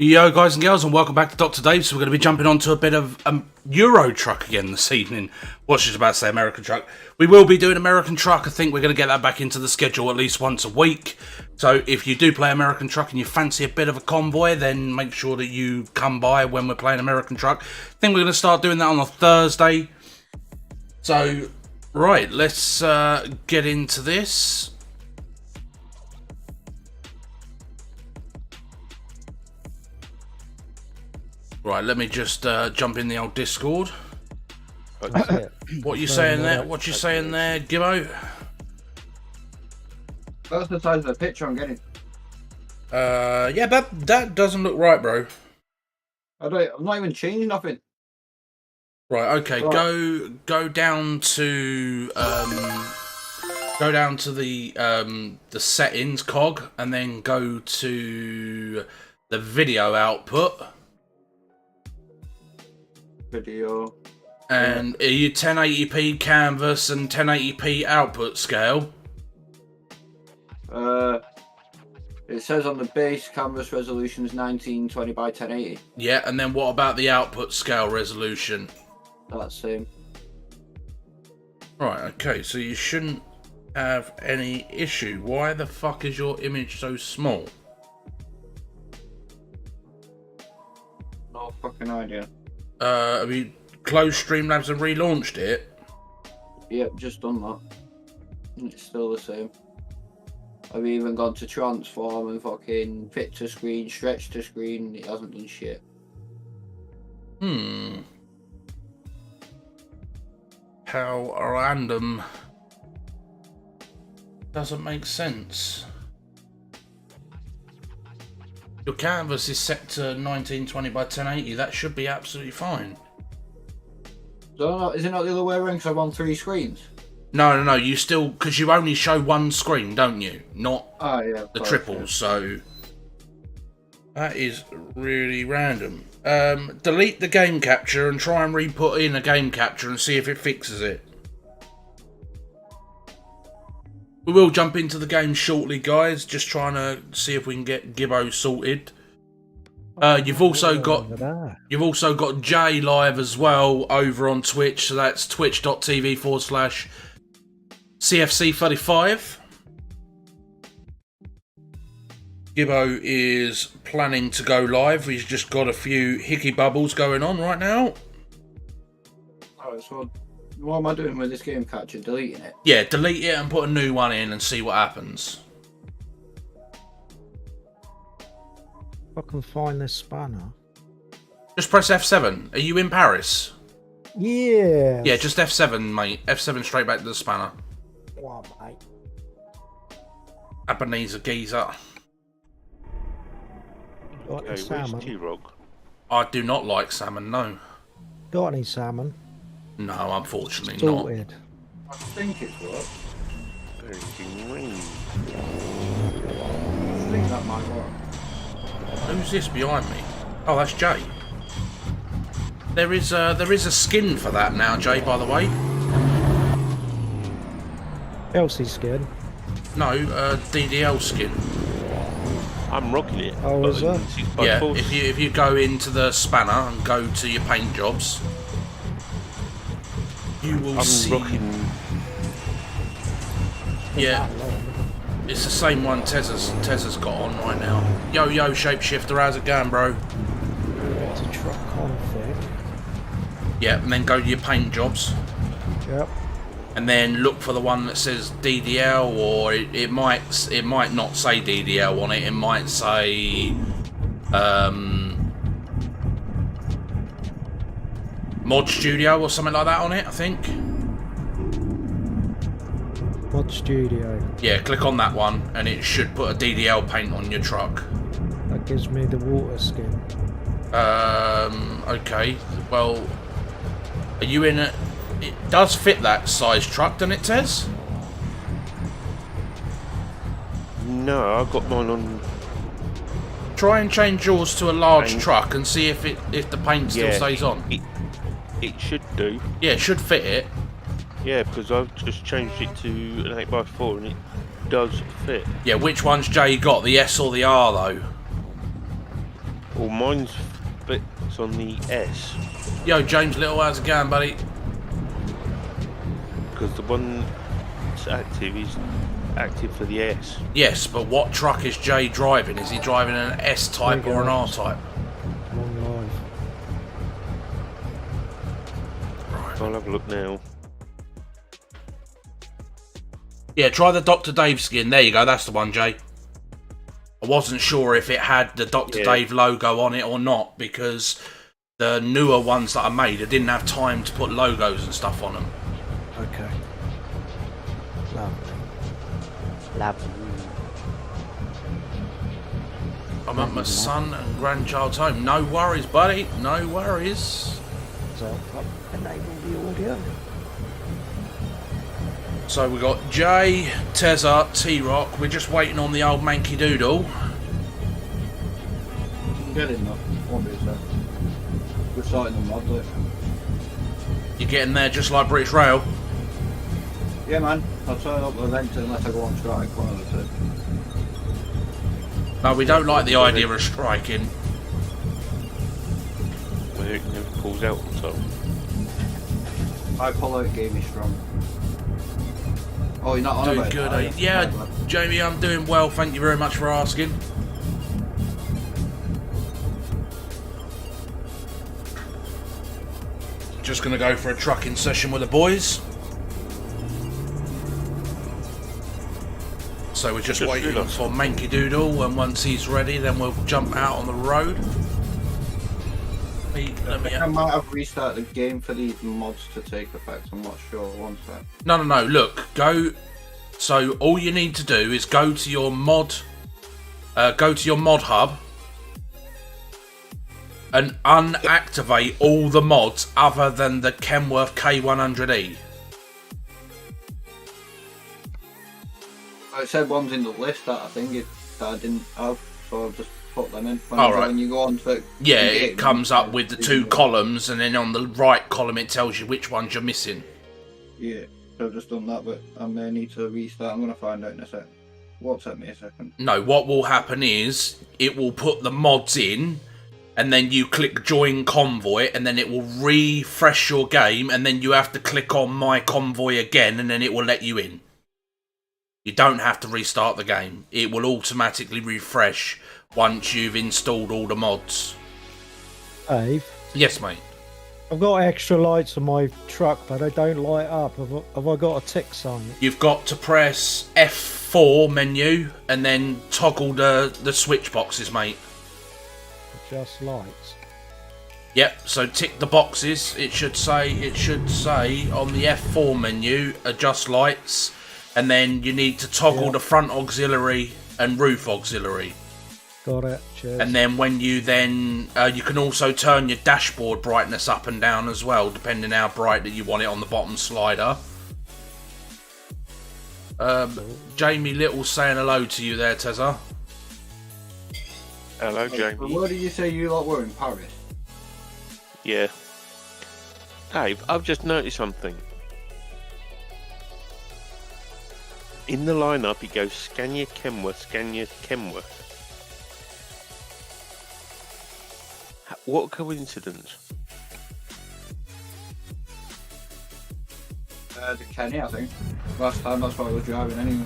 Yo guys and girls, and welcome back to Dr. Dave. So we're going to be jumping onto a bit of EUROTRUCK again this evening. Well, I was just about to say American Truck. We will be doing American Truck. I think we're going to get that back into the schedule at least once a week. So if you do play American Truck and you fancy a bit of a convoy, then make sure that you come by when we're playing American Truck. I think we're going to start doing that on a Thursday. So, right, let's get into this. Right, let me just jump in the old Discord. What you saying there? What you saying there, Gibbo? That's the size of the picture I'm getting. Yeah, that doesn't look right, bro. I'm not even changing nothing. Right, okay, right. Go down to the settings cog, and then go to the video output. Video. And are you 1080p canvas and 1080p output scale? It says on the base canvas resolution is 1920 by 1080. Yeah, and then what about the output scale resolution? That's same. Right, okay, so you shouldn't have any issue. Why the fuck is your image so small? No fucking idea. Have you closed Streamlabs and relaunched it? Yep, just done that. It's still the same. I've even gone to transform and fucking fit to screen, stretch to screen. It hasn't done shit. How random. Doesn't make sense. Your canvas is set to 1920 by 1080. That should be absolutely fine. So is it not the other way around because I'm on 3 screens? No. You still, because you only show one screen, don't you? Not the triples. So that is really random. Delete the game capture and try and re-put in a game capture and see if it fixes it. We will jump into the game shortly, guys. Just trying to see if we can get Gibbo sorted. You've also got Jay live as well over on Twitch. So that's twitch.tv/CFC35. Gibbo is planning to go live. He's just got a few hickey bubbles going on right now. Alright, so what am I doing with this game capture? Deleting it? Yeah, delete it and put a new one in and see what happens. I can find this spanner. Just press F7. Are you in Paris? Yeah. Yeah, just F7, mate. F7 straight back to the spanner. What, mate? Ebenezer geezer. Got any salmon? I do not like salmon, no. Got any salmon? No, unfortunately Sorted. not. I think it's worked. I think that might work. Who's this behind me? Oh, that's Jay. There is a skin for that now, Jay, by the way. Elsie skin? No, DDL skin. I'm rocking it. Oh, is that? Yeah, if you go into the spanner and go to your paint jobs, you will see. Rocking. Yeah, it's the same one Tezza's got on right now. Yo, shapeshifter, how's it going, bro? It's a truck config. Yeah, and then go to your paint jobs. Yep. And then look for the one that says DDL, or it might not say DDL on it. It might say Mod Studio or something like that on it, I think. Mod Studio. Yeah, click on that one and it should put a DDL paint on your truck. That gives me the water skin. Okay. Well, are you in a... It does fit that size truck, doesn't it, Tez? No, I've got mine on. Try and change yours to a large truck and see if the paint still stays on. It should do. Yeah, it should fit it. Yeah, because I've just changed it to an 8x4 and it does fit. Yeah, which one's Jay got? The S or the R though? Well, mine's fixed on the S. Yo, James Little, how's it going, buddy? Because the one that's active is active for the S. Yes, but what truck is Jay driving? Is he driving an S-type or an R-type? Long live. I'll have a look now. Yeah, try the Dr. Dave skin. There you go, that's the one, Jay. I wasn't sure if it had the Dr. Dave logo on it or not, because the newer ones that I made, I didn't have time to put logos and stuff on them. Okay. Lovely. Lovely. I'm at my son and grandchild's home. No worries, buddy. No worries. So, enable the audio. So we got Jay, Tezza, T-Rock. We're just waiting on the old Manky Doodle. You can get in though. Won't be a sec. We're starting the mod, look. You're getting there just like British Rail. Yeah, man. I'll turn up the event unless I go on strike. One of the two. No, we don't like the idea of striking. Whether it never pulls out on top. I pull out game is strong. Oh, you're not on Doing about good, that, eh? Yeah, Jamie, I'm doing well. Thank you very much for asking. Just going to go for a trucking session with the boys. So we're just waiting for Manky Doodle, and once he's ready, then we'll jump out on the road. I might have restarted the game for these mods to take effect. I'm not sure. One sec. No. Look, go. So all you need to do is go to your mod. Go to your mod hub. And unactivate all the mods other than the Kenworth K100E. It said one's in the list that I think that I didn't have, so I've just put them in. Alright. When you go on to Yeah, it comes up with the two columns, and then on the right column it tells you which ones you're missing. Yeah, so I've just done that, but I may need to restart. I'm going to find out in a sec. What's at me a second? No, what will happen is it will put the mods in, and then you click join convoy, and then it will refresh your game, and then you have to click on my convoy again, and then it will let you in. You don't have to restart the game. It will automatically refresh once you've installed all the mods. Dave, Yes, mate. I've got extra lights on my truck, but they don't light up. Have I got a tick sign? You've got to press F4 menu and then toggle the switch boxes, mate. Just lights. Yep, so tick the boxes. It should say on the F4 menu, adjust lights, and then you need to toggle the front auxiliary and roof auxiliary. Got it. Cheers. And then when you you can also turn your dashboard brightness up and down as well, depending how bright that you want it on the bottom slider. Jamie Little saying hello to you there, Tezza. Hello, Jamie. Where did you say you lot were in Paris? Yeah. Dave, I've just noticed something. In the lineup, it goes Scania Kenworth, Scania Kenworth. What a coincidence. The Kenny, I think. Last time, that's what I was driving anyway.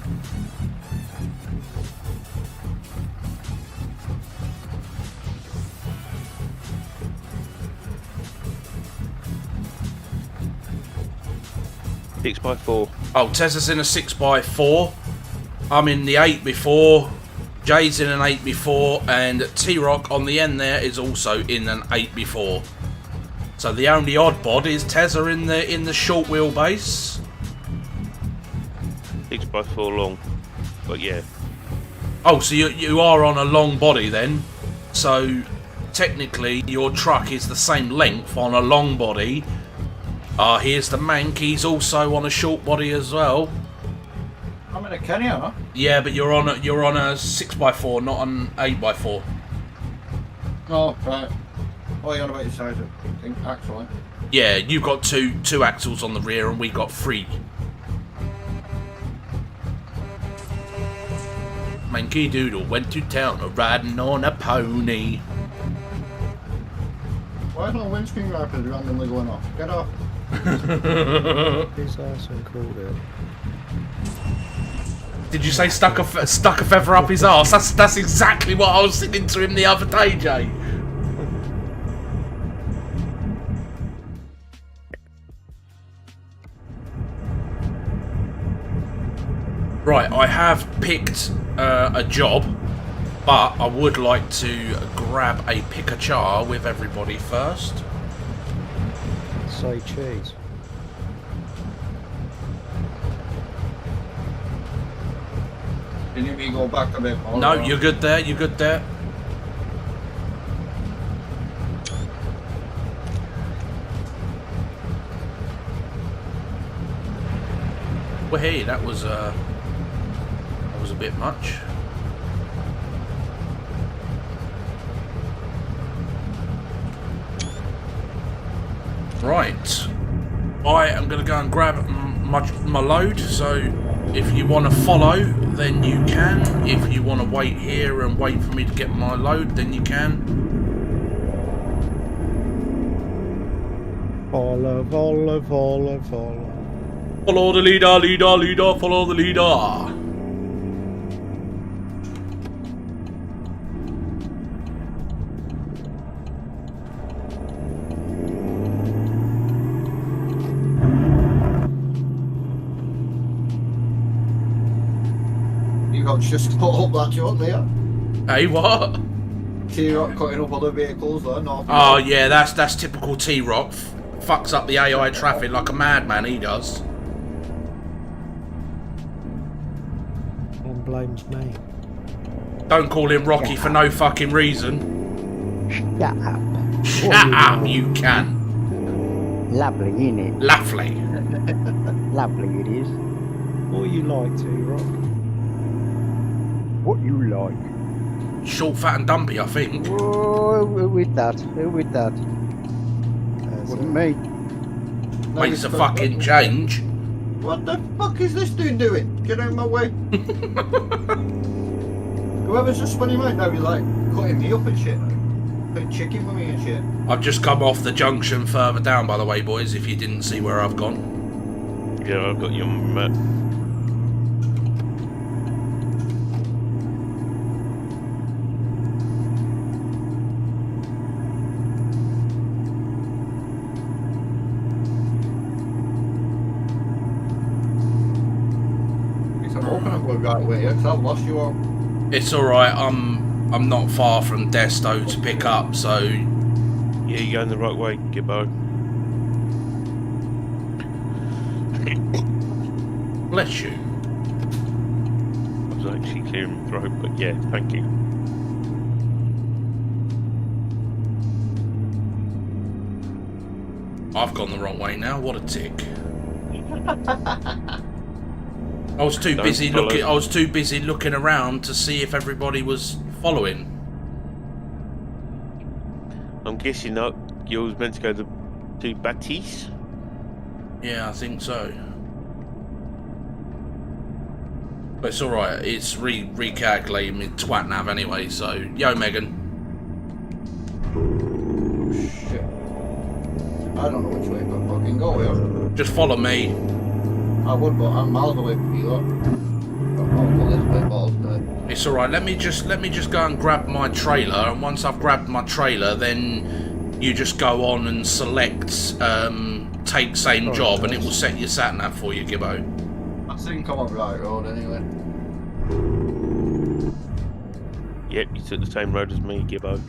Six by 4. Oh, Tezza's in a 6x4. I'm in the 8x4. Jay's in an 8x4, and T-Rock on the end there is also in an 8x4. So the only odd bod is Tezza in the short wheelbase. 6 by 4 long. But yeah. Oh, so you are on a long body then. So technically your truck is the same length on a long body. Here's the Mank. He's also on a short body as well. I'm in a Kenny, huh? Yeah, but you're on a 6x4, not an 8x4. Oh, right. Oh, you're on about your size of thing, actually. Yeah, you've got two axles on the rear, and we got 3. Manky Doodle went to town riding on a pony. Why is my windscreen wipers randomly going off? Get off. His ass and called it. Did you say stuck a feather up his arse? That's exactly what I was singing to him the other day, Jay. Right, I have picked a job, but I would like to grab a pick-a-char with everybody first. Say cheese. Can you go back a bit more? No, you're good there, you're good there. Well, hey, that was a bit much. Right, I am going to go and grab my load, so if you want to follow, then you can. If you want to wait here and wait for me to get my load, then you can. Follow, follow, follow, follow. Follow the leader, leader, leader, follow the leader. Just put up that joint there. Hey, what? T-Rock cutting up other vehicles there, not. Oh yeah, that's typical T-Rock. Fucks up the AI traffic like a madman, he does. One blames me. Don't call him Rocky for no fucking reason. Shut up. Shut up, you can. Lovely, innit? Lovely. Lovely it is. What you like, T-Rock? What you like? Short, fat and dumpy, I think. Oh, who with that? Who with that? Wasn't me. Makes a fucking change. What the fuck is this dude doing? Get out of my way. Whoever's just spinning right now, he's like cutting me up and shit. Playing chicken with me and shit. I've just come off the junction further down, by the way, boys, if you didn't see where I've gone. Yeah, I've got you on my map. Right way, because I've lost you all. It's alright, I'm not far from Desto to pick up, so... Yeah, you're going the right way, Gibbo. Bless you. I was actually clearing my throat, but yeah, thank you. I've gone the wrong way now, what a tick. I was too busy looking around to see if everybody was following. I'm guessing that you was meant to go to Batiste. Yeah, I think so. But it's alright, it's recalculating me twat nav anyway, so yo Megan. Shit. I don't know which way to fucking go here. Just follow me. I would, but I'm miles away from you lot. I'll go this way, balls to it. It's alright, let me just go and grab my trailer, and once I've grabbed my trailer, then you just go on and select take same job, and it will set your sat nav for you, Gibbo. I think I'm on the right road anyway. Yep, you took the same road as me, Gibbo.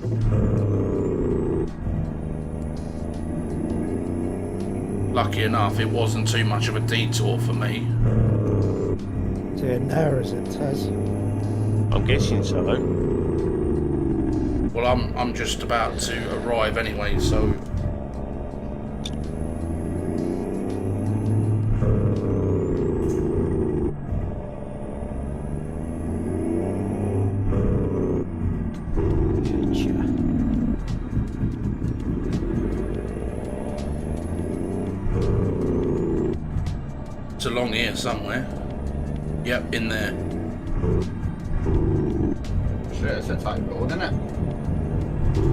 Lucky enough, it wasn't too much of a detour for me. It narrows it, Taz. I'm guessing so. Well, I'm just about to arrive anyway, so... It's along here somewhere. Yep, in there. Shit, it's a tight road, isn't it?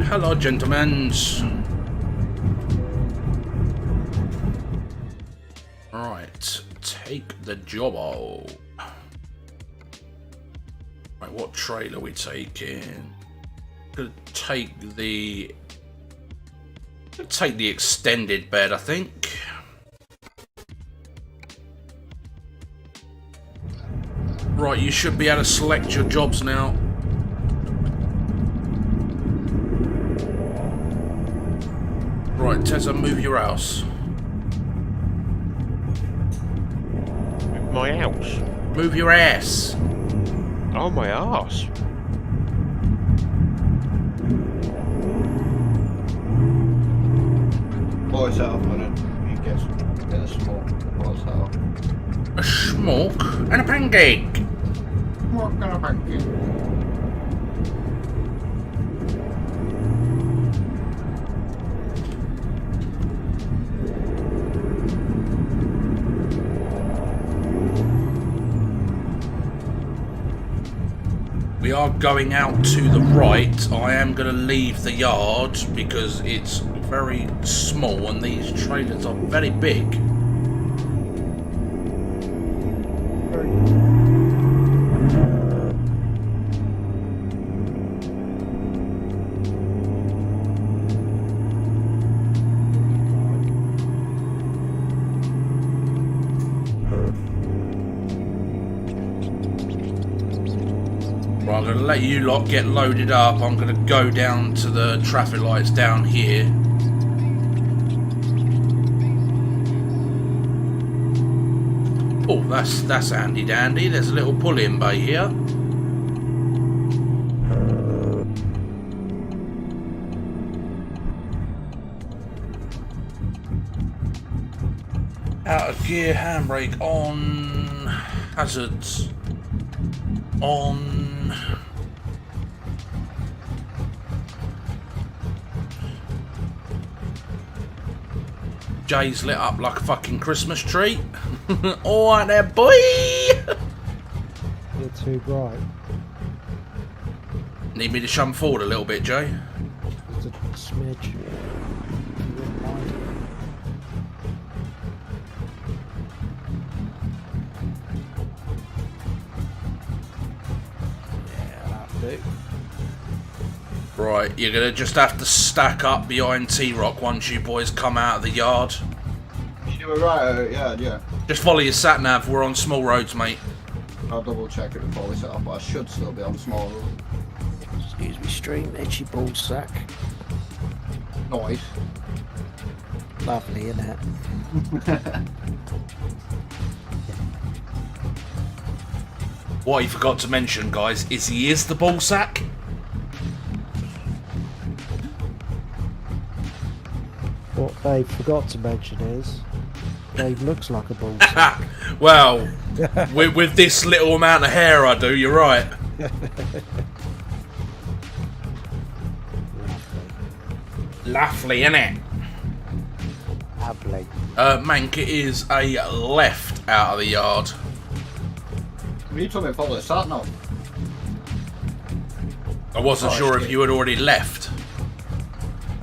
Hello, gentlemen. take the job out. Right, what trailer are we taking? Gonna take the extended bed, I think. Right, you should be able to select your jobs now. Right, Tessa, move your house. My house. Move your ass. Oh, my arse. Voice out on it. You get a smoke. Voice out. A smoke and a pancake. What kind of pancake? We are going out to the right. I am going to leave the yard because it's very small and these trailers are very big. Right, I'm going to let you lot get loaded up. I'm going to go down to the traffic lights down here. Oh, that's handy dandy. There's a little pull-in bay here. Out of gear, handbrake on, hazards on. Jay's lit up like a fucking Christmas tree. Alright there, boy! You're too bright. Need me to shove forward a little bit, Jay? It's a smidge. You wouldn't mind. Yeah, that'll do. Right, you're gonna just have to stack up behind T-Rock once you boys come out of the yard. You were right, yeah. Just follow your sat-nav, we're on small roads, mate. I'll double check it before we set up, but I should still be on small road. Excuse me, stream, itchy ball sack. Noise. Lovely, isn't it? What he forgot to mention, guys, is he is the ball sack. What Dave forgot to mention is Dave looks like a ball sack. Well, with this little amount of hair I do, you're right. Lovely, innit? Lovely. Mank, it is a left out of the yard. You told me to follow the sat nav. I wasn't sure if you had already left.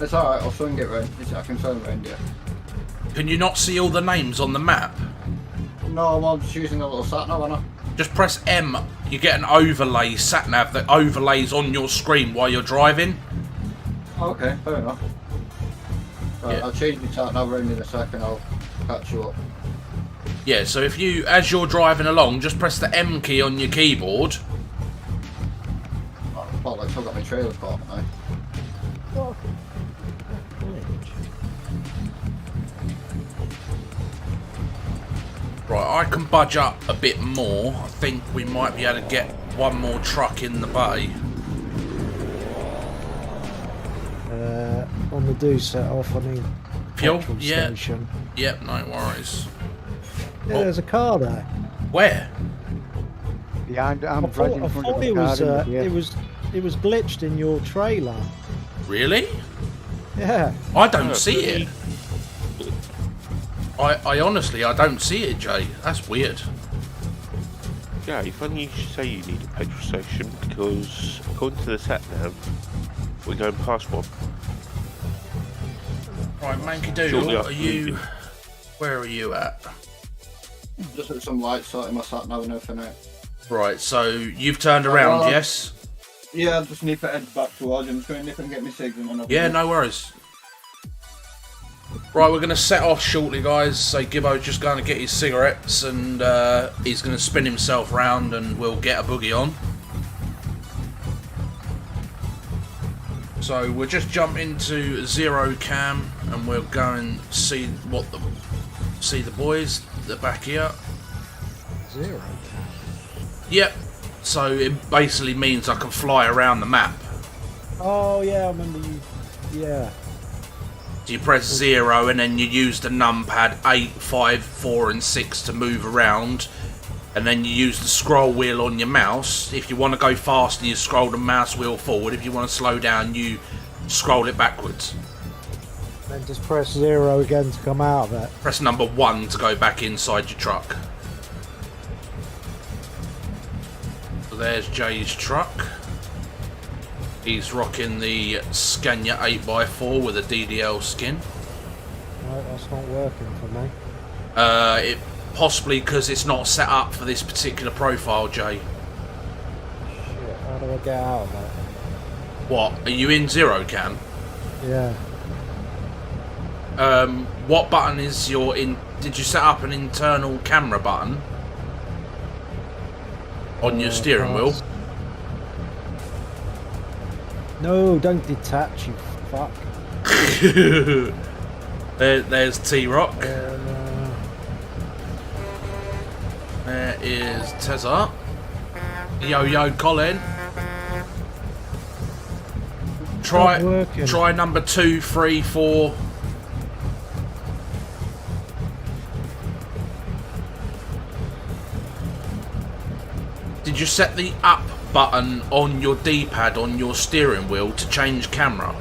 It's alright, I'll swing it round. I can turn around, yeah. Can you not see all the names on the map? No, I'm just using a little sat nav, aren't I? Just press M. You get an overlay sat-nav that overlays on your screen while you're driving. Okay, fair enough. Right, Yeah. I'll change my sat nav round in a second, I'll catch you up. Yeah, so if you, as you're driving along, just press the M key on your keyboard. Oh, well, I've still got my trailer caught now. Right, I can budge up a bit more. I think we might be able to get one more truck in the bay. On the do set off, I mean, Fuel? petrol Yeah. station. Yep, no worries. Yeah, Oh. there's a car there. Where? Behind, I I'm right thought, in I front thought of it the car. was, in the it was glitched in your trailer. Really? Yeah. I don't see it. I honestly, I don't see it, Jay. That's weird. Yeah, funny you should say you need a petrol station because according to the sat nav, we're going past one. Right, Manky Shortly Doodle, after are you... leaving. Where are you at? Just at some lights sorting my sat nav and everything out. Right, so you've turned around, Well, yes? Yeah, I just need to head back towards him. I'm just going to nip and get my signal. And Yeah, no worries. Right, we're going to set off shortly, guys. So Gibbo's just going to get his cigarettes and he's going to spin himself round and we'll get a boogie on. So we'll just jump into zero cam and we'll go and see the boys. They're back here. Zero cam. Yep. So it basically means I can fly around the map. Oh yeah, I remember you. Yeah. So you press 0 and then you use the numpad 8, 5, 4 and 6 to move around. And then you use the scroll wheel on your mouse. If you want to go faster, you scroll the mouse wheel forward. If you want to slow down, you scroll it backwards. Then just press 0 again to come out of it. Press number 1 to go back inside your truck. So there's Jay's truck. He's rocking the Scania 8x4 with a DDL skin. No, that's not working for me. It possibly because it's not set up for this particular profile, Jay. Shit, how do I get out of it? What? Are you in zero cam? Yeah. What button is your in? Did you set up an internal camera button on your steering wheel? No, don't detach, you fuck. There's T-Rock. There is Tezza. Yo, Colin. Try number 2, 3, 4. Did you set the up button on your D-pad on your steering wheel to change camera?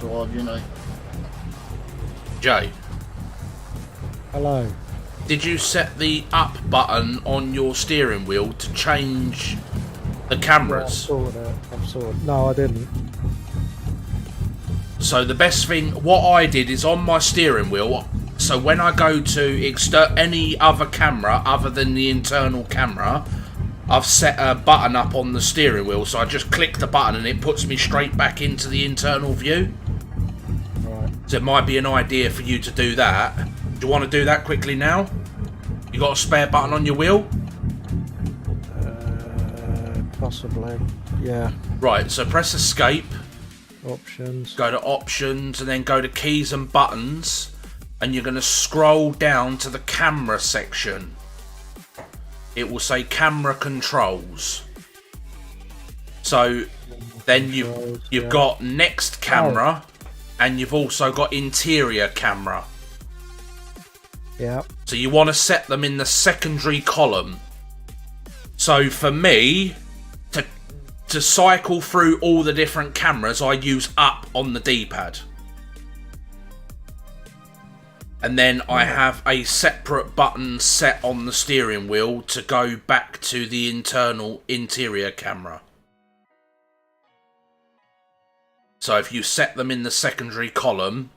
Towards you know. Jay, Hello. did you set the up button on your steering wheel to change the cameras? Yeah, I've sorted. No, I didn't. So the best thing, what I did is on my steering wheel, so when I go to any other camera other than the internal camera, I've set a button up on the steering wheel, so I just click the button and it puts me straight back into the internal view. Right. So it might be an idea for you to do that. Do you want to do that quickly now? You got a spare button on your wheel? Possibly. Yeah. Right, so press escape. Options. Go to options and then go to keys and buttons and you're going to scroll down to the camera section. It will say camera controls. So then you've got next camera and you've also got interior camera. Yeah. So you want to set them in the secondary column. So for me, to cycle through all the different cameras, I use up on the D-pad. And then I have a separate button set on the steering wheel to go back to the internal interior camera. So if you set them in the secondary column...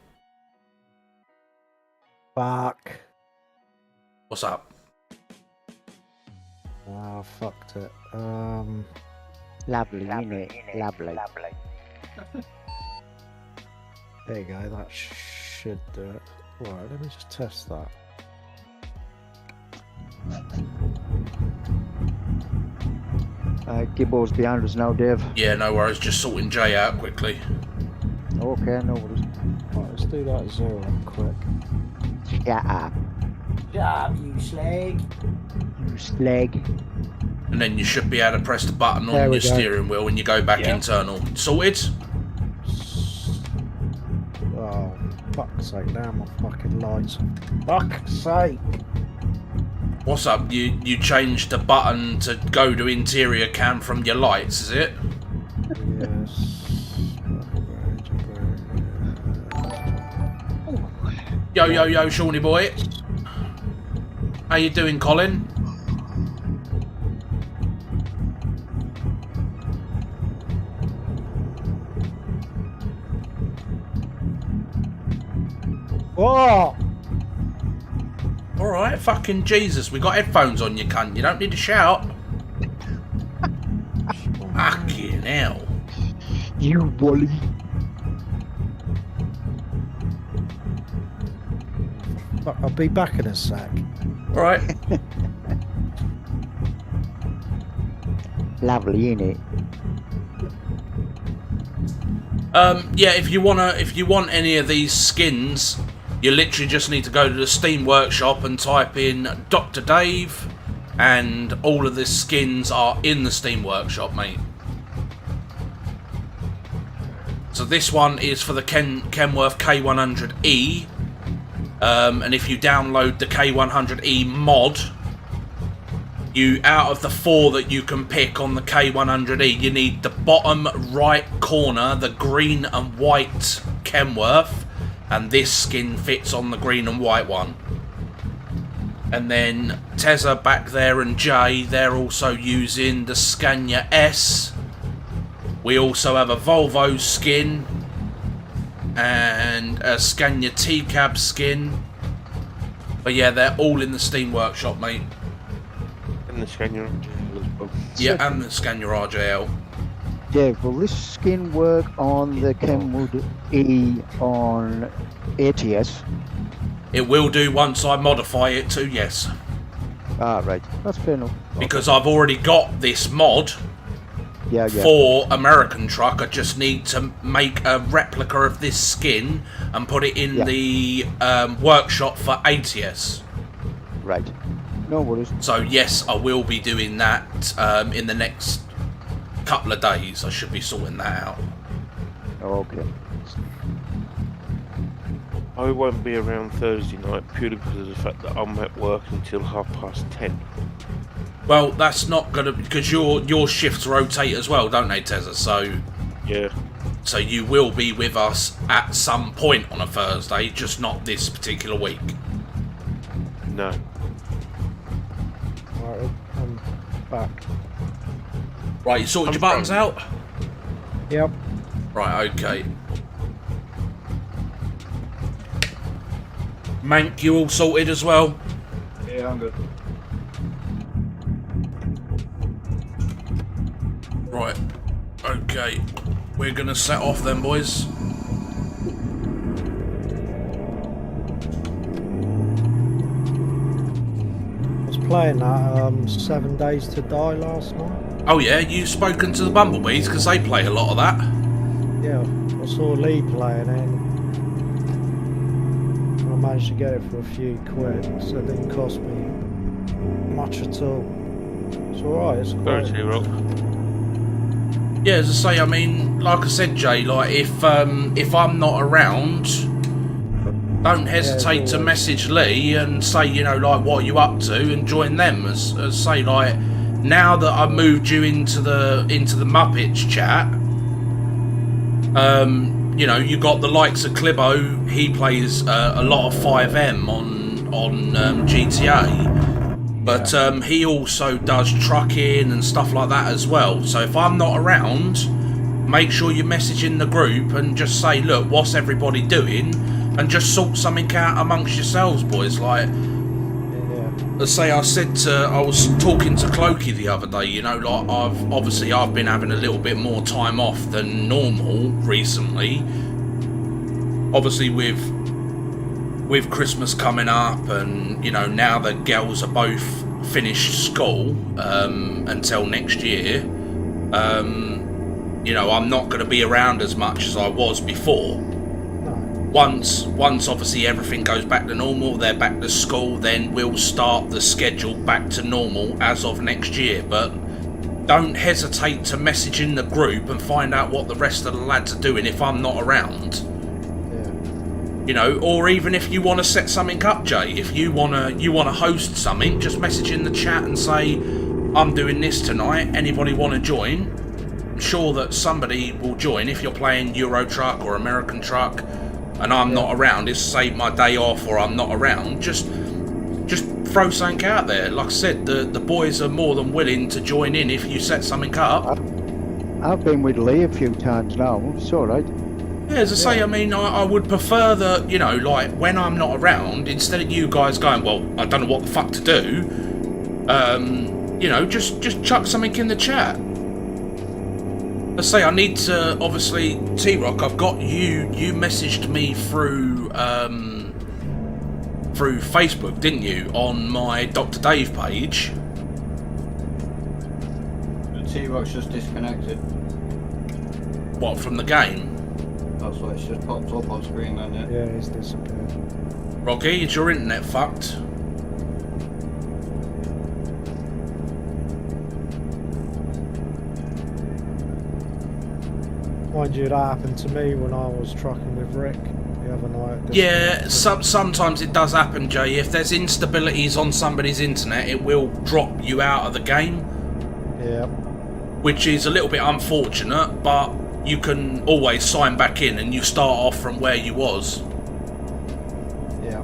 Fuck. What's up? Oh, fucked it. Lovely, innit? Lovely. There you go, that should do it. Right, let me just test that. Gibbo's behind us now, Dave. Yeah, no worries, just sorting Jay out quickly. Okay, no worries. Right, let's do that 0 quick. Shut up, Shut up, you slag. you slag. And then you should be able to press the button There on we your go. steering wheel when you go back internal. Sorted? Oh, fuck's sake, now my fucking lights. Fuck's sake. What's up? You changed the button to go to interior cam from your lights, is it? Yes. Yo, Shawnee boy. How you doing, Colin? What? Alright, fucking Jesus, we got headphones on, you cunt. You don't need to shout. Fucking hell. You Wally. I'll be back in a sec. Alright. Lovely, innit? Yeah, if you want any of these skins, you literally just need to go to the Steam Workshop and type in Dr. Dave, and all of the skins are in the Steam Workshop, mate. So this one is for the Kenworth K100E, and if you download the K100E mod, you, out of the 4 that you can pick on the K100E, you need the bottom right corner, the green and white Kenworth, and this skin fits on the green and white one. And then Tezza back there and Jay, they're also using the Scania S. We also have a Volvo skin and a Scania T-Cab skin. But yeah, they're all in the Steam Workshop, mate. And the Scania as well. Yeah, and the Scania RJL. Yeah, will this skin work on the Kenwood E on ATS? It will do once I modify it to, yes. Ah, right. That's fair enough. Because I've already got this mod Yeah. for American Truck. I just need to make a replica of this skin and put it in the workshop for ATS. Right. No worries. So yes, I will be doing that in the next couple of days. I should be sorting that out. Okay. I won't be around Thursday night purely because of the fact that I'm at work until 10:30. Well, that's not gonna, because your shifts rotate as well, don't they, Tezza? So Yeah. so you will be with us at some point on a Thursday, just not this particular week. No. Right, I'm back. Right, you sorted I'm your buttons fine. out? Yep. Right, okay. Mank, you all sorted as well? Yeah, I'm good. Right, okay. We're gonna set off then, boys. I was playing that 7 Days to Die last night. Oh yeah, you've spoken to the Bumblebees, because they play a lot of that. Yeah, I saw Lee playing it. And I managed to get it for a few quid, so it didn't cost me much at all. It's alright, it's Very quite... Rock. Yeah, as I say, I mean, like I said, Jay, like if I'm not around, don't hesitate to message Lee and say, you know, like, what are you up to, and join them. As say, like, now that I've moved you into the Muppets chat, you know, you got the likes of Clibbo. He plays a lot of 5M on GTA. But he also does trucking and stuff like that as well. So if I'm not around, make sure you message in the group and just say, look, what's everybody doing? And just sort something out amongst yourselves, boys. Like, let's say I was talking to Clokey the other day, you know, like I've been having a little bit more time off than normal recently. Obviously with Christmas coming up, and you know, now the girls are both finished school until next year, you know, I'm not going to be around as much as I was before. Once obviously everything goes back to normal, they're back to school, then we'll start the schedule back to normal as of next year. But don't hesitate to message in the group and find out what the rest of the lads are doing if I'm not around. You know, or even if you want to set something up, Jay, if you wanna host something, just message in the chat and say, I'm doing this tonight, anybody want to join? I'm sure that somebody will join. If you're playing EUROTRUCK or American Truck and I'm not around, it's say my day off or I'm not around, just throw something out there. Like I said, the boys are more than willing to join in if you set something up. I've been with Lee a few times now. It's alright. Yeah, as I say, I mean, I would prefer that, you know, like, when I'm not around, instead of you guys going, well, I don't know what the fuck to do, you know, just chuck something in the chat. Let's say I need to, obviously, T-Rock, I've got you messaged me through Facebook, didn't you, on my Dr. Dave page. The T-Rock's just disconnected. What, from the game? That's why it's just popped up on screen, hasn't it? Yeah, he's disappeared. Rocky, is your internet fucked? Mind you, that happened to me when I was trucking with Rick the other night. Yeah, sometimes it does happen, Jay. If there's instabilities on somebody's internet, it will drop you out of the game. Yeah. Which is a little bit unfortunate, but you can always sign back in and you start off from where you was. Yeah.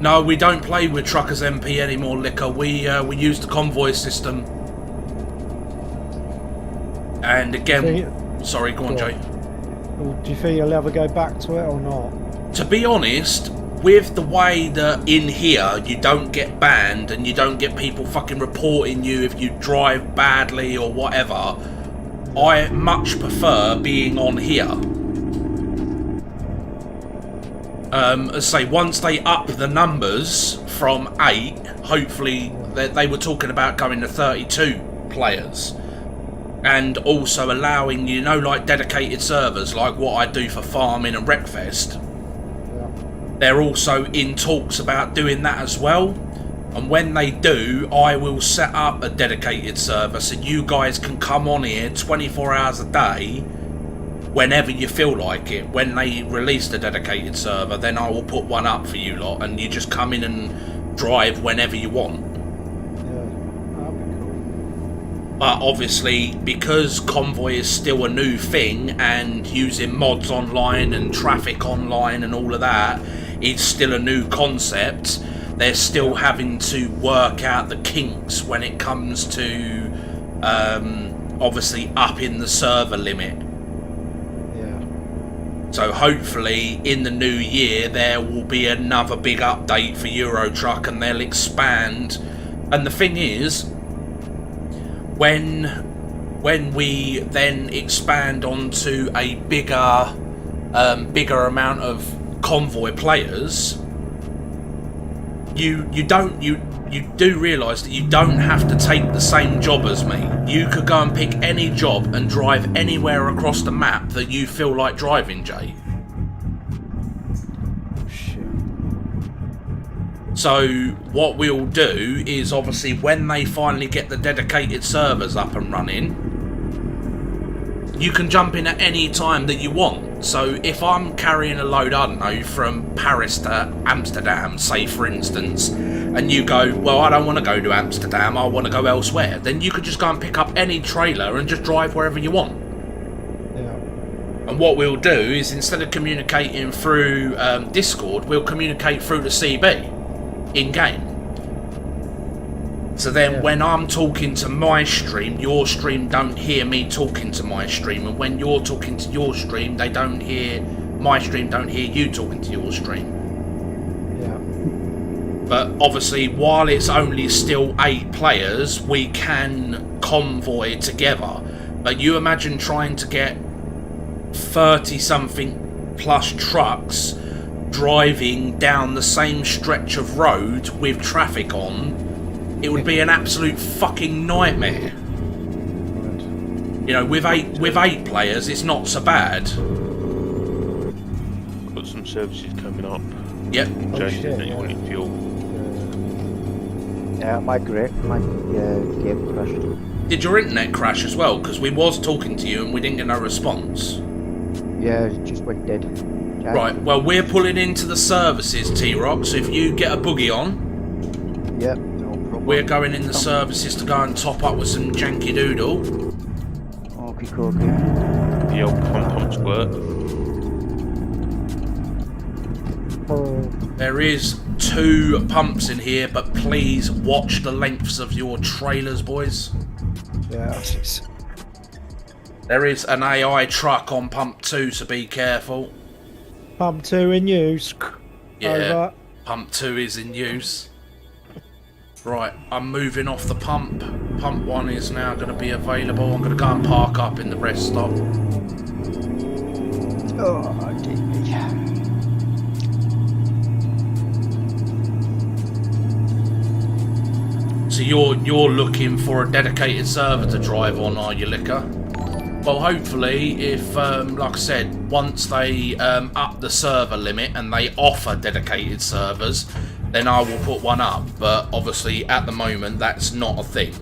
No, we don't play with Truckers MP anymore, Liquor. We use the convoy system. And again... Sorry, go on, Jay. Do you think you'll ever go back to it or not? To be honest, with the way that in here you don't get banned and you don't get people fucking reporting you if you drive badly or whatever, I much prefer being on here. As I say, once they up the numbers from 8, hopefully they were talking about going to 32 players. And also allowing, you know, like dedicated servers, like what I do for Farming and Wreckfest. Yeah. They're also in talks about doing that as well. And when they do, I will set up a dedicated server so you guys can come on here 24 hours a day whenever you feel like it. When they release the dedicated server, then I will put one up for you lot and you just come in and drive whenever you want. But obviously, because Convoy is still a new thing and using mods online and traffic online and all of that, it's still a new concept. They're still having to work out the kinks when it comes to obviously upping the server limit. Yeah. So hopefully in the new year there will be another big update for EUROTRUCK and they'll expand. And the thing is, when we then expand onto a bigger amount of convoy players, you do realise that you don't have to take the same job as me. You could go and pick any job and drive anywhere across the map that you feel like driving, Jay. So what we'll do is, obviously, when they finally get the dedicated servers up and running, you can jump in at any time that you want. So if I'm carrying a load, I don't know, from Paris to Amsterdam, say for instance, and you go, well, I don't want to go to Amsterdam, I want to go elsewhere, then you could just go and pick up any trailer and just drive wherever you want. Yeah. And what we'll do is, instead of communicating through Discord, we'll communicate through the CB. In-game. So then when I'm talking to my stream, your stream don't hear me talking to my stream, and when you're talking to your stream, they don't hear, my stream don't hear you talking to your stream. Yeah. But obviously, while it's only still 8 players, we can convoy together. But you imagine trying to get 30-something plus trucks driving down the same stretch of road with traffic on. It would be an absolute fucking nightmare. You know, with eight players, it's not so bad. Got some services coming up. Yep. Changes that you want in fuel. Yeah, my game crashed. Did your internet crash as well? Because we was talking to you and we didn't get no response. Yeah, it just went dead. Yeah. Right, well, we're pulling into the services, T-Rock, so if you get a boogie on, yep, no problem. we're going in the services to go and top up with some janky doodle. Okay, cool. The old pumps work. There is 2 pumps in here, but please watch the lengths of your trailers, boys. Yeah. There is an AI truck on pump 2, so be careful. Pump 2 in use. Yeah, Over. pump 2 is in use. Right, I'm moving off the pump. Pump 1 is now going to be available. I'm going to go and park up in the rest stop. Oh, dear. So you're looking for a dedicated server to drive on, are you, Liquor? Well, hopefully, if, like I said, once they up the server limit and they offer dedicated servers, then I will put one up. But obviously, at the moment, that's not a thing.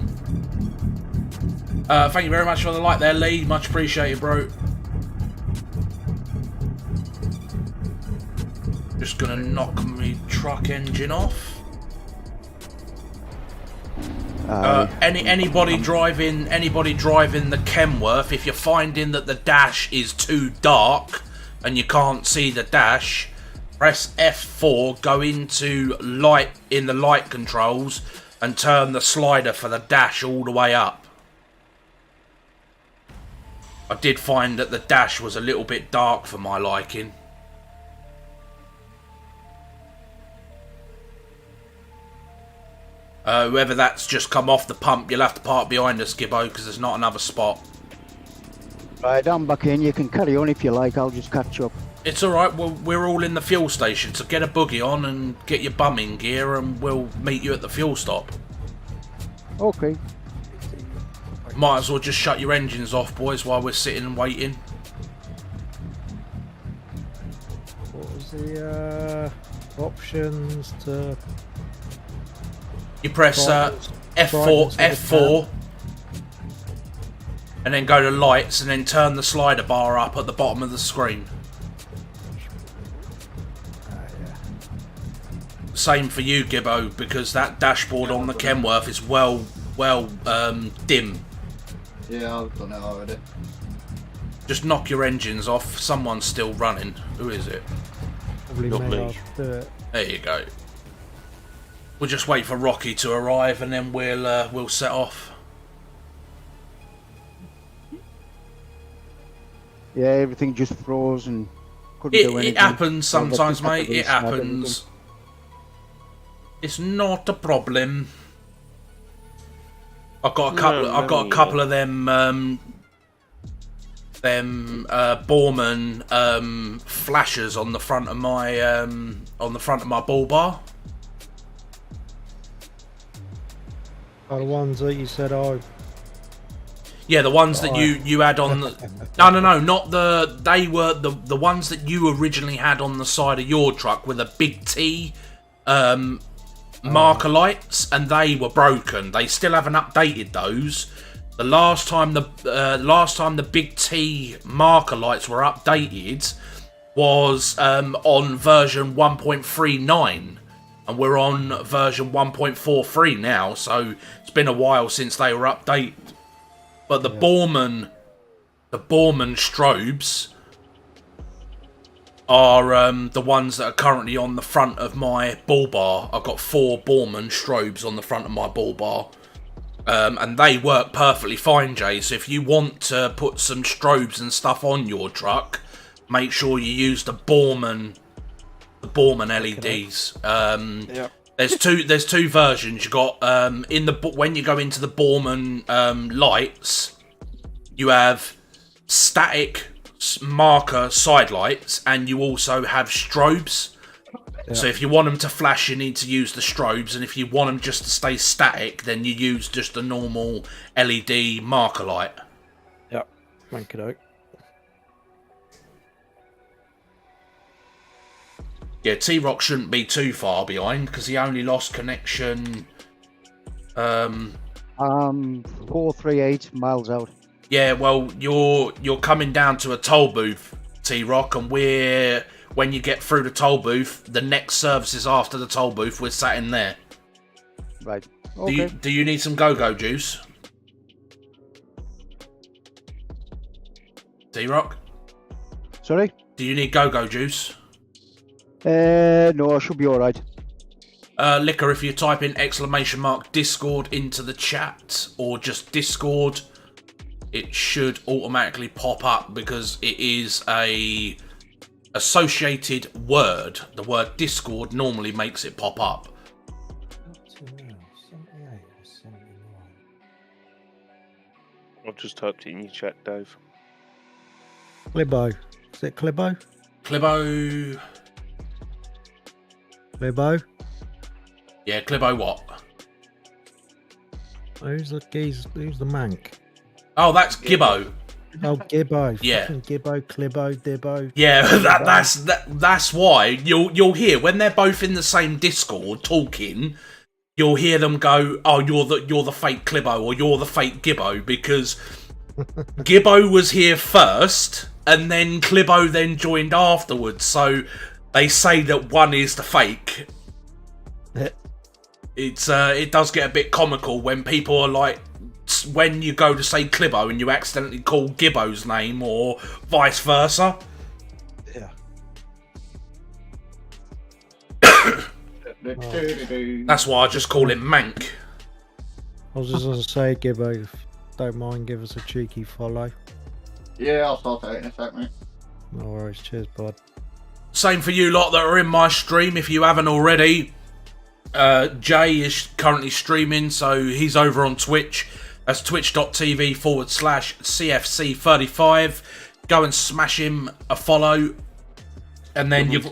Thank you very much for the like there, Lee. Much appreciated, bro. Just gonna knock my truck engine off. Anybody driving the Kenworth, if you're finding that the dash is too dark and you can't see the dash, press F4, go into light in the light controls and turn the slider for the dash all the way up. I did find that the dash was a little bit dark for my liking. Whoever that's just come off the pump, you'll have to park behind us, Gibbo, because there's not another spot. Right, I'm back in. You can carry on if you like. I'll just catch up. It's alright, well, we're all in the fuel station, so get a buggy on and get your bum in gear and we'll meet you at the fuel stop. Okay. Might as well just shut your engines off, boys, while we're sitting and waiting. What was the options to... You press F4, and then go to lights, and then turn the slider bar up at the bottom of the screen. Same for you, Gibbo, because that dashboard on the Kenworth is well dim. Yeah, I've done it already. Just knock your engines off. Someone's still running. Who is it? Probably Not me. me. I'll do it. There you go. We'll just wait for Rocky to arrive, and then we'll set off. Yeah, everything just froze and couldn't do anything. It happens Well, sometimes, the mate. It happens. It's not a problem. I've got a couple. I've got a couple of them. Borman flashers on the front of my bull bar. Oh, the ones that you said, oh, Yeah, the ones that you had on the... No, not the... They were the ones that you originally had on the side of your truck with a big T marker lights, and they were broken. They still haven't updated those. The last time the big T marker lights were updated was on version 1.39. And we're on version 1.43 now, so it's been a while since they were updated. But the Borman strobes are the ones that are currently on the front of my bull bar. I've got 4 Borman strobes on the front of my bull bar. And they work perfectly fine, Jay. So if you want to put some strobes and stuff on your truck, make sure you use the Borman LEDs. Yeah. There's two versions. You got when you go into the Borman lights, you have static marker side lights, and you also have strobes. Yeah. So if you want them to flash, you need to use the strobes, and if you want them just to stay static, then you use just a normal LED marker light. Yep. Thank you, Yeah, T-Rock shouldn't be too far behind because he only lost connection. 438 miles out. Yeah, well, you're coming down to a toll booth, T-Rock, and when you get through the toll booth, the next services after the toll booth, we're sat in there. Right. Okay. Do you need some go-go juice? T-Rock? Sorry? Do you need go-go juice? No, I should be alright. Liquor, if you type in !Discord into the chat, or just Discord, it should automatically pop up because it is a associated word. The word Discord normally makes it pop up. I've just typed it in your chat, Dave. Clibbo. Is it Clibbo? Clibbo. Clibbo? Yeah, Clibbo what? Who's the mank? Oh, that's Gibbo. Oh, Gibbo. Yeah. Fucking Gibbo, Clibbo, Dibbo. Yeah, that's why you'll hear when they're both in the same Discord talking, you'll hear them go, "Oh, you're the fake Clibbo," or "You're the fake Gibbo," because Gibbo was here first, and then Clibbo then joined afterwards. So they say that one is the fake. It does get a bit comical when people are like, when you go to say Clibbo and you accidentally call Gibbo's name, or vice versa. Yeah. That's why I just call him Mank. I was just going to say, Gibbo, if don't mind, give us a cheeky follow. Yeah, I'll start out in a sec, mate. No worries, cheers, bud. Same for you lot that are in my stream, if you haven't already. Jay is currently streaming, so he's over on Twitch. That's twitch.tv/CFC35. Go and smash him a follow. And then you've...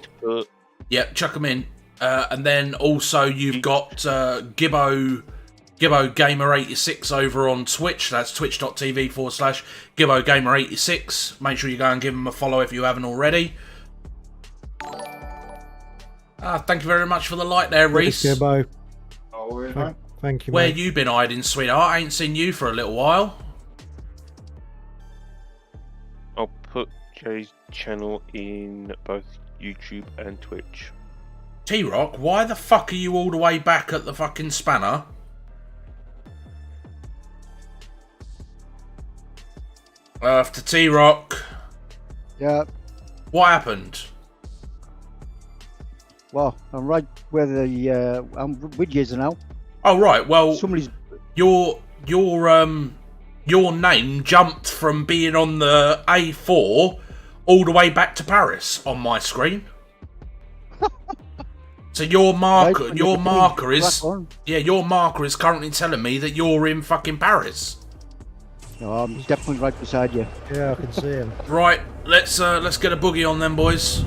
Yeah, chuck him in. And then also you've got Gibbo Gamer86 over on Twitch. That's twitch.tv/Gibbo Gamer86. Make sure you go and give him a follow if you haven't already. Thank you very much for the like there, Reese. Gibbo. No worries, mate. Thank you, Where mate. you been hiding, sweetheart? I ain't seen you for a little while. I'll put Jay's channel in both YouTube and Twitch. T-Rock, why the fuck are you all the way back at the fucking spanner? After T-Rock. Yeah. What happened? Well, I'm right where the I'm with you now. Oh right, well Somebody's your name jumped from being on the A4 all the way back to Paris on my screen. So your marker is your marker is currently telling me that you're in fucking Paris. No, I'm definitely right beside you. Yeah, I can see him. Right, let's get a boogie on them, boys.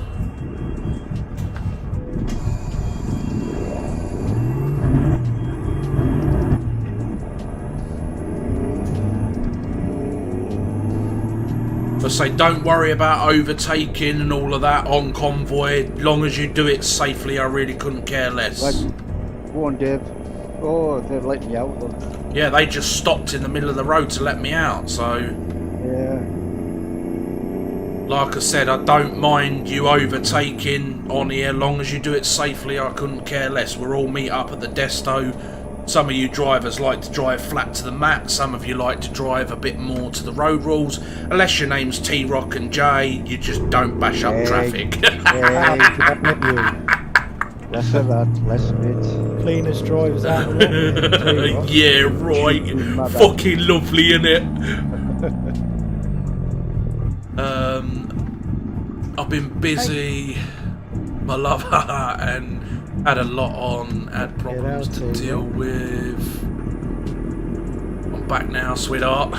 I say, don't worry about overtaking and all of that on convoy. Long as you do it safely, I really couldn't care less. Right. Go on, Dave. Oh, they've let me out. Look. Yeah, they just stopped in the middle of the road to let me out, so... Yeah. Like I said, I don't mind you overtaking on here, long as you do it safely, I couldn't care less. We'll all meet up at the desto. Some of you drivers like to drive flat to the mat, some of you like to drive a bit more to the road rules. Unless your name's T-Rock and Jay, you just don't bash up traffic. Less of that, less of it. Cleanest drivers out of the lot. Yeah, right. Fucking lovely, innit? I've been busy, my lover, and had a lot on, had problems to deal with. I'm back now, sweetheart.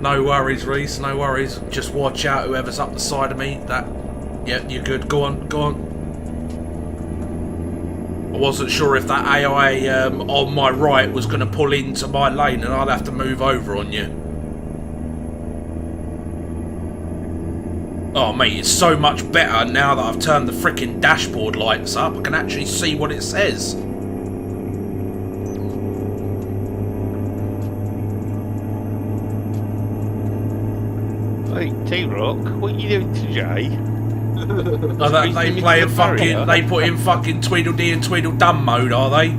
No worries, Reese, no worries. Just watch out, whoever's up the side of me. Yeah, you're good. Go on, go on. I wasn't sure if that AI on my right was going to pull into my lane and I'd have to move over on you. Oh mate, it's so much better now that I've turned the frickin' dashboard lights up. I can actually see what it says. Hey, T-Rock, what are you doing to Jay? Oh, they playing fucking. They put in fucking Tweedledee and Tweedledum mode, are they?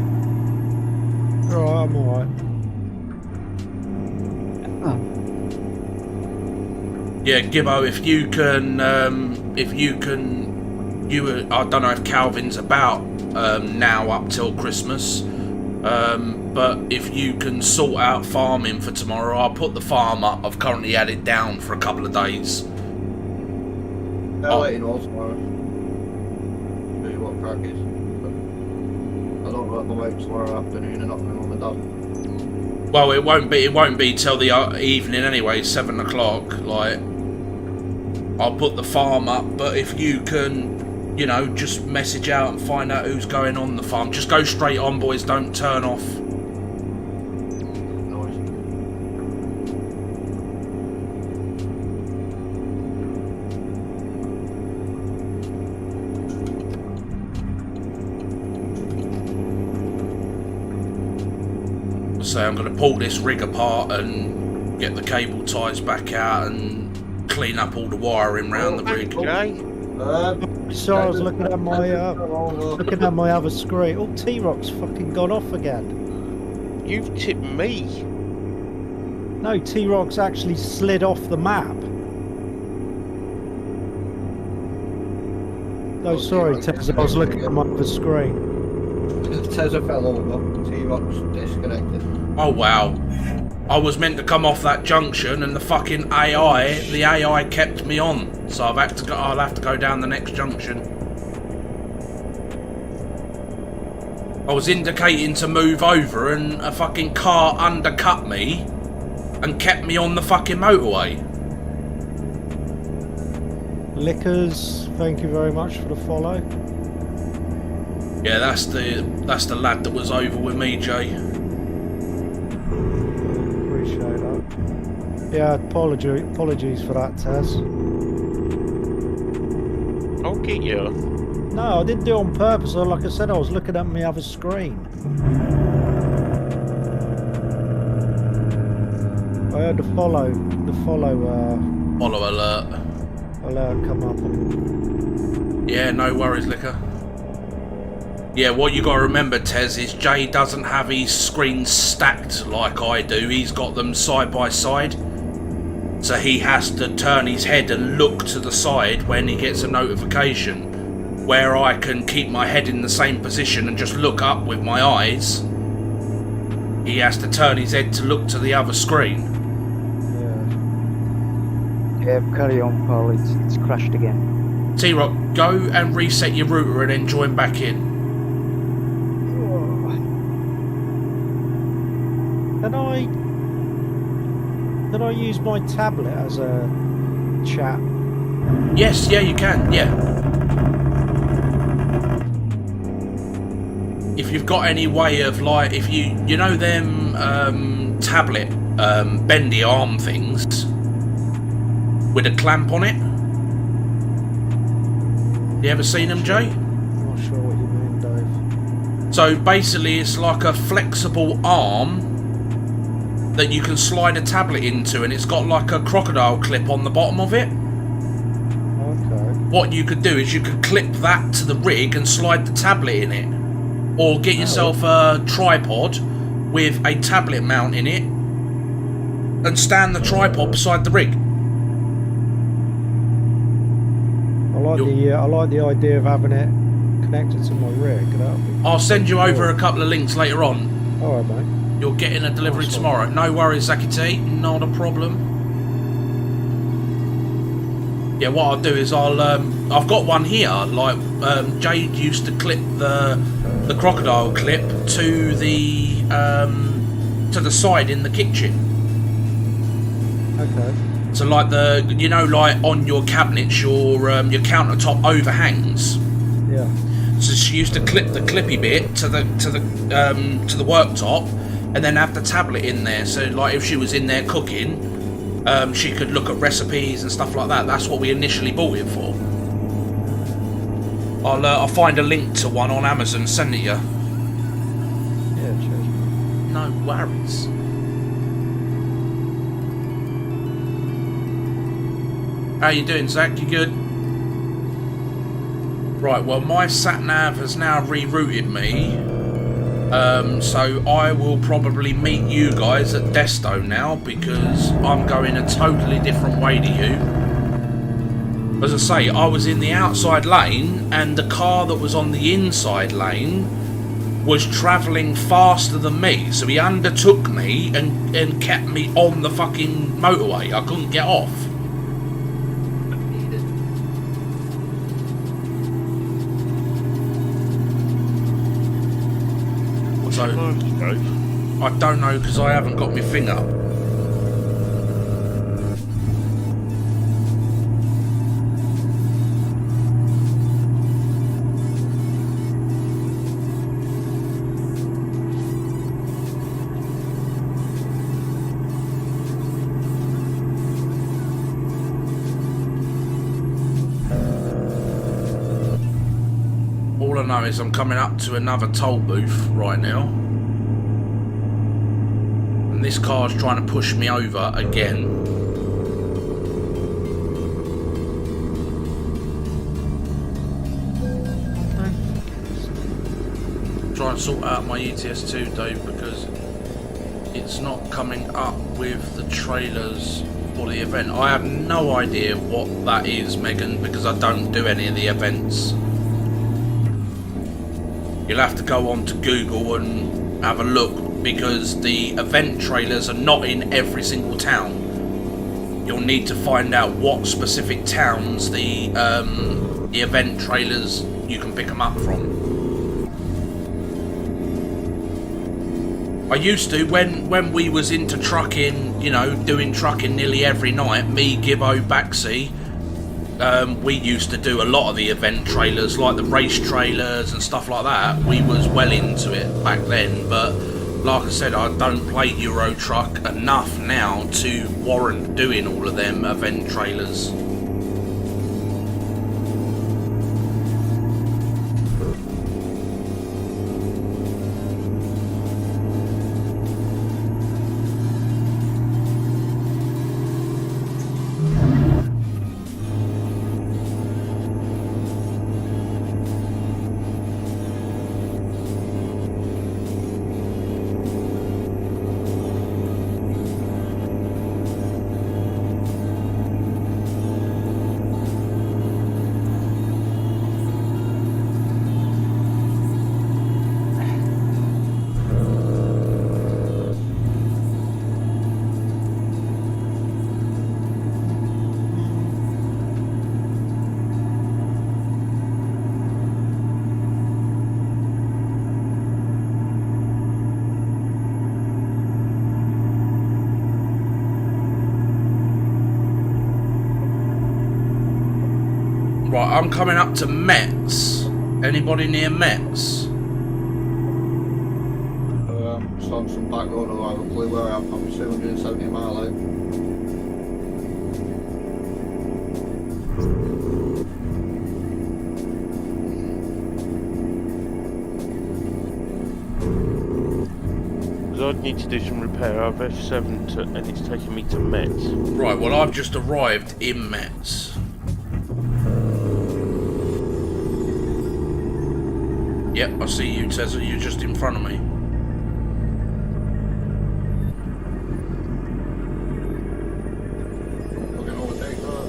Right, I'm alright. Yeah, Gibbo, if you can, I don't know if Calvin's about now up till Christmas. But if you can sort out farming for tomorrow, I'll put the farm up. I've currently had it down for a couple of days. I'll let you know tomorrow. See what crack is. But I don't know if I'm out tomorrow afternoon and not my mum and dad. Well, it won't be till the evening anyway, 7 o'clock. Like, I'll put the farm up, but if you can, you know, just message out and find out who's going on the farm. Just go straight on, boys. Don't turn off. So I'm going to pull this rig apart and get the cable ties back out and clean up all the wiring around the rig. Okay. So I was looking at my other screen. Oh, T-Rock's fucking gone off again. You've tipped me. No, T-Rock's actually slid off the map. Oh, sorry, Tez, I was looking at my other screen. Tezza fell over. T-Rock's disconnected. Oh wow. I was meant to come off that junction and the fucking AI kept me on. So I'll have to go down the next junction. I was indicating to move over and a fucking car undercut me and kept me on the fucking motorway. Lickers, thank you very much for the follow. Yeah, that's the lad that was over with me, Jay. Appreciate that. Yeah, apologies for that, Tez. I'll get you. No, I didn't do it on purpose. Like I said, I was looking at my other screen. I heard the follow alert come up. Yeah, no worries, Liquor. Yeah, what you got to remember, Tez, is Jay doesn't have his screens stacked like I do. He's got them side by side. So he has to turn his head and look to the side when he gets a notification. Where I can keep my head in the same position and just look up with my eyes, he has to turn his head to look to the other screen. Yeah, carry on, Paul. It's crashed again. T-Rock, go and reset your router and then join back in. Can I use my tablet as a chat? Yes, yeah, you can, yeah. If you've got any way of, like, if you know them tablet bendy arm things with a clamp on it? You ever seen them, Jay? I'm not sure what you mean, Dave. So basically it's like a flexible arm that you can slide a tablet into, and it's got like a crocodile clip on the bottom of it. Okay. What you could do is you could clip that to the rig and slide the tablet in it. Or get yourself a tripod with a tablet mount in it and stand the tripod beside the rig. I like the idea of having it connected to my rig. I'll send you over a couple of links later on. Alright, mate. You're getting a delivery tomorrow. No worries, Zaki T. Not a problem. Yeah, what I'll do is I've got one here. Like Jade used to clip the crocodile clip to the side in the kitchen. Okay. So like like on your cabinets, your countertop overhangs. Yeah. So she used to clip the clippy bit to the worktop, and then have the tablet in there. So like if she was in there cooking, she could look at recipes and stuff like that. That's what we initially bought it for. I'll find a link to one on Amazon, send it you. Yeah, cheers. No worries. How you doing, Zach? You good? Right, well my sat-nav has now rerouted me. So I will probably meet you guys at Desto now, because I'm going a totally different way to you. As I say, I was in the outside lane and the car that was on the inside lane was travelling faster than me, so he undertook me and kept me on the fucking motorway. I couldn't get off. So, I don't know because I haven't got my thing up. All I know is I'm coming up to another toll booth right now. And this car's trying to push me over again. Try and sort out my ETS2, Dave, because it's not coming up with the trailers for the event. I have no idea what that is, Megan, because I don't do any of the events. You'll have to go on to Google and have a look, because the event trailers are not in every single town. You'll need to find out what specific towns the event trailers you can pick them up from. I used to, when we was into trucking, you know, doing trucking nearly every night, me, Gibbo, Baxi, we used to do a lot of the event trailers, like the race trailers and stuff like that. We was well into it back then, but like I said, I don't play EUROTRUCK enough now to warrant doing all of them event trailers. Right, I'm coming up to Metz. Anybody near Metz? So on some back road, I have a clue where I am. I'm 270 mile out. I'd need to do some repair. I've F7 and it's taking me to Metz. Right, well, I've just arrived in Metz. Yep, I see you, Tezza. You're just in front of me. I can overtake that.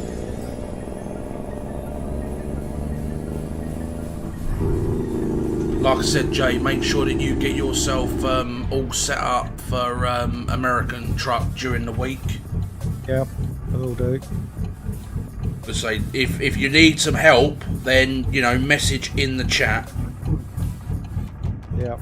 Like I said, Jay, make sure that you get yourself all set up for American Truck during the week. Yep, I will do. Let's say, if you need some help, then, you know, message in the chat. Yep.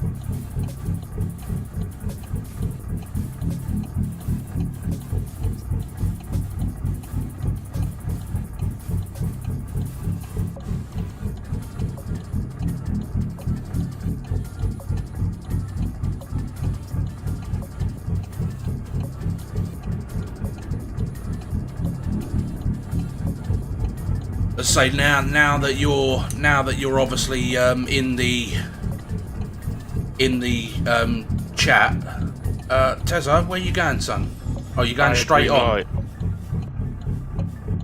Let's say now that you're obviously in the chat. Tezza, where you going, son? Oh, you going straight on? Right.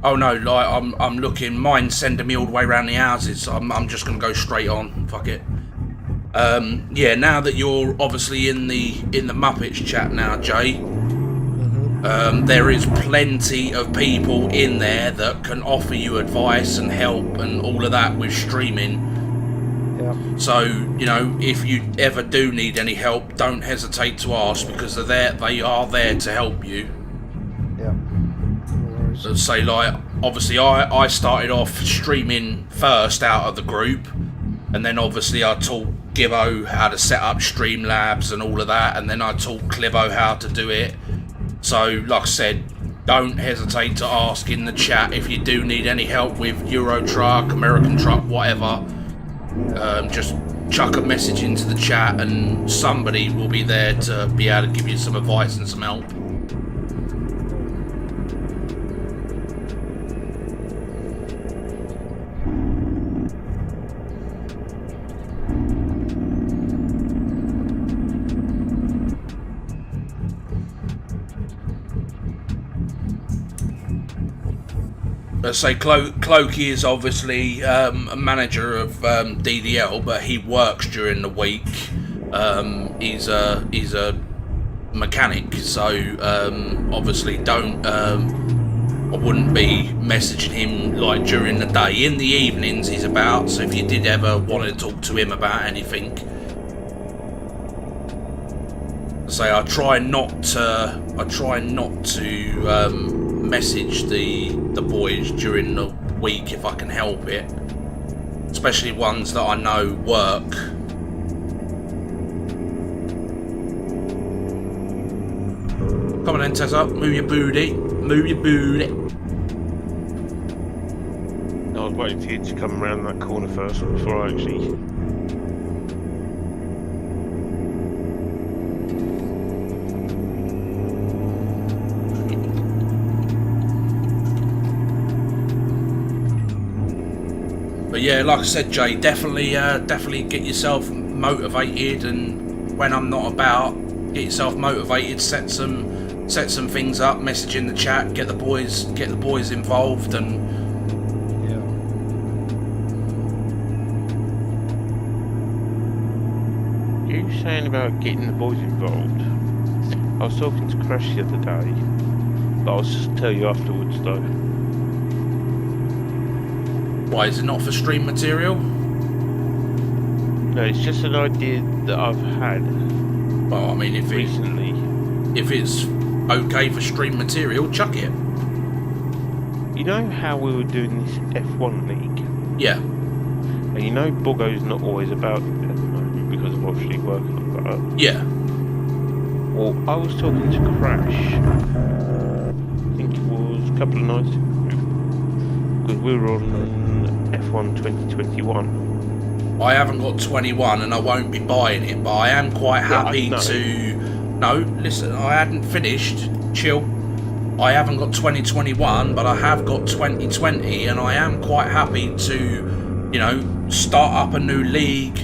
Oh no, like I'm looking. Mine's sending me all the way around the houses. So I'm just gonna go straight on. Fuck it. Yeah. Now that you're obviously in the Muppets chat now, Jay. There is plenty of people in there that can offer you advice and help and all of that with streaming. Yeah. So, you know, if you ever do need any help, don't hesitate to ask, because they are there to help you. Yeah. No worries. So say, like, obviously I started off streaming first out of the group, and then obviously I taught Gibbo how to set up Streamlabs and all of that, and then I taught Clivo how to do it. So, like I said, don't hesitate to ask in the chat if you do need any help with EUROTRUCK, American Truck, whatever. Just chuck a message into the chat and somebody will be there to be able to give you some advice and some help. Let's say Clokey is obviously a manager of DDL, but he works during the week. He's a mechanic, so obviously I wouldn't be messaging him like during the day. In the evenings he's about, so if you did ever want to talk to him about anything, say I try not to message the boys during the week if I can help it, especially ones that I know work. Come on then, Tessa, move your booty, move your booty. I was waiting for you to come around that corner first before I actually... But yeah, like I said, Jay, definitely get yourself motivated, and when I'm not about, get yourself motivated. Set some things up, message in the chat, get the boys involved, and Yeah. You saying about getting the boys involved? I was talking to Crash the other day, but I'll just tell you afterwards though. why is it not for stream material? No, it's just an idea that I've had Well, I mean, recently. if it's okay for stream material, chuck it. You know how we were doing this F1 league? Yeah. And you know Bogo's not always about it at the moment because of obviously work and all that. Yeah. Well, I was talking to Crash, I think it was a couple of nights ago, because we were on F1 2021. I haven't got 21 and I won't be buying it, but I am quite happy to... No, listen, I hadn't finished. Chill. I haven't got 2021, but I have got 2020, and I am quite happy to, you know, start up a new league.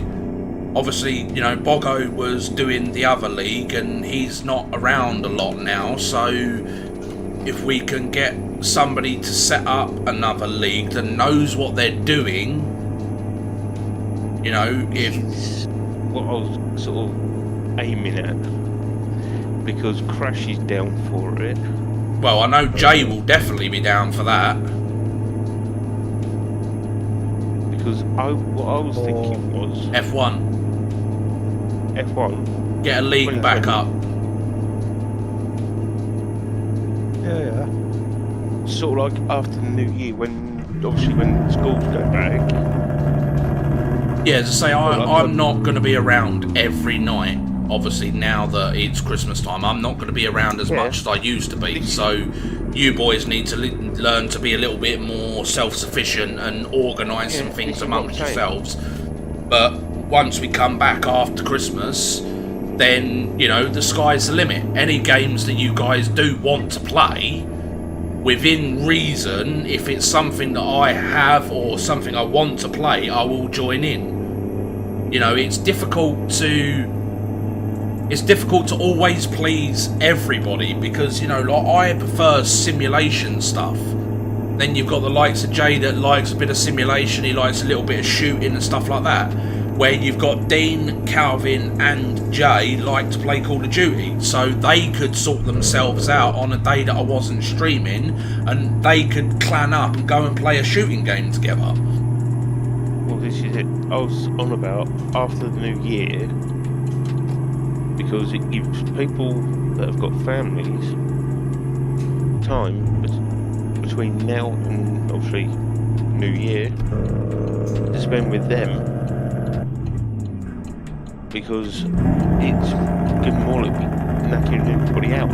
Obviously, you know, Bogo was doing the other league and he's not around a lot now, so if we can get somebody to set up another league that knows what they're doing, you know, if... What I was sort of aiming at, because Crash is down for it. Well, I know Jay will definitely be down for that. Because what I was thinking was... F1. F1. Get a league back up. Yeah. Sort of like after the new year, obviously when schools go back. Yeah, as I say, I'm not going to be around every night. Obviously, now that it's Christmas time, I'm not going to be around as much as I used to be. So, you boys need to learn to be a little bit more self-sufficient and organise some things amongst yourselves. But once we come back after Christmas, then, you know, the sky's the limit. Any games that you guys do want to play, within reason, if it's something that I have or something I want to play, I will join in. You know, it's difficult to always please everybody, because, you know, like, I prefer simulation stuff. Then you've got the likes of Jay that likes a bit of simulation, he likes a little bit of shooting and stuff like that. Where you've got Dean, Calvin and Jay like to play Call of Duty, so they could sort themselves out on a day that I wasn't streaming, and they could clan up and go and play a shooting game together. Well, Well, this is it. I was on about after the new year, because it gives people that have got families time between now and obviously New Year to spend with them, because it's getting more like knacking everybody out.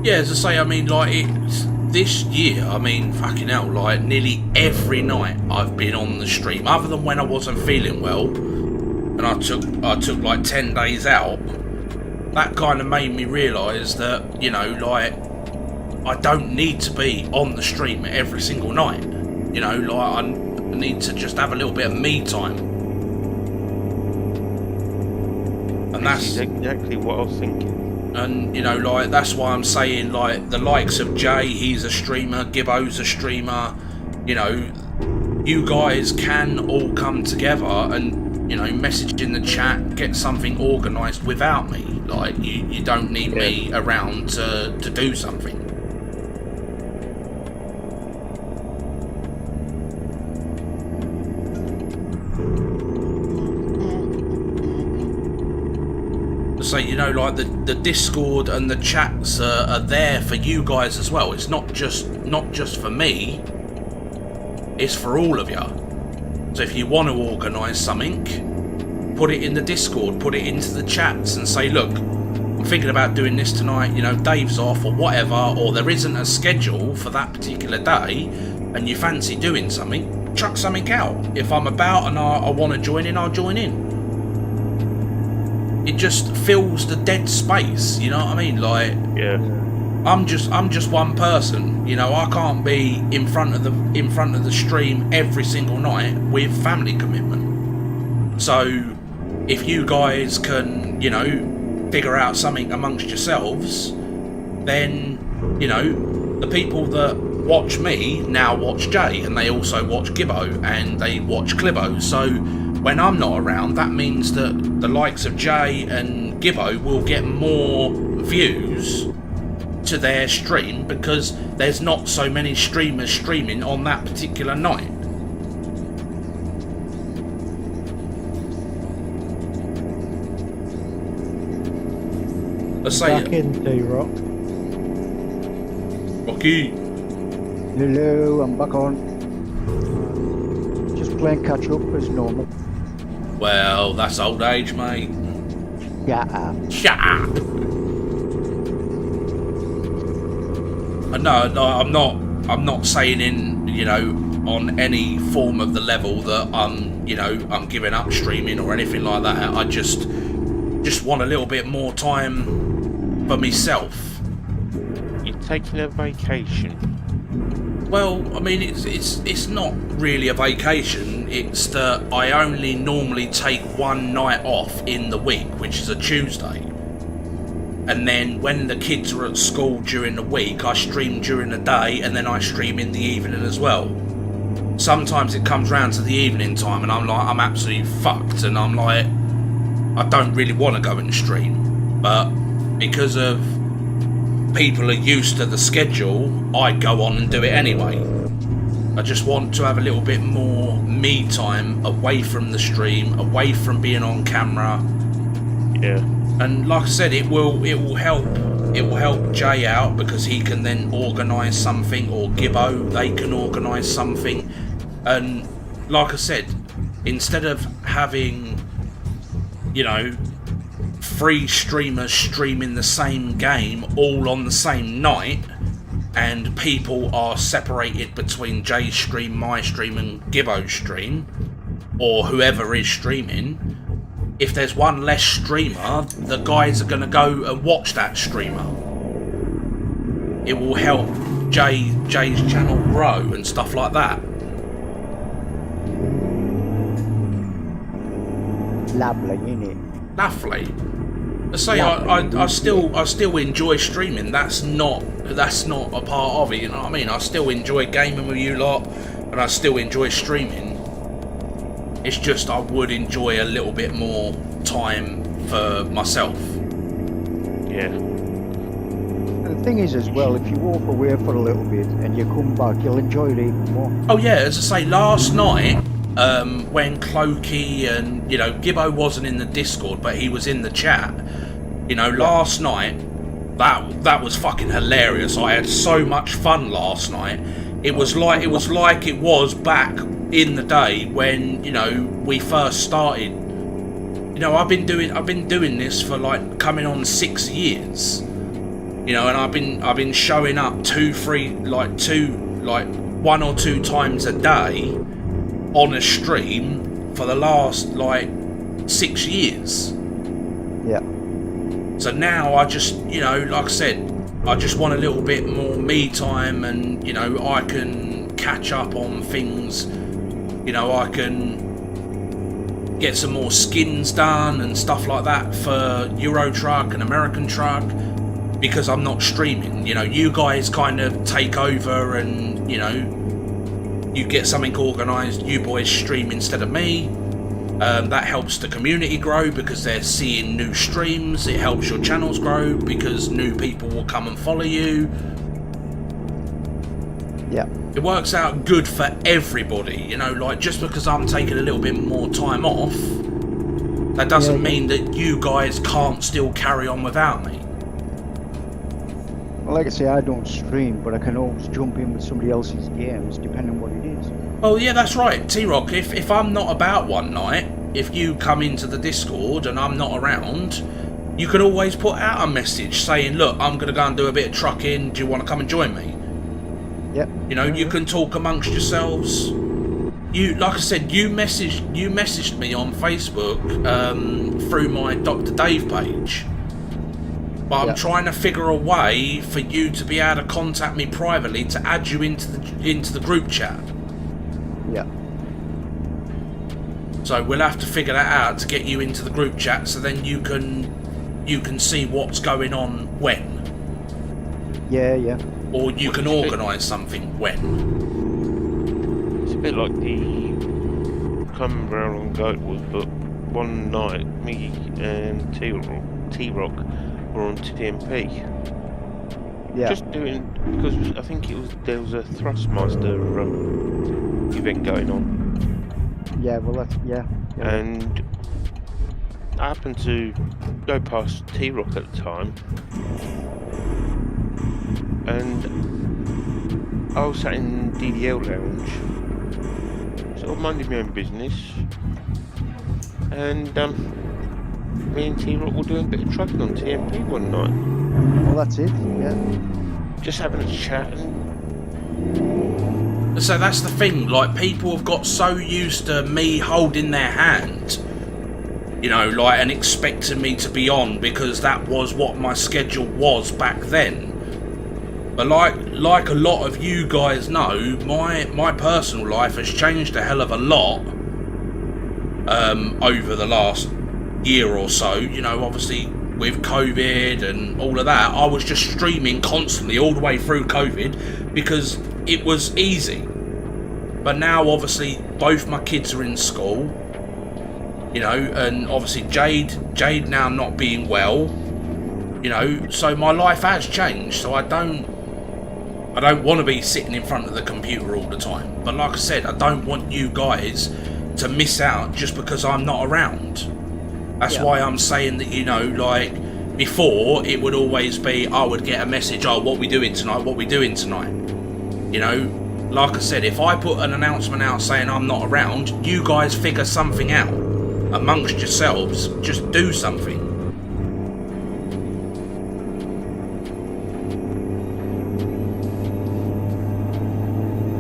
Yeah, as I say, I mean, like, it's this year, I mean, fucking hell, like, nearly every night I've been on the stream, other than when I wasn't feeling well, and I took like 10 days out. That kind of made me realise that, you know, like, I don't need to be on the stream every single night. You know, like, I need to just have a little bit of me time. And This is exactly what I was thinking. And, you know, like, that's why I'm saying, like, the likes of Jay, he's a streamer, Gibbo's a streamer, you know, you guys can all come together and, you know, message in the chat, get something organised without me. Like, you don't need me around to do something. So, you know, like, the Discord and the chats are there for you guys as well. It's not just for me, it's for all of you. So if you want to organise something, put it in the Discord, put it into the chats and say, look, I'm thinking about doing this tonight, you know, Dave's off or whatever, or there isn't a schedule for that particular day and you fancy doing something, chuck something out. If I'm about and I want to join in, I'll join in. It just fills the dead space, you know what I mean? Like, Yeah. I'm just one person, you know. I can't be in front of the stream every single night with family commitment. So if you guys can, you know, figure out something amongst yourselves, then, you know, the people that watch me now watch Jay, and they also watch Gibbo and they watch Clibbo. So when I'm not around, that means that the likes of Jay and Gibbo will get more views to their stream because there's not so many streamers streaming on that particular night. Let's say Back in D-Rock. Rocky. Hello, I'm back on. Just playing catch up as normal. Well, that's old age, mate. Yeah. Shut up. No, I'm not saying in, you know, on any form of the level that I'm giving up streaming or anything like that. I just want a little bit more time for myself. You're taking a vacation. Well, I mean, it's not really a vacation. It's that I only normally take one night off in the week, which is a Tuesday. And then when the kids are at school during the week, I stream during the day and then I stream in the evening as well. Sometimes it comes round to the evening time and I'm like, I'm absolutely fucked, and I'm like, I don't really want to go and stream. But because of people are used to the schedule, I go on and do it anyway. I just want to have a little bit more me time away from the stream, away from being on camera. Yeah. And like I said, it will help Jay out because he can then organise something, or Gibbo, they can organise something. And like I said, instead of having, you know, 3 streamers streaming the same game all on the same night, and people are separated between Jay's stream, my stream and Gibbo's stream, or whoever is streaming, if there's one less streamer, the guys are going to go and watch that streamer. It will help Jay's channel grow and stuff like that. Lovely, innit? Lovely. I say I still enjoy streaming. That's not a part of it. You know what I mean? I still enjoy gaming with you lot, and I still enjoy streaming. It's just I would enjoy a little bit more time for myself. Yeah. And the thing is as well, if you walk away for a little bit and you come back, you'll enjoy it even more. Oh yeah, as I say, last night when Clokey and, you know, Gibbo wasn't in the Discord, but he was in the chat. You know, last night, that was fucking hilarious. I had so much fun last night. It was like it was back in the day when, you know, we first started. You know, I've been doing this for like coming on 6 years. You know, and I've been showing up 1 or 2 times a day on a stream for the last like 6 years. Yeah. So now I just, you know, like I said, I just want a little bit more me time, and, you know, I can catch up on things. You know, I can get some more skins done and stuff like that for EUROTRUCK and American Truck, because I'm not streaming. You know, you guys kind of take over and, you know, you get something organised, you boys stream instead of me. That helps the community grow because they're seeing new streams. It helps your channels grow because new people will come and follow you. Yeah. It works out good for everybody, you know, like just because I'm taking a little bit more time off, that doesn't mean that you guys can't still carry on without me. Well, like I say, I don't stream, but I can always jump in with somebody else's games, depending on what it is. Oh yeah, that's right, T-Rock. If I'm not about one night, if you come into the Discord and I'm not around, you can always put out a message saying, look, I'm going to go and do a bit of trucking, do you want to come and join me? Yep. You know, you can talk amongst yourselves. You, like I said, you messaged me on Facebook through my Dr. Dave page. But I'm trying to figure a way for you to be able to contact me privately to add you into the group chat. Yeah. So we'll have to figure that out to get you into the group chat, so then you can see what's going on when. Yeah, yeah. Or you can organise something when. It's a bit like the come round and go it was, but one night me and T-Rock were on TMP. Yeah. Just doing, because I think there was a Thrustmaster event going on. Yeah, well that's, yeah. And I happened to go past T-Rock at the time, and I was sat in DDL lounge, sort of minding my own business, and me and T-Rock were doing a bit of trucking on TMP one night. Well, that's it, yeah. Just having a chat. And So that's the thing, like, people have got so used to me holding their hand, you know, like, and expecting me to be on because that was what my schedule was back then. But like a lot of you guys know, my personal life has changed a hell of a lot over the last year or so. You know, obviously with COVID and all of that, I was just streaming constantly all the way through COVID because it was easy. But now obviously both my kids are in school, you know, and obviously Jade now not being well, you know, so my life has changed. So I don't want to be sitting in front of the computer all the time. But like I said, I don't want you guys to miss out just because I'm not around. That's why I'm saying that, you know, like, before it would always be, I would get a message, oh, what we doing tonight, what we doing tonight. You know, like I said, if I put an announcement out saying I'm not around, you guys figure something out amongst yourselves, just do something.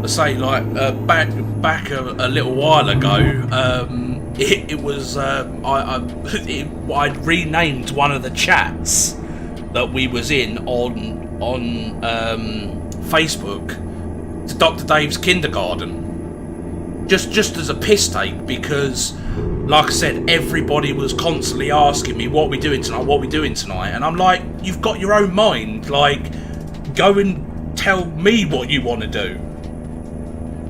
Say, like, back a little while ago, it was I'd renamed one of the chats that we was in on Facebook to Dr. Dave's Kindergarten, just as a piss take, because like I said, everybody was constantly asking me, what we doing tonight, what we doing tonight, and I'm like, you've got your own mind, like, go and tell me what you want to do.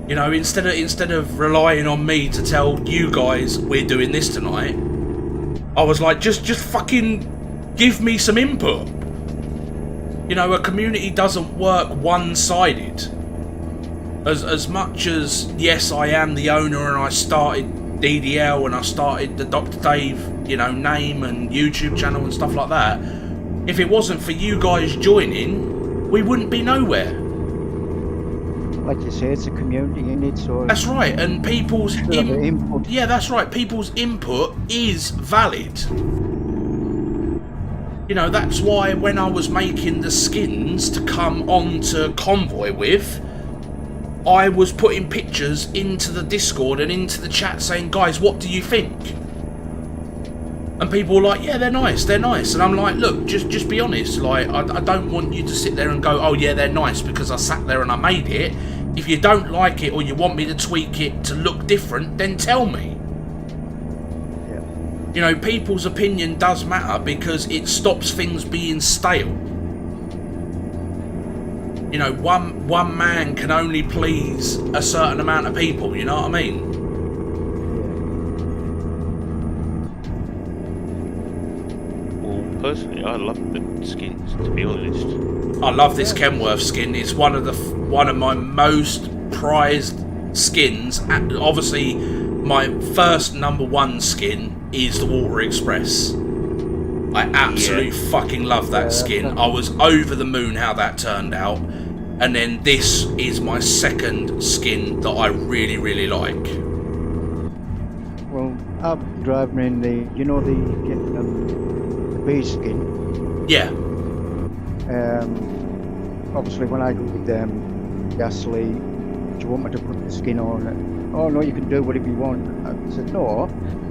You know, instead of relying on me to tell you guys we're doing this tonight, I was like, just fucking give me some input. You know, a community doesn't work one-sided. as much as, yes, I am the owner and I started DDL and I started the Dr. Dave, you know, name and YouTube channel and stuff like that, if it wasn't for you guys joining, we wouldn't be nowhere. Like you say, it's a community in it, so That's right, and people's input. Yeah, that's right. People's input is valid. You know, that's why when I was making the skins to come onto Convoy with, I was putting pictures into the Discord and into the chat saying, guys, what do you think? And people were like, yeah, they're nice, they're nice. And I'm like, look, just be honest. Like, I don't want you to sit there and go, oh yeah, they're nice because I sat there and I made it. If you don't like it or you want me to tweak it to look different, then tell me. Yeah. You know, people's opinion does matter because it stops things being stale. You know, one man can only please a certain amount of people, you know what I mean? Well, personally, I love the skins, to be honest. I love this Kenworth skin. It's one of my most prized skins. Obviously, my first #1 skin is the Water Express. I absolutely fucking love that skin. I was over the moon how that turned out. And then this is my second skin that I really, really like. Well, I'm driving in the, you know, the bee skin. Yeah. Obviously, when I go with Gasly, do you want me to put the skin on it? Oh no, you can do whatever you want. I said no.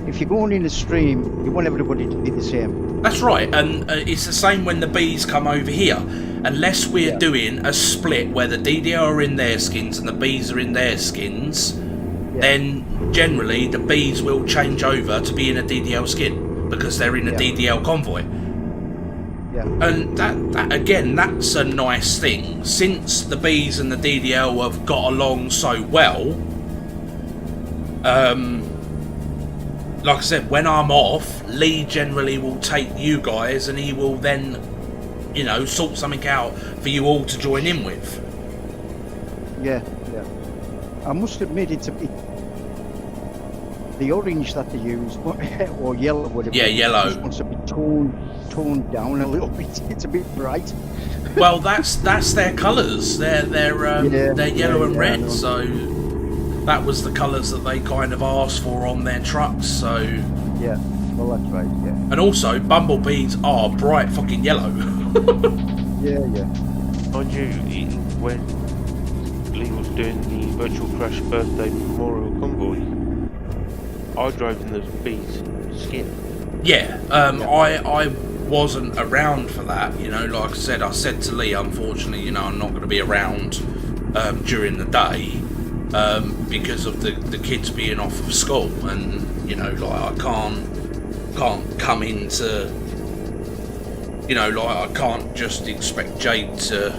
If you're going in the stream, you want everybody to be the same. That's right, and it's the same when the bees come over here. Unless we're doing a split where the DDL are in their skins and the bees are in their skins, then generally the bees will change over to be in a DDL skin because they're in a DDL convoy. Yeah. And that again, that's a nice thing. Since the bees and the DDL have got along so well, like I said, when I'm off, Lee generally will take you guys and he will then, you know, sort something out for you all to join in with. Yeah. I must admit, it's a bit... The orange that they use, or yellow, whatever. Yeah, yellow. Just wants to be toned down a little bit. It's a bit bright. Well, that's their colours. They're yellow and red, so that was the colours that they kind of asked for on their trucks. So yeah, well that's right. Yeah. And also, bumblebees are bright fucking yellow. Yeah. Mind you, when Lee was doing the Virtual Crash birthday memorial convoy, I drove in the bees skin. Yeah, I wasn't around for that, you know, like I said to Lee, unfortunately, you know, I'm not going to be around during the day because of the kids being off of school, and, you know, like, I can't come into, you know, like, I can't just expect Jade to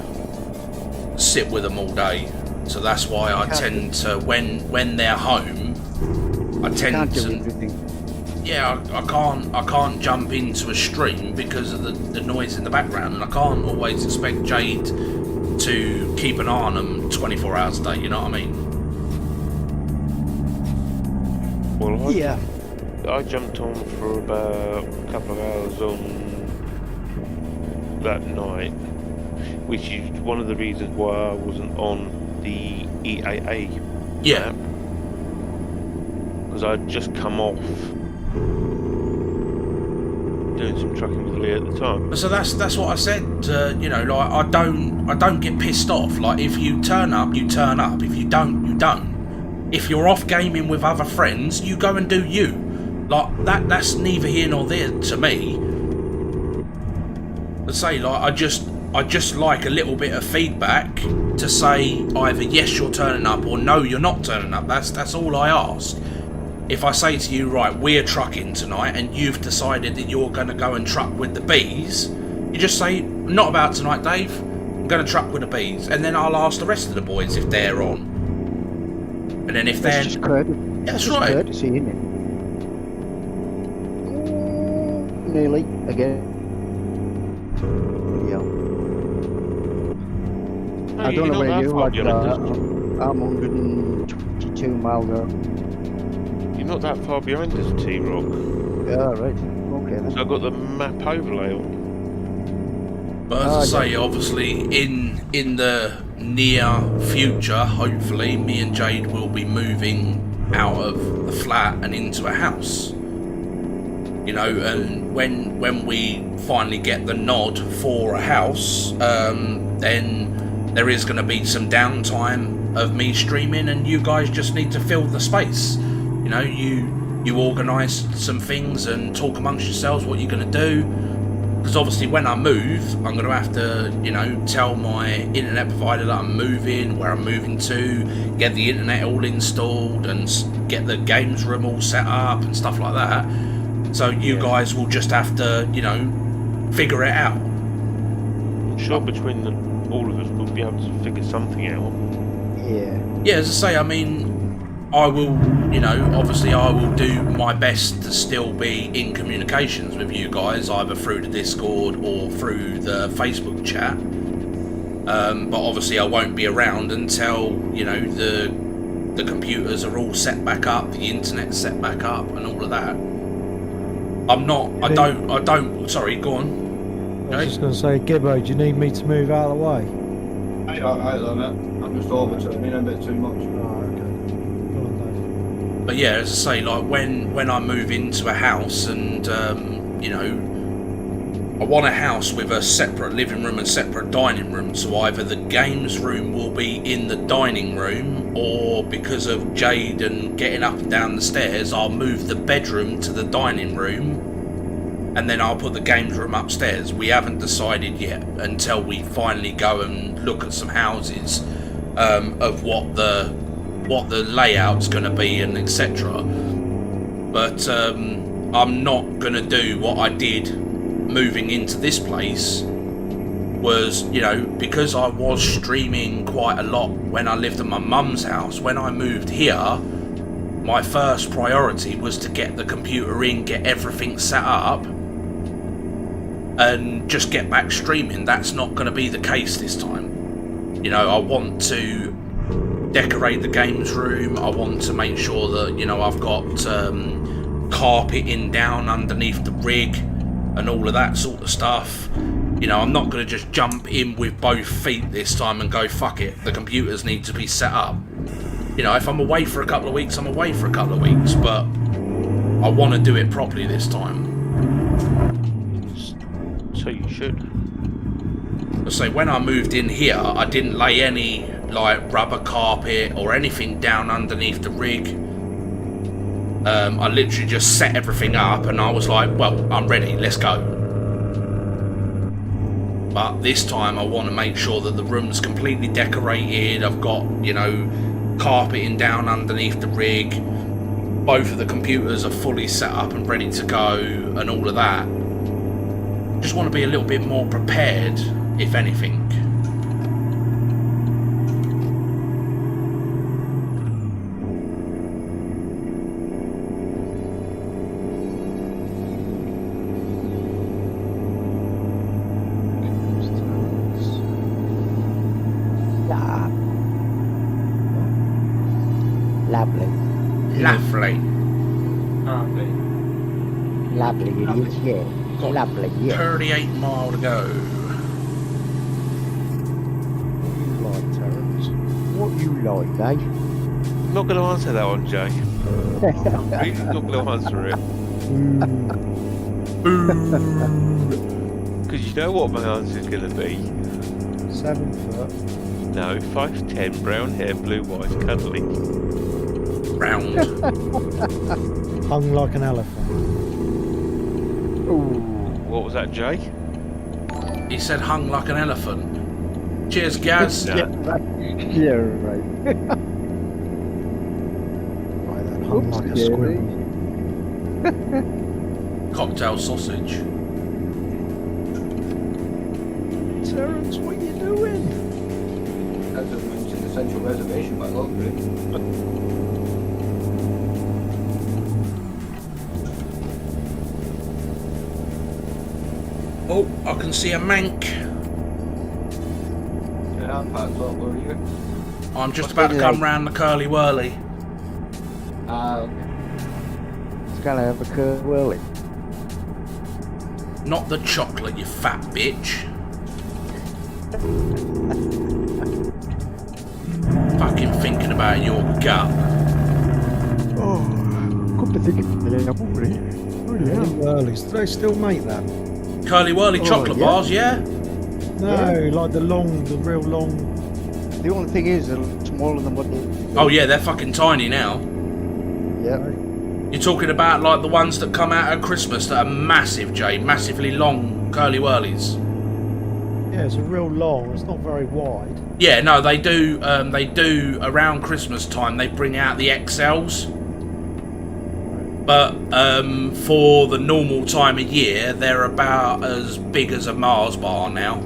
sit with them all day, so that's why I tend to, when they're home, I tend to... Yeah, I can't jump into a stream because of the noise in the background, and I can't always expect Jade to keep an eye on them 24 hours a day, you know what I mean? Well, I jumped on for about a couple of hours on that night, which is one of the reasons why I wasn't on the EAA map, because I'd just come off doing some trucking with Lee at the time. So that's what I said. You know, like, I don't get pissed off. Like, if you turn up, you turn up. If you don't, you don't. If you're off gaming with other friends, you go and do you. Like, that's neither here nor there to me. Let's say, like, I just like a little bit of feedback to say either yes, you're turning up, or no, you're not turning up. That's all I ask. If I say to you, right, we're trucking tonight, and you've decided that you're going to go and truck with the bees, you just say, not about tonight, Dave. I'm going to truck with the bees, and then I'll ask the rest of the boys if they're on. And then if they're... Just courtesy. Yeah, that's just right. Courtesy, isn't it? Nearly again. Yeah. I don't know where you like that. I'm 122 miles out. You're not that far behind us, T-Rock. Yeah, right. Okay then. So I've got the map overlay on. But as I say, obviously, in the near future, hopefully, me and Jade will be moving out of the flat and into a house. You know, and when we finally get the nod for a house, then there is going to be some downtime of me streaming, and you guys just need to fill the space. You know, you organise some things and talk amongst yourselves what you're going to do. Because obviously when I move, I'm going to have to, you know, tell my internet provider that I'm moving, where I'm moving to, get the internet all installed and get the games room all set up and stuff like that. So you guys will just have to, you know, figure it out. I'm sure between all of us we'll be able to figure something out. Yeah. Yeah, as I say, I mean, I will, you know, obviously I will do my best to still be in communications with you guys, either through the Discord or through the Facebook chat. But obviously I won't be around until, you know, the computers are all set back up, the internet's set back up and all of that. Sorry, go on. I was just going to say, Gibbo, do you need me to move out of the way? I done it. I'm just overturning a bit too much. Oh, okay. Go on, Dave. But yeah, as I say, like when I move into a house and, you know, I want a house with a separate living room and separate dining room, so either the games room will be in the dining room, or because of Jade and getting up and down the stairs, I'll move the bedroom to the dining room, and then I'll put the games room upstairs. We haven't decided yet until we finally go and look at some houses of what the layout's going to be and etc. But I'm not going to do what I did moving into this place. Was, you know, because I was streaming quite a lot when I lived at my mum's house. When I moved here, my first priority was to get the computer in, get everything set up, and just get back streaming. That's not going to be the case this time. You know, I want to decorate the games room. I want to make sure that, you know, I've got carpeting down underneath the rig and all of that sort of stuff. You know, I'm not going to just jump in with both feet this time and go, fuck it, the computers need to be set up. You know, if I'm away for a couple of weeks, I'm away for a couple of weeks, but I want to do it properly this time. So you should. So when I moved in here, I didn't lay any like rubber carpet or anything down underneath the rig. I literally just set everything up and I was like, well, I'm ready, let's go. But this time I want to make sure that the room's completely decorated. I've got, you know, carpeting down underneath the rig. Both of the computers are fully set up and ready to go and all of that. Just want to be a little bit more prepared, if anything. Lovely. Lovely. Lovely it is, yeah. Got Lovely, yeah. 38 mile to go. What you like, Terence? What you like, eh? I'm not going to answer that one, Jay. I'm really not going to answer it. Because you know what my answer is going to be? 7 foot. No, 5'10", brown hair, blue eyes, cuddly. Round. Hung like an elephant. Ooh, what was that, Jay? He said hung like an elephant. Cheers, Gaz. No. Yeah, right. Right then, hung like a Oops, squirrel. Cocktail sausage. Terence, what are you doing? That doesn't mention the central reservation by law, really. Oh, I can see a mank. Yeah, I'm parked up, where are you? I'm just about to come round the curly whirly. Okay. It's gonna have a curly whirly. Not the chocolate, you fat bitch. Fucking thinking about your gut. Oh, come to think of it, I'm already. Curly whirlies. Do they still make that? Curly whirly chocolate yeah. bars, yeah? No, like the real long. The only thing is, they're smaller than what they. Oh yeah, they're fucking tiny now. Yeah. You're talking about like the ones that come out at Christmas that are massive, Jay, massively long curly whirlies. Yeah, it's a real long. It's not very wide. Yeah, no, they do. They do around Christmas time. They bring out the XLs, but for the normal time of year, they're about as big as a Mars bar now.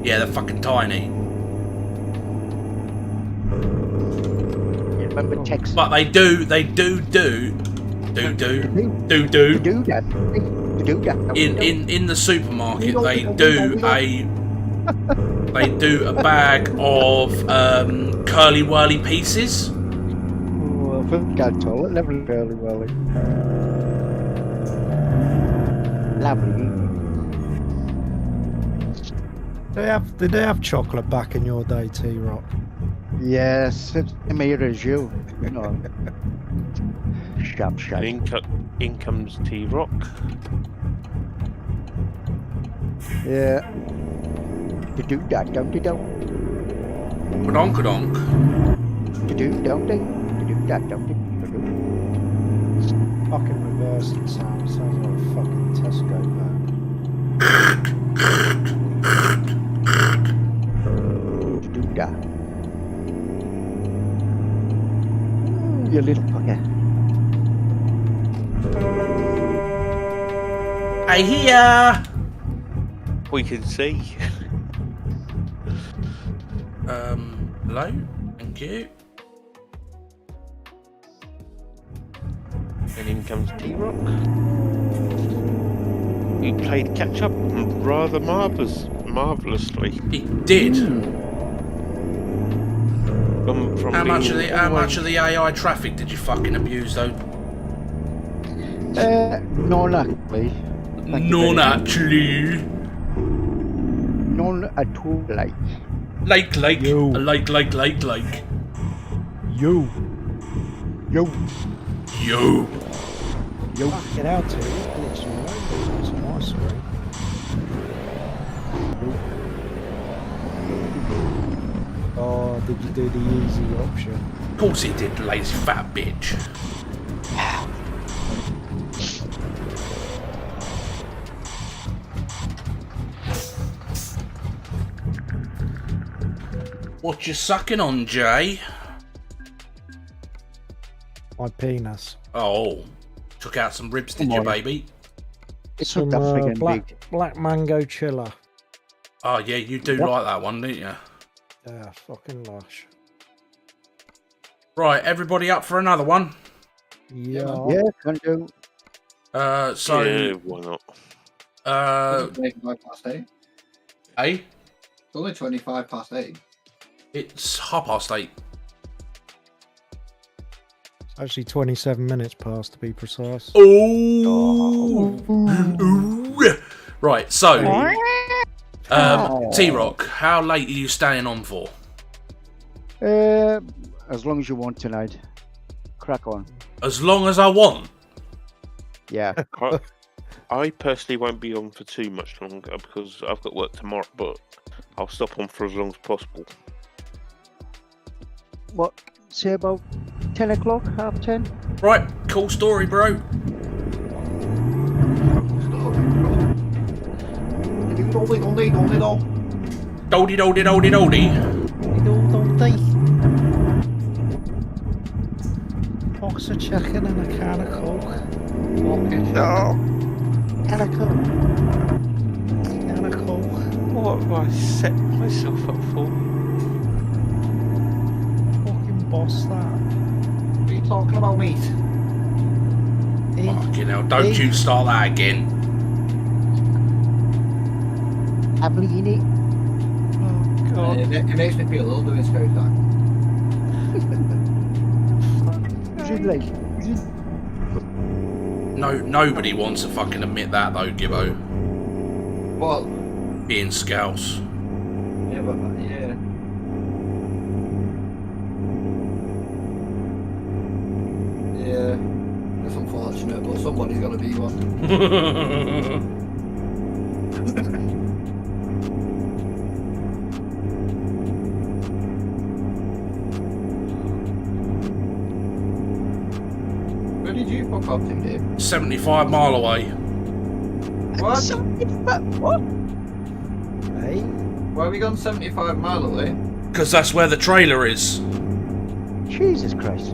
Yeah, they're fucking tiny. You remember Texas? But they do They do that. They do that. in the supermarket. They do a bag of curly whirly pieces. Oh, I forgot to lovely curly whirly. Lovely. Did they have chocolate back in your day, T-Rock? Yes, it's the same here as you. You know. Shop. And in comes T-Rock. Yeah. To do that, don't they? Kadonk. To do, don't they? To do that, don't they? Fucking reversing sound. Sounds like a fucking Tesco van. To do that. You little fucker. I hear. We can see. Hello. Thank you. And in comes T-Rock. He played catch up rather marvellously. He did. From How much of the AI traffic did you fucking abuse though? No, luckily. None actually. None at all, like. Like. Yo. Like. You. Yo. Fuck it out to you. Glitching around. It's on my screen. Oh, did you do the easy option? Of course he did, lazy fat bitch. What you sucking on, Jay? My penis. Oh, took out some ribs, did Come you, on. baby? It's not Some that friggin' big. black mango chiller. Oh yeah, you do What? like that one, don't you? Yeah, fucking lush. Right, everybody up for another one? Yeah. Yeah, can do. So, yeah, why not? It's 25 past 8. eh? It's only 25 past 8. It's 8:30. Actually, 27 minutes past to be precise. Oh. Ooh. Right, so, T-Rock, how late are you staying on for? As long as you want tonight. Crack on. As long as I want. Yeah. I personally won't be on for too much longer because I've got work tomorrow, but I'll stop on for as long as possible. What? Say about 10 o'clock, half 10? Right, cool story, bro. Doldy. Box of chicken and a can of Coke. Can I come? Can of Coke. What have I set myself up for? Fucking boss that. What are you talking about, mate? Fucking hell, don't you start that again. Happily in it. Oh God. It makes me feel old doing Scary Attack. No, nobody wants to fucking admit that though, Gibbo. What? Being Scouse. Yeah, but yeah. Yeah, it's unfortunate, but somebody's got to be one. Where did you fuck up to, Dave? 75 mile away. What? What? Hey? Why are we gone 75 mile away? Because that's where the trailer is. Jesus Christ.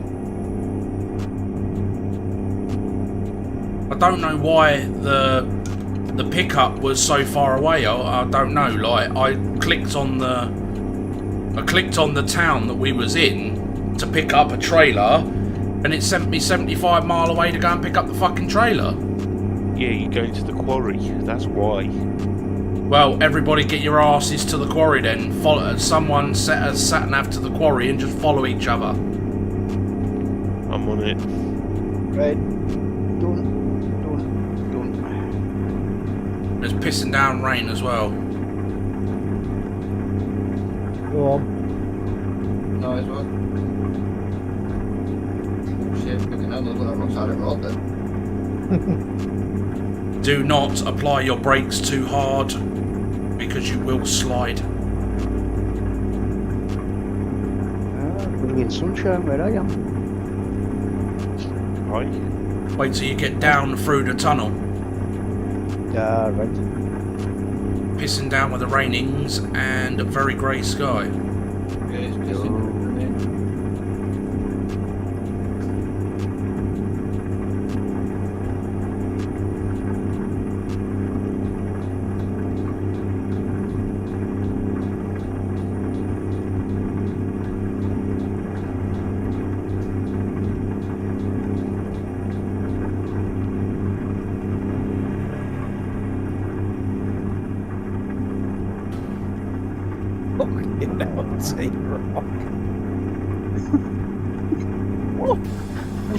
I don't know why the pickup was so far away. I don't know. Like I clicked on the town that we was in to pick up a trailer, and it sent me 75 mile away to go and pick up the fucking trailer. Yeah, you're going to the quarry. That's why. Well, everybody get your asses to the quarry then. Follow someone set a sat-nav to the quarry and just follow each other. I'm on it. Right. Don't. There's pissing down rain as well. Go on. Nice one. Oh shit, fucking hell, look at that wrong side of the road then. Do not apply your brakes too hard because you will slide. Brilliant sunshine where I am. Right. Wait till you get down through the tunnel. Right. Pissing down with the rainings and a very grey sky. Yeah, it's pissing down for me.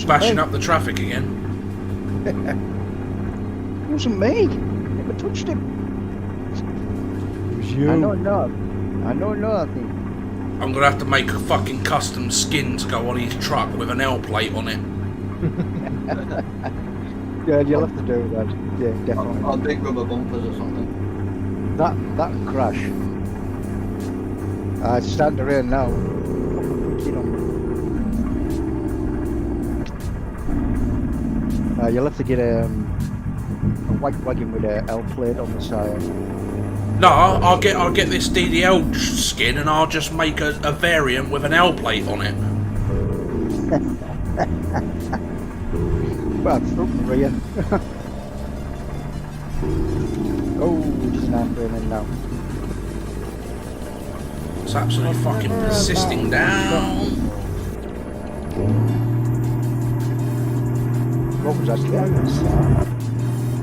Bashing up the traffic again. It wasn't me. Never touched him. It was you. I don't know nothing. I'm gonna have to make a fucking custom skin to go on his truck with an L plate on it. Yeah, you'll have to do that. Yeah, definitely. Or big rubber bumpers or something. That crash. It's starting to rain now. You know. You'll have to get a white wagon with a L plate on the side. No, I'll get this DDL skin and I'll just make a variant with an L plate on it. Well, front and rear. Oh, just not raining now. It's absolutely fucking persisting down. What was that?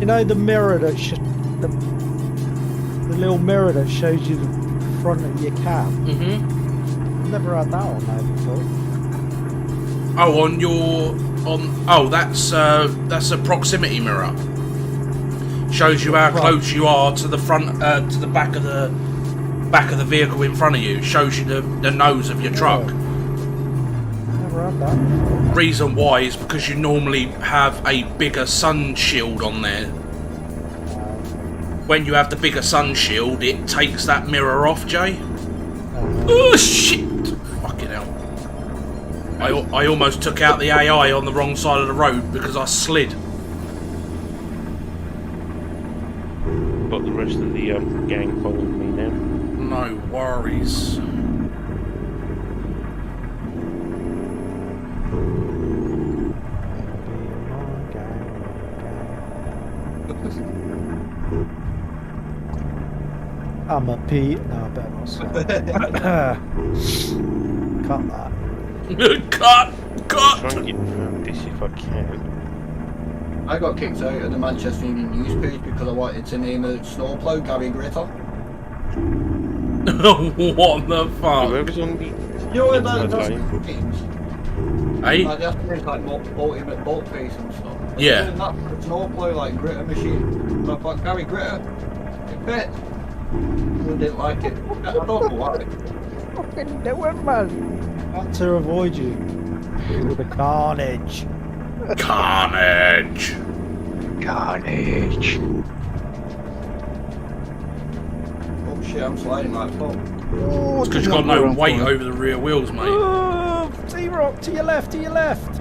You know the mirror that the little mirror that shows you the front of your cab? Mm-hmm. Never had that on there before. Oh, oh, that's a proximity mirror. Shows you how close you are to the front, to the back of the vehicle in front of you. Shows you the nose of your truck. Never had that before. Reason why is because you normally have a bigger sun shield on there. When you have the bigger sun shield, it takes that mirror off, Jay. Oh shit! Fucking hell. I almost took out the AI on the wrong side of the road because I slid. Got the rest of the gang following me now. No worries. I'm a Pete. No, I better not say that. Cut that. Cut! Try and get around this if I can. I got kicked out of the Manchester Union news page because I wanted to name a snowplow Gary Gritter. What the fuck? Whoever's on the You know inside those lane, games? Hey? Like, they have to make like ultimate boat face and stuff. But Yeah. doing that for snowplay like Gritter machine. So I thought, Gary Gritter, it fit. I didn't like it. I don't know why. Fucking do it, man. Had to avoid you. With the carnage. Carnage. Carnage. Oh shit, I'm sliding like fuck. Oh, It's because you've got no weight over the rear wheels, mate. Oh, T-Rock, to your left, to your left.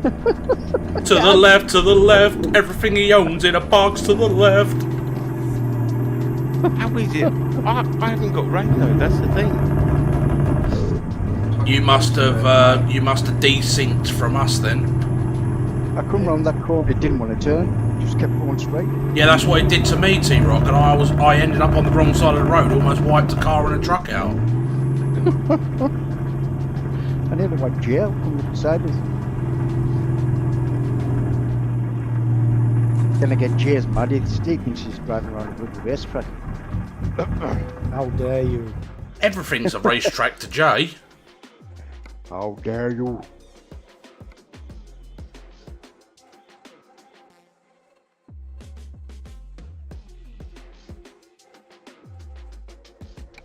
To the left, everything he owns in a box to the left. how is it? I haven't got rain though. That's the thing. You must have desynced from us then. I come round that corner, it didn't want to turn. Just kept going straight. Yeah, that's what it did to me, T-Rock, and I ended up on the wrong side of the road, almost wiped a car and a truck out. I nearly went jail from beside us. Then again, Jay's mad. He's thinking she's driving around with the racetrack. How dare you? Everything's a racetrack to Jay. How dare you?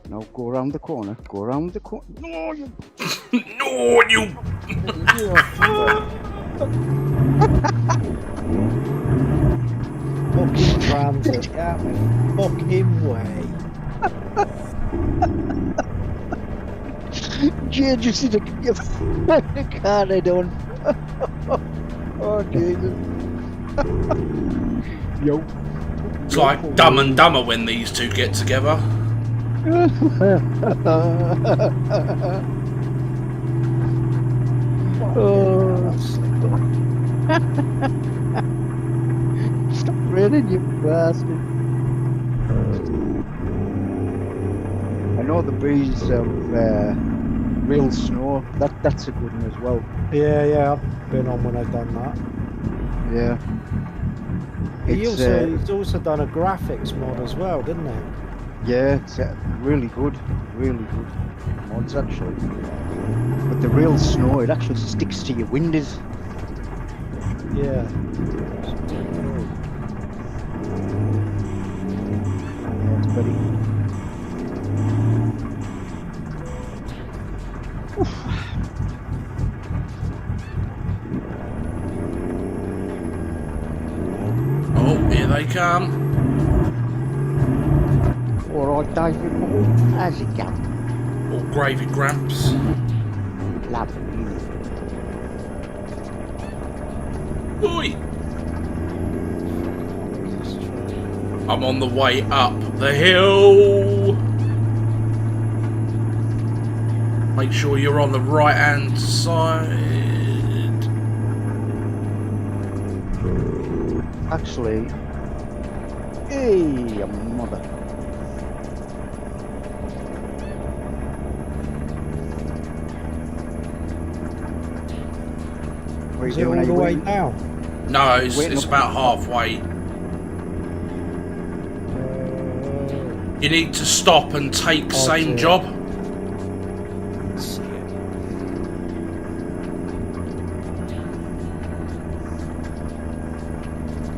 Now go around the corner. Go around the corner. No, you. No, you. Fucking transit, out my fucking way. Jay just did a car head on. Oh Jesus. Yo. It's like Dumb and Dumber when these two get together. Oh. Stop running, you bastard. I know the breeze of real snow. That's a good one as well. Yeah, I've been on when I've done that. Yeah. He's also done a graphics mod as well, didn't he? Yeah, it's really good mods actually. But the real snow, it actually sticks to your windows. Yeah. Yeah, it's very good. Oh, here they come. Alright, David, how's it going? All gravy gramps. Lovely. Oi! I'm on the way up the hill. Make sure you're on the right hand side. Actually, hey, mother. What are you Is it doing? all Are the you way waiting? down? No, it's Waiting up. about halfway. You need to stop and take same dear. job. See it.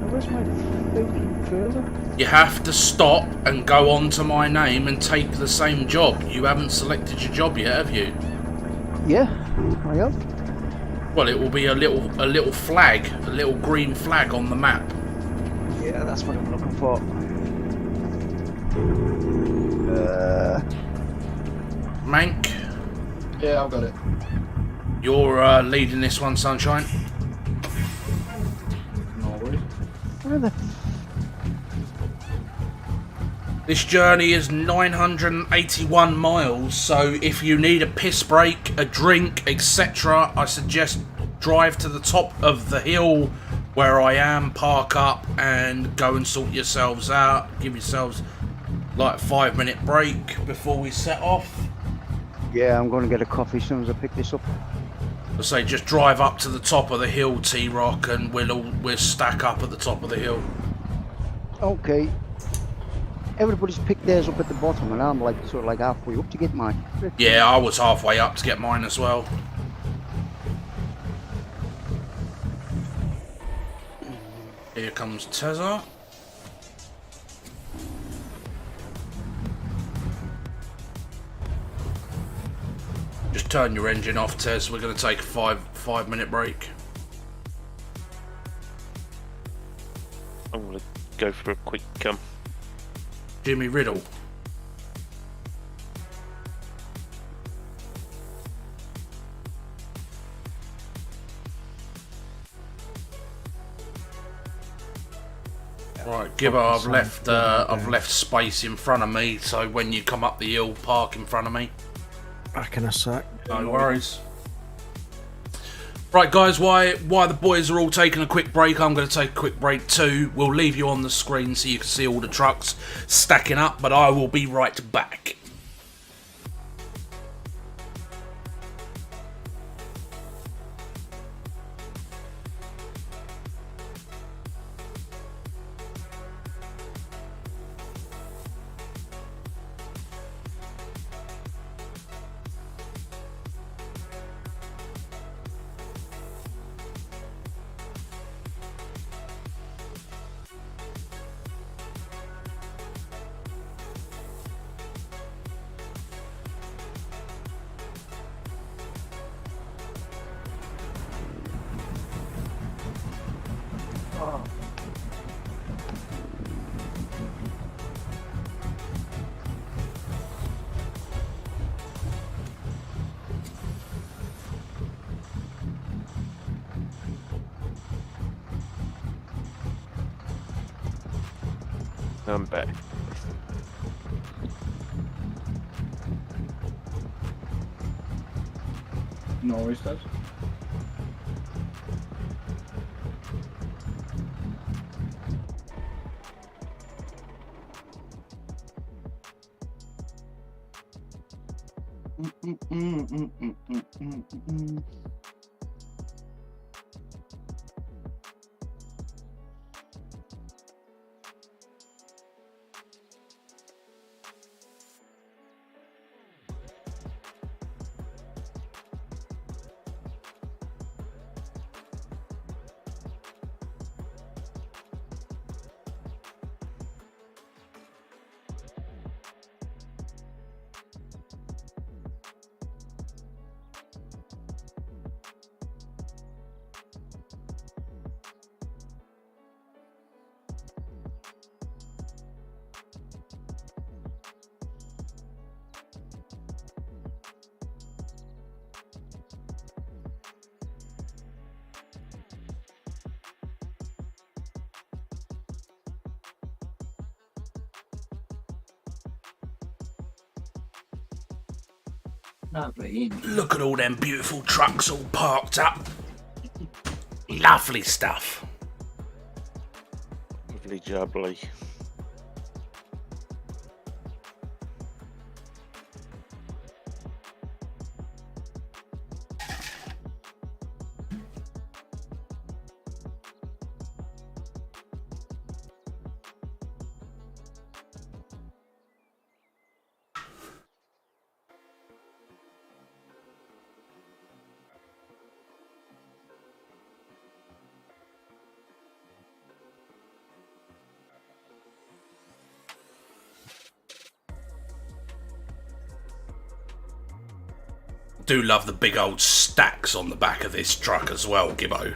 Where's my fucking trailer? You have to stop and go on to my name and take the same job. You haven't selected your job yet, have you? Yeah, I have. Well, it will be a little flag, a little green flag on the map. Yeah, that's what I'm looking for. Mank, Yeah, I've got it. you're leading this one, Sunshine. No worries. Where the This journey is 981 miles, so if you need a piss break, a drink, etc., I suggest drive to the top of the hill where I am, park up, and go and sort yourselves out. Give yourselves like a 5-minute break before we set off. Yeah, I'm going to get a coffee as soon as I pick this up. I say just drive up to the top of the hill, T-Rock, and we'll stack up at the top of the hill. Okay. everybody's picked theirs up at the bottom, and I'm like sort of like halfway up to get mine. Yeah, I was halfway up to get mine as well. Here comes Tezza. Just turn your engine off, Tez. We're going to take a five-minute break. I'm gonna go for a quick Jimmy Riddle. Right, Gibbo, I've left space in front of me, so when you come up the hill, park in front of me. Back in a sec. No worries. Right, guys, why the boys are all taking a quick break, I'm going to take a quick break too. We'll leave you on the screen so you can see all the trucks stacking up, but I will be right back. I'm back. No worries, Dad. Look at all them beautiful trucks all parked up. Lovely stuff. Lovely jubbly. Do love the big old stacks on the back of this truck as well, Gibbo.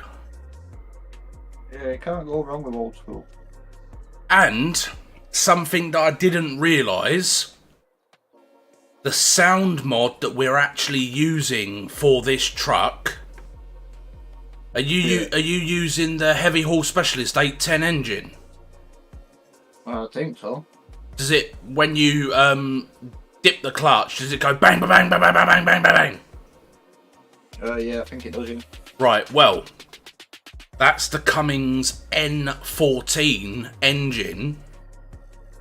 Yeah, you can't go wrong with old school. And something that I didn't realise, the sound mod that we're actually using for this truck. Are you using the Heavy Haul Specialist 810 engine? I think so. Does it, when you dip the clutch, does it go bang, bang, bang, bang, bang, bang, bang, bang? Yeah, I think it does, yeah. Right, well, that's the Cummins N14 engine.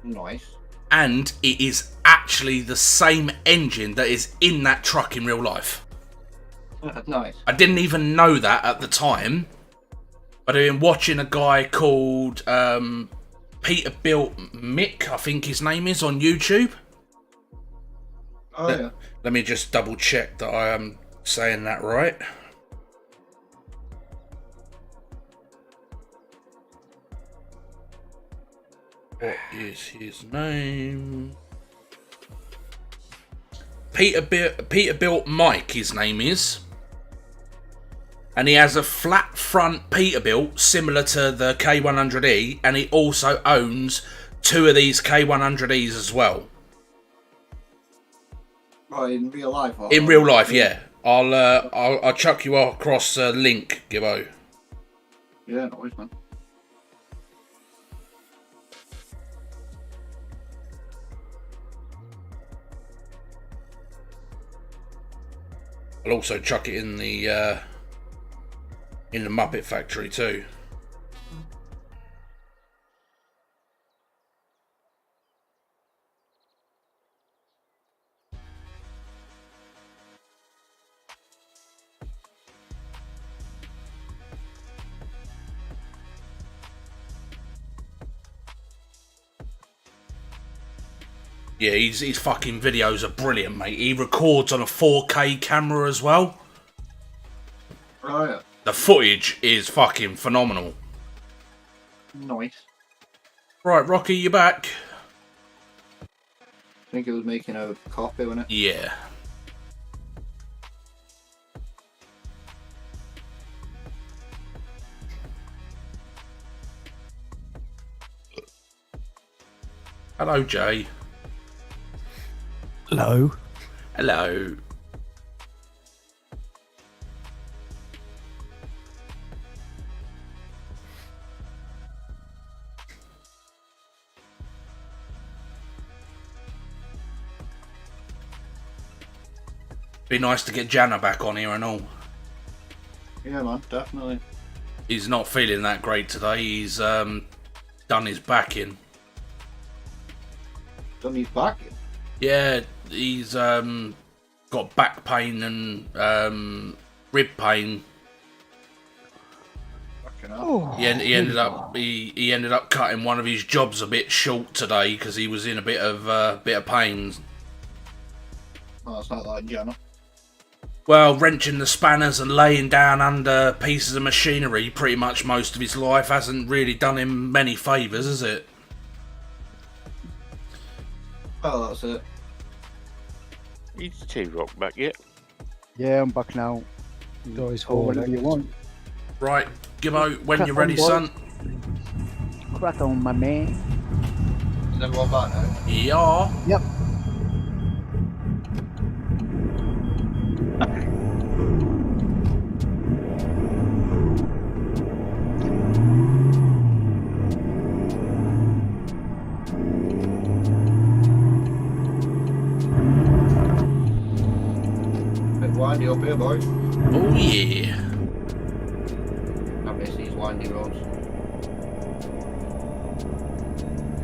Nice. And it is actually the same engine that is in that truck in real life. Nice. I didn't even know that at the time, but I've been watching a guy called Peterbilt Mick, I think his name is, on YouTube. Oh yeah. Let me just double check that I am saying that right. What is his name? Peterbilt Mike, his name is. And he has a flat front Peterbilt similar to the K100E, and he also owns 2 of these K100Es as well. Oh, in real life? Or In real life, yeah. I'll chuck you across a link, Gibbo. Yeah, no worries, man. I'll also chuck it in the Muppet Factory too. Yeah, his fucking videos are brilliant, mate. He records on a 4K camera as well. Oh yeah. The footage is fucking phenomenal. Nice. Right, Rocky, you back? I think it was making a copy, wasn't it? Yeah. Hello, Jay. Hello. Hello. Be nice to get Jana back on here and all. Yeah, man, definitely. He's not feeling that great today. He's done his back in. Done his back. Yeah, he's got back pain and rib pain. Fucking hell. Oh, He ended up cutting one of his jobs a bit short today because he was in a bit of pain. Oh, it's not like Jenna. Well, wrenching the spanners and laying down under pieces of machinery pretty much most of his life hasn't really done him many favours, has it? Oh, that's it. Is T-Rock back yet? Yeah, I'm back now. got his Or whatever you want. Right, Gibbo, when Crack you're on, ready, boy. son. Crack on, my man. Is everyone back now? Yeah. Yep. Bit windy up here, boys. Oh, yeah. I miss these windy roads.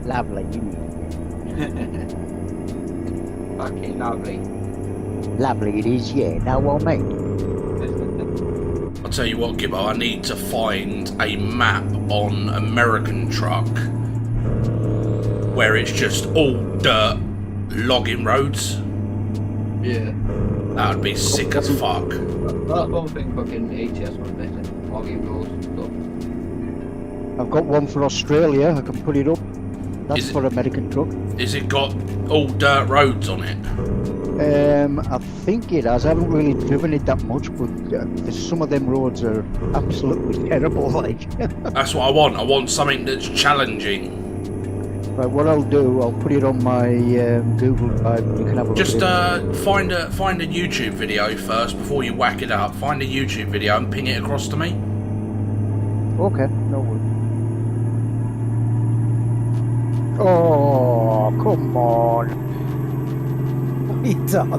Lovely. Fucking lovely. Lovely it is, yeah. Know what I mean? I'll tell you what, Gibbo, I need to find a map on American Truck where it's just all dirt logging roads. Yeah. That would be sick as fuck. That's one thing fucking ATS was missing. Logging roads and stuff. I've got one for Australia. I can put it up. That's Is it- for American truck. Is it got all dirt roads on it? I think it has. I haven't really driven it that much, but some of them roads are absolutely terrible. Like, That's what I want. I want something that's challenging. right, what I'll do, I'll put it on my Google Drive. You can have a Just look. at it. find a YouTube video first before you whack it up. Find a YouTube video and ping it across to me. Okay, no worries. Oh, come on. what have you done?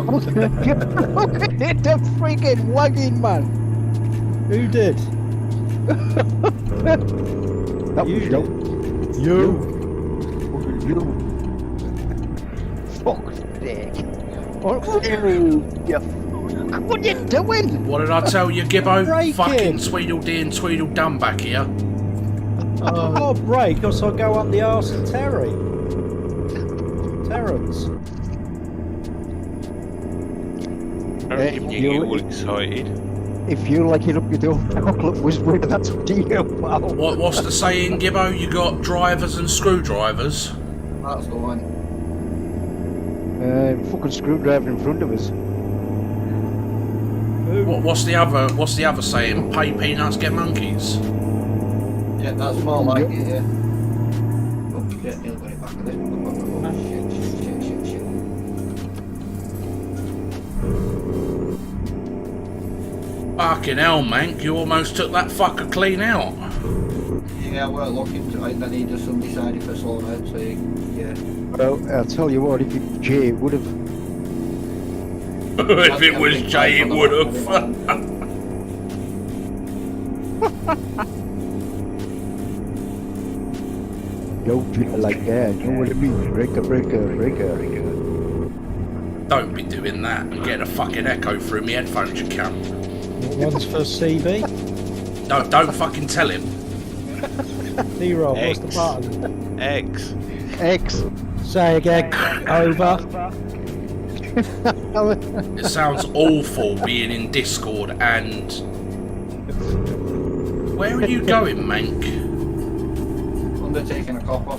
Look at it, the freaking wagon, man. Who did? That You was did. you. You. Fuck's sake. What are you doing? What did I tell you, Gibbo? Break Fucking it. Tweedledee and Tweedledum back here. I've got a break, or so I go up the arse of Terrence. I'm giving you all excited. If you like it up your door, chocolate whisperer, that's up to you, pal. What's the saying, Gibbo? You got drivers and screwdrivers. That's the one. Fucking screwdriver in front of us. What's the other saying? Pay peanuts, get monkeys. Yeah, that's more like it, yeah. Oh shit, nearly got it back to this. Oh, shit. Fucking hell, Mank, you almost took that fucker clean out. Yeah, I weren't looking to it, then he just decided for slow down, so yeah. Well, I'll tell you what, if it, Jay would have. If it was Jay, it would have. Don't feel like that, you know what I mean? Breaker. Don't be doing that and getting a fucking echo through me headphones, you cunt. One's for CB. No, don't fucking tell him. Zero, what's the button? X. Say again, over. It sounds awful being in Discord and... Where are you going, Mank? Undertaking a copper.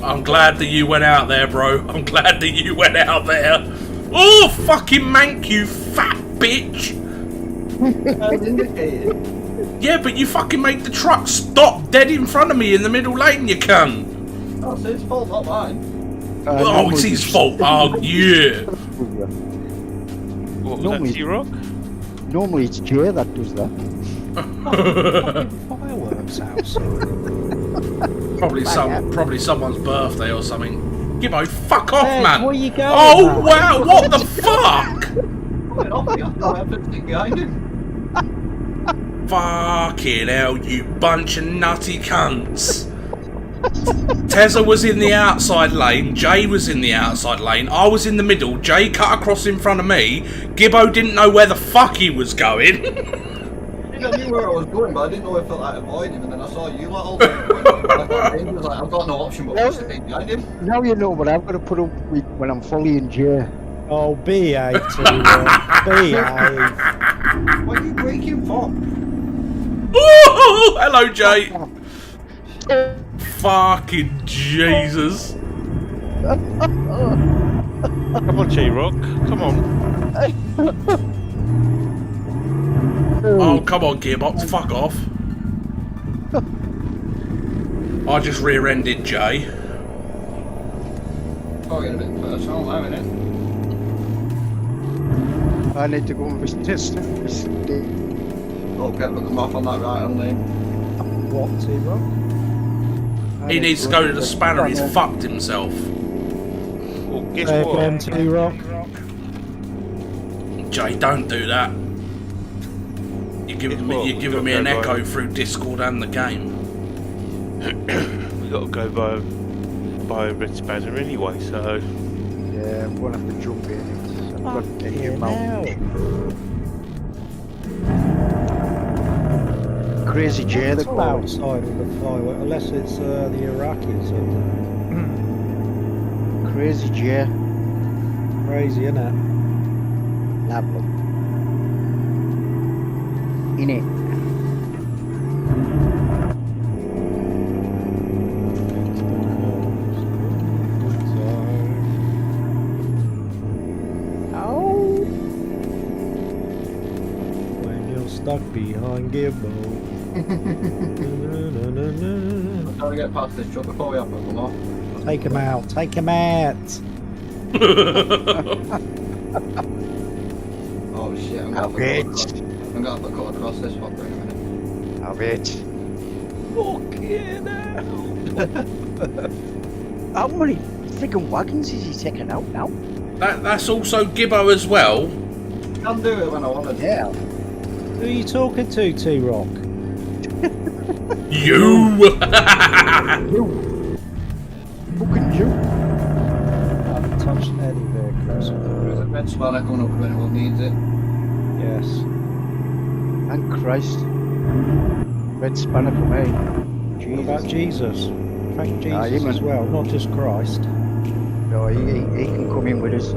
I'm glad that you went out there, bro. I'm glad that you went out there. Oh, fucking Mank, you fat bitch! I was indicated. Yeah, but you fucking made the truck stop dead in front of me in the middle lane, you cunt! Oh, so it's fault, not mine. Oh, it's his fault. Oh, yeah. What was Normally- that, T-Rock? Normally it's Jay that does that. Fireworks outside. Probably someone's birthday or something. Gibbo, fuck off, Hey, man. where you going, Oh, man? wow, what the fuck? Went off the other everything behind him. Fucking hell, you bunch of nutty cunts. Tezza was in the outside lane, Jay was in the outside lane, I was in the middle, Jay cut across in front of me, Gibbo didn't know where the fuck he was going. I knew where I was going, but I didn't know if I felt like avoid him, and then I saw you lot all going. I was like, I've got no option but to stay behind him. Now you know what I've got to put up with when I'm fully in Jay. Oh, behave, T-Rock. Behave. What are you breaking for? Ooh, hello, Jay. Fucking Jesus. Come on, T-Rock. Come on. Oh, come on, Gearbox, fuck off. I just rear-ended Jay. Oh, get a bit personal now, innit? I need to go and visit this. Oh, get them off on that right hand lane. What, T-Rock? He needs to go to the spanner, he's fucked himself. Well, guess Say what? again, T-Rock. Jay, don't do that. You're giving me an echo through Discord and the game. We got to go buy a red spanner anyway, so... Yeah, I'm going to have to jump in. I've got to get him out. Crazy Jay, the It's all outside of the firework, unless it's the Iraqis. Crazy Jay. Crazy, innit? Lovely. In it. Oh. When you're stuck behind Gibbo. I'm trying to get past this truck before we have to come off. Take him out, take him out. Oh shit, I'm Have gonna it. have to cut across this fucker in a minute. Have it. Fucking hell. How many freaking wagons is he taking out now? That's also Gibbo as well. I'll do it when I want to. Yeah. Who are you talking to, T-Rock? You! Fucking you. I haven't touched any vehicles. There's a red spanner coming up if anyone needs it. Yes. And Christ. Red spanner for me. What about Jesus? Thank Nah, Jesus even- as well, not just Christ. No, he can come in with us.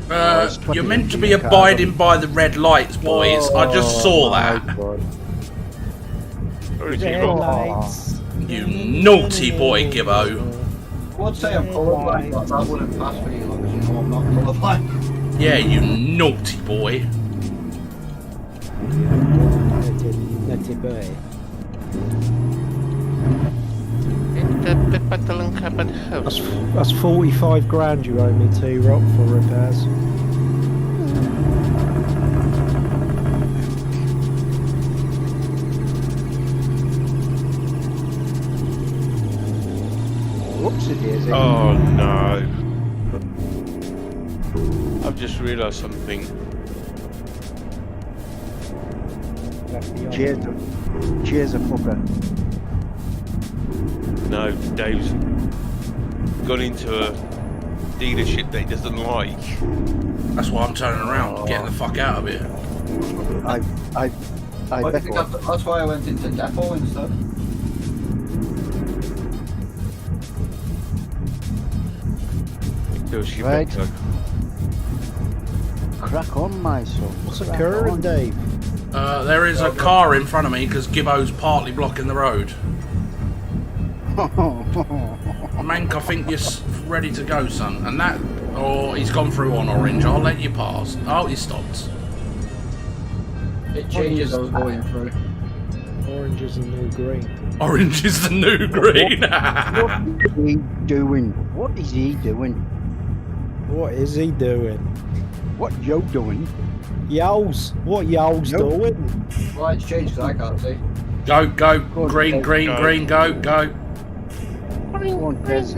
it's You're 20 meant to be cars on. abiding by the red lights, boys. I just saw that. Or is he Red wrong? lights. You naughty boy, Gibbo. I would say I'm colourblind, but that wouldn't pass for you, because you know I'm not colourblind. Yeah, you naughty boy. Naughty boy. That's 45 grand you owe me, T-Rock, for repairs. Whoops, it is. Oh no. I've just realised something. Cheers a fucker. No, Dave's gone into a dealership that he doesn't like. That's why I'm turning around, getting the fuck out of here. I bet think that's why I went into depot instead. Right. Crack on, my son. What's Crack occurring, on. Dave? There is a car in front of me because Gibbo's partly blocking the road. Mank, I think you're ready to go, son. And that... Oh, he's gone through on orange. I'll let you pass. Oh, he stopped. It changes as I was going through. Orange is the new green. Orange is the new green. What is he doing? What is he doing? What is he doing? What you doing? Yows! What yows Nope. doing? Right, it's changed because I can't see. Go, go. on, Green, Dave. green, Go. green, go, go. Go on, Des.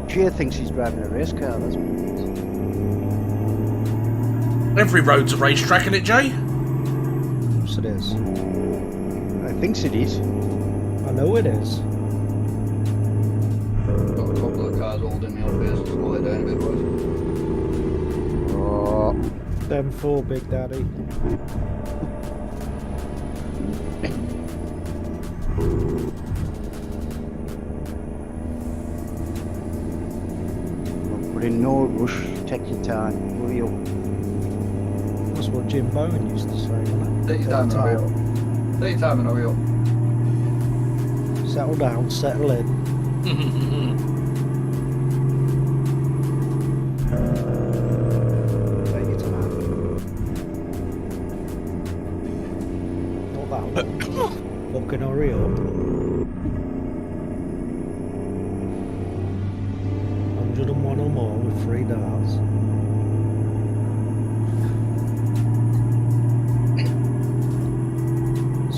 Gia thinks he's driving a race car. That's what it is. Every road's a racetrack, isn't it, Jay? Yes, it is. I thinks it is. I know it is. Got a couple of cars holding me up here, so slow it down a bit, boys. Oh, Them four, Big Daddy. but in no rush. Take your time. Hurry up. That's what Jim Bowen used to say, wasn't Take it? your time and hurry up. Take your time and hurry up. Settle down, settle in. Take your time. Not that one. Fucking hurry up. 101 or more with 3 darts.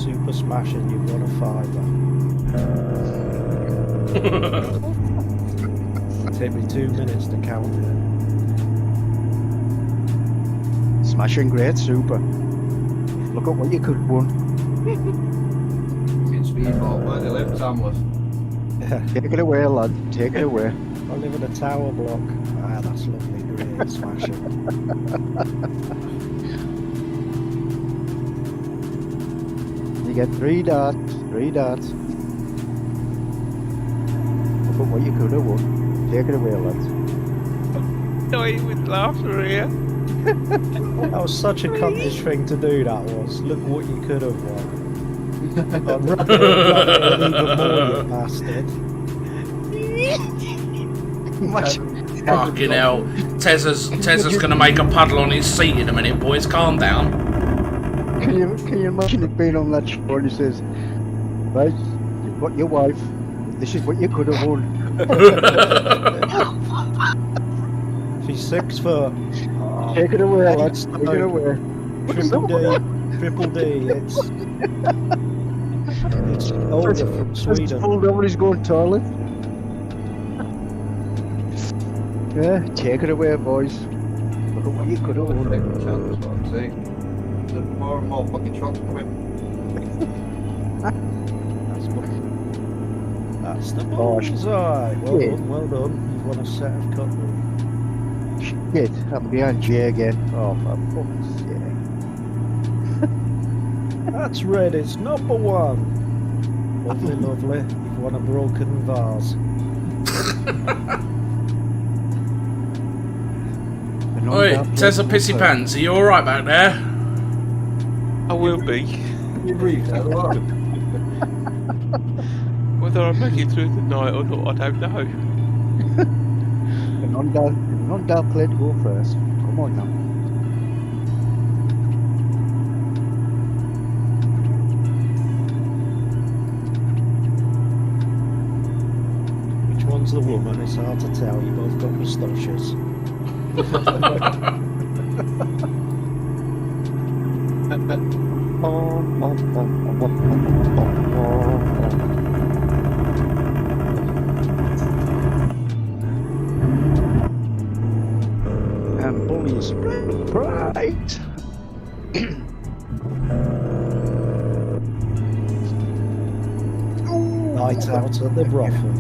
Super smashing, you've won a £5. Take me 2 minutes to count it. Smashing great, super. Look at what you could have won. In speedball, where do you live, Tamworth? Take it away, lad. Take it away. I live in a tower block. Ah, that's lovely, great smashing. You get 3 darts. 3 darts. Look at what you could have won. Take it away, lads. Dying with laughter here. That was such a cuntish thing to do, that was. Look what you could have won. I'd rather have done it even more, you bastard. Fucking hell. Tezza's gonna make a puddle on his seat in a minute, boys. Calm down. Can you imagine it being on that show and he says, right, you've got your wife, this is what you could have won. She's 6 foot. Take it away, Eight lads, take it stone. away. Triple D. It's older from Just Sweden. pulled over, he's going toilet. Yeah, take it away, boys. Look at what you could have Take won. a chance, what I'm saying. There's more and more fucking trucks coming. That's the Gosh. bullseye. Well Yeah. done, well done. You've won a set of cutlery. Shit, I'm behind Jay again. Oh, for fuck's sake. That's red, it's number one. Lovely, lovely. You've won a broken vase. Oi, Tessa Pissy Pants, are you alright back there? I will be. You breathe that lot. Whether I make it through the night or not, I don't know. Non-dark lid, go first. Come on now. Which one's the woman? It's hard to tell. You both got moustaches. And bullies right. Night out at the brothel.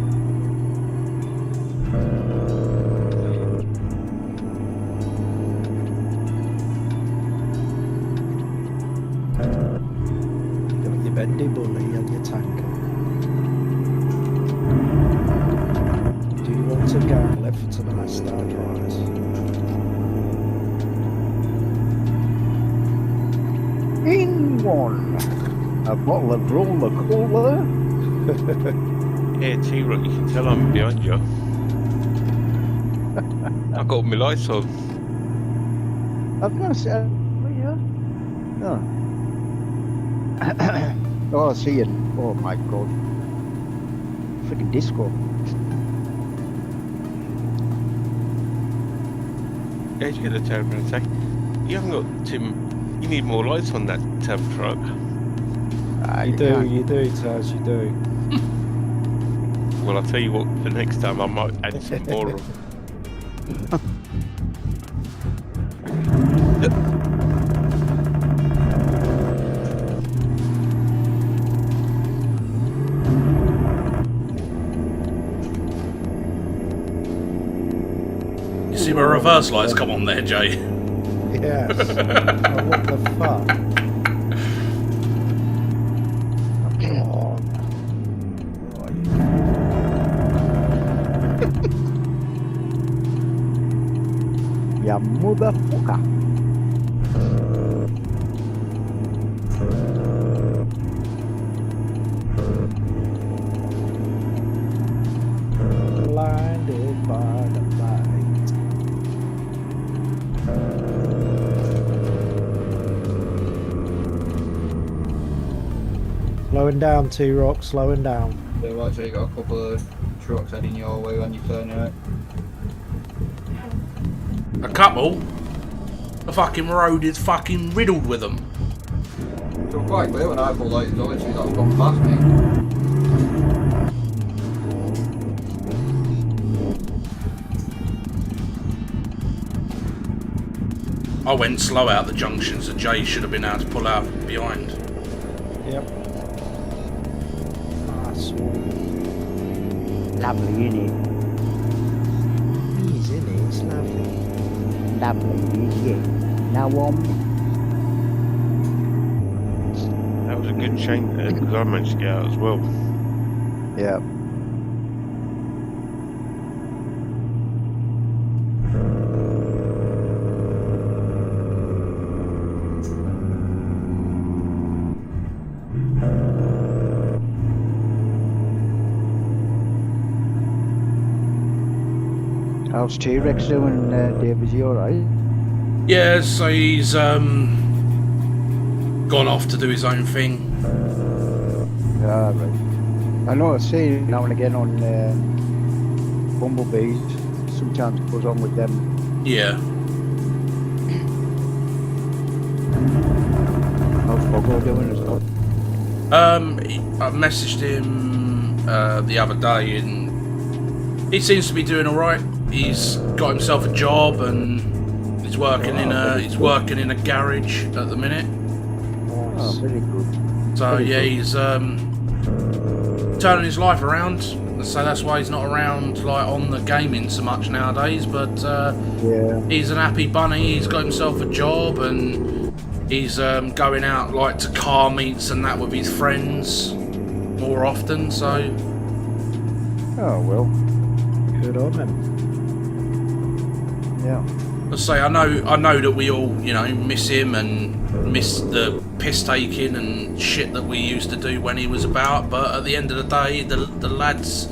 Got your bendy bully and your tanker. Do you want a gauntlet for tonight's Stark Rise? In one. A bottle of roller cola. Yeah, T-Rock, you can tell I'm behind you. I've got my lights on. I've got to say, yeah. Oh. Oh, I see it. Oh my god. Freaking disco. Yeah, you get a turn around and say, you haven't got, Tim, you need more lights on that truck. You do, Taz, you do. Well, I'll tell you what, the next time I might add some more of You see my reverse lights come on there, Jay? Yes. Oh, what the fuck? Ya motherfucker. Blinded by the light. Slowing down, T-Rock, slowing down. They've actually got a couple of trucks heading your way when you turn right. A couple? The fucking road is fucking riddled with them. So I'm quite clear when I pulled out, there's only two that have gone past me. I went slow out the junction, so Jay should have been able to pull out behind. Yep. Ah, Lovely, innit? He's in it, it's lovely. Lovely, yeah. Now that was a good chain there, because I managed to get out as well. yeah. How's T-Rex doing, Dave? Is he alright? Yeah, so he's gone off to do his own thing. Yeah, right. I know I see it now and again on Bumblebees. Sometimes it goes on with them. Yeah. How's Bogo doing as well? I messaged him the other day, and he seems to be doing all right. He's got himself a job, and he's working in a garage at the minute. Oh, very good. So So yeah, he's turning his life around. So that's why he's not around like on the gaming so much nowadays. But Yeah. he's an happy bunny. He's got himself a job and he's going out like to car meets and that with his friends more often. So Oh well. Good on him. Yeah. let's say I know that we all miss him and miss the piss taking and shit that we used to do when he was about. But at the end of the day, the lad's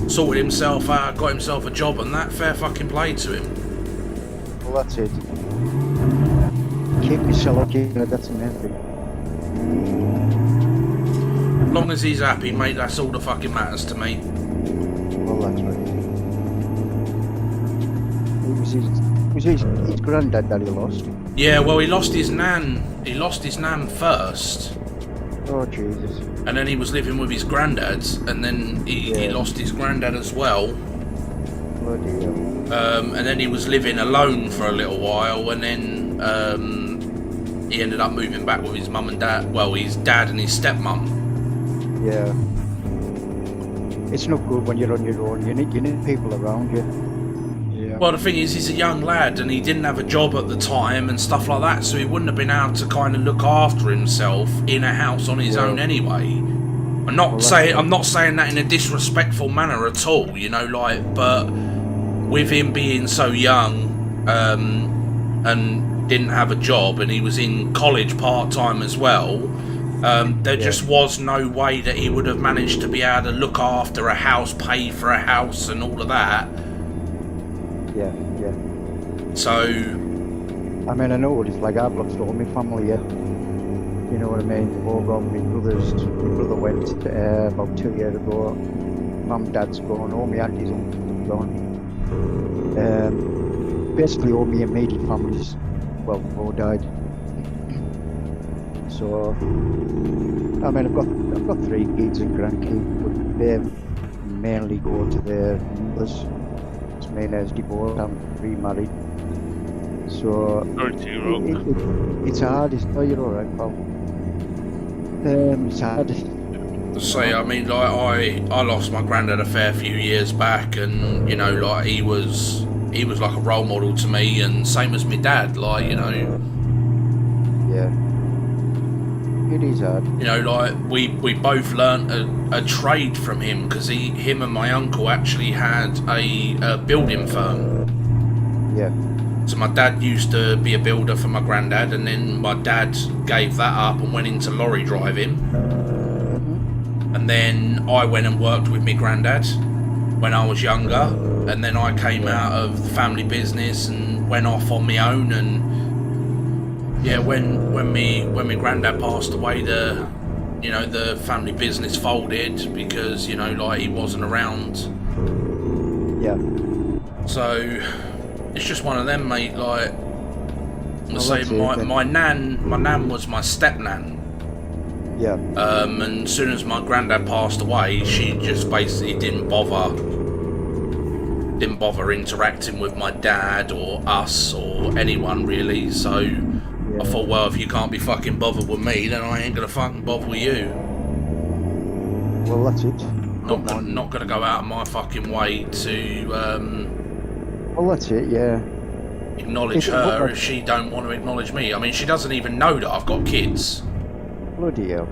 sorted himself out, got himself a job, and that fair fucking play to him. Well, that's it. Keep yourself okay. That's the main thing. As long as he's happy, mate, that's all that fucking matters to me. Well, that's right. It was his granddad that he lost. Yeah, well, he lost his nan. He lost his nan first, Oh Jesus. and then he was living with his granddad, and then he lost his granddad as well. Bloody hell. And then he was living alone for a little while, and then he ended up moving back with his mum and dad. Well, his dad and his stepmum. Yeah. It's not good when you're on your own. You need people around you. Yeah. Well, the thing is, he's a young lad, and he didn't have a job at the time and stuff like that, so he wouldn't have been able to kind of look after himself in a house on his own anyway. I'm not saying that in a disrespectful manner at all, but with him being so young and didn't have a job, and he was in college part-time as well, there just was no way that he would have managed to be able to look after a house, pay for a house and all of that. Yeah. So I mean, I know what it's like. I've lost all my family here. You know what I mean? They've all gone. My brother went about 2 years ago. Mum, dad's gone. All my aunties and gone. Basically, all my immediate families, well, all died. So, I mean, I've got 3 kids and grandkids, but they mainly go to their mothers. My nan's divorced. I'm remarried. So Sorry to interrupt. it's hard. Oh, you're all right, pal. It's hard. say, I mean, like I lost my granddad a fair few years back, and like he was like a role model to me, and same as my dad, like Yeah. It is hard. like we both learnt a trade from him, because him and my uncle actually had a building firm. Yeah. So my dad used to be a builder for my granddad, and then my dad gave that up and went into lorry driving. And then I went and worked with my granddad when I was younger, and then I came out of the family business and went off on my own. And yeah, when my granddad passed away, the family business folded because like he wasn't around. Yeah. So it's just one of them, mate. Like I say, that's it, my nan was my step nan. Yeah. And as soon as my granddad passed away, she just basically didn't bother interacting with my dad or us or anyone really. So I thought, well, if you can't be fucking bothered with me, then I ain't gonna fucking bother with you. Well, that's it. Not gonna go out of my fucking way to Well, that's it. Yeah. acknowledge her if she don't want to acknowledge me. I mean, she doesn't even know that I've got kids. Bloody hell.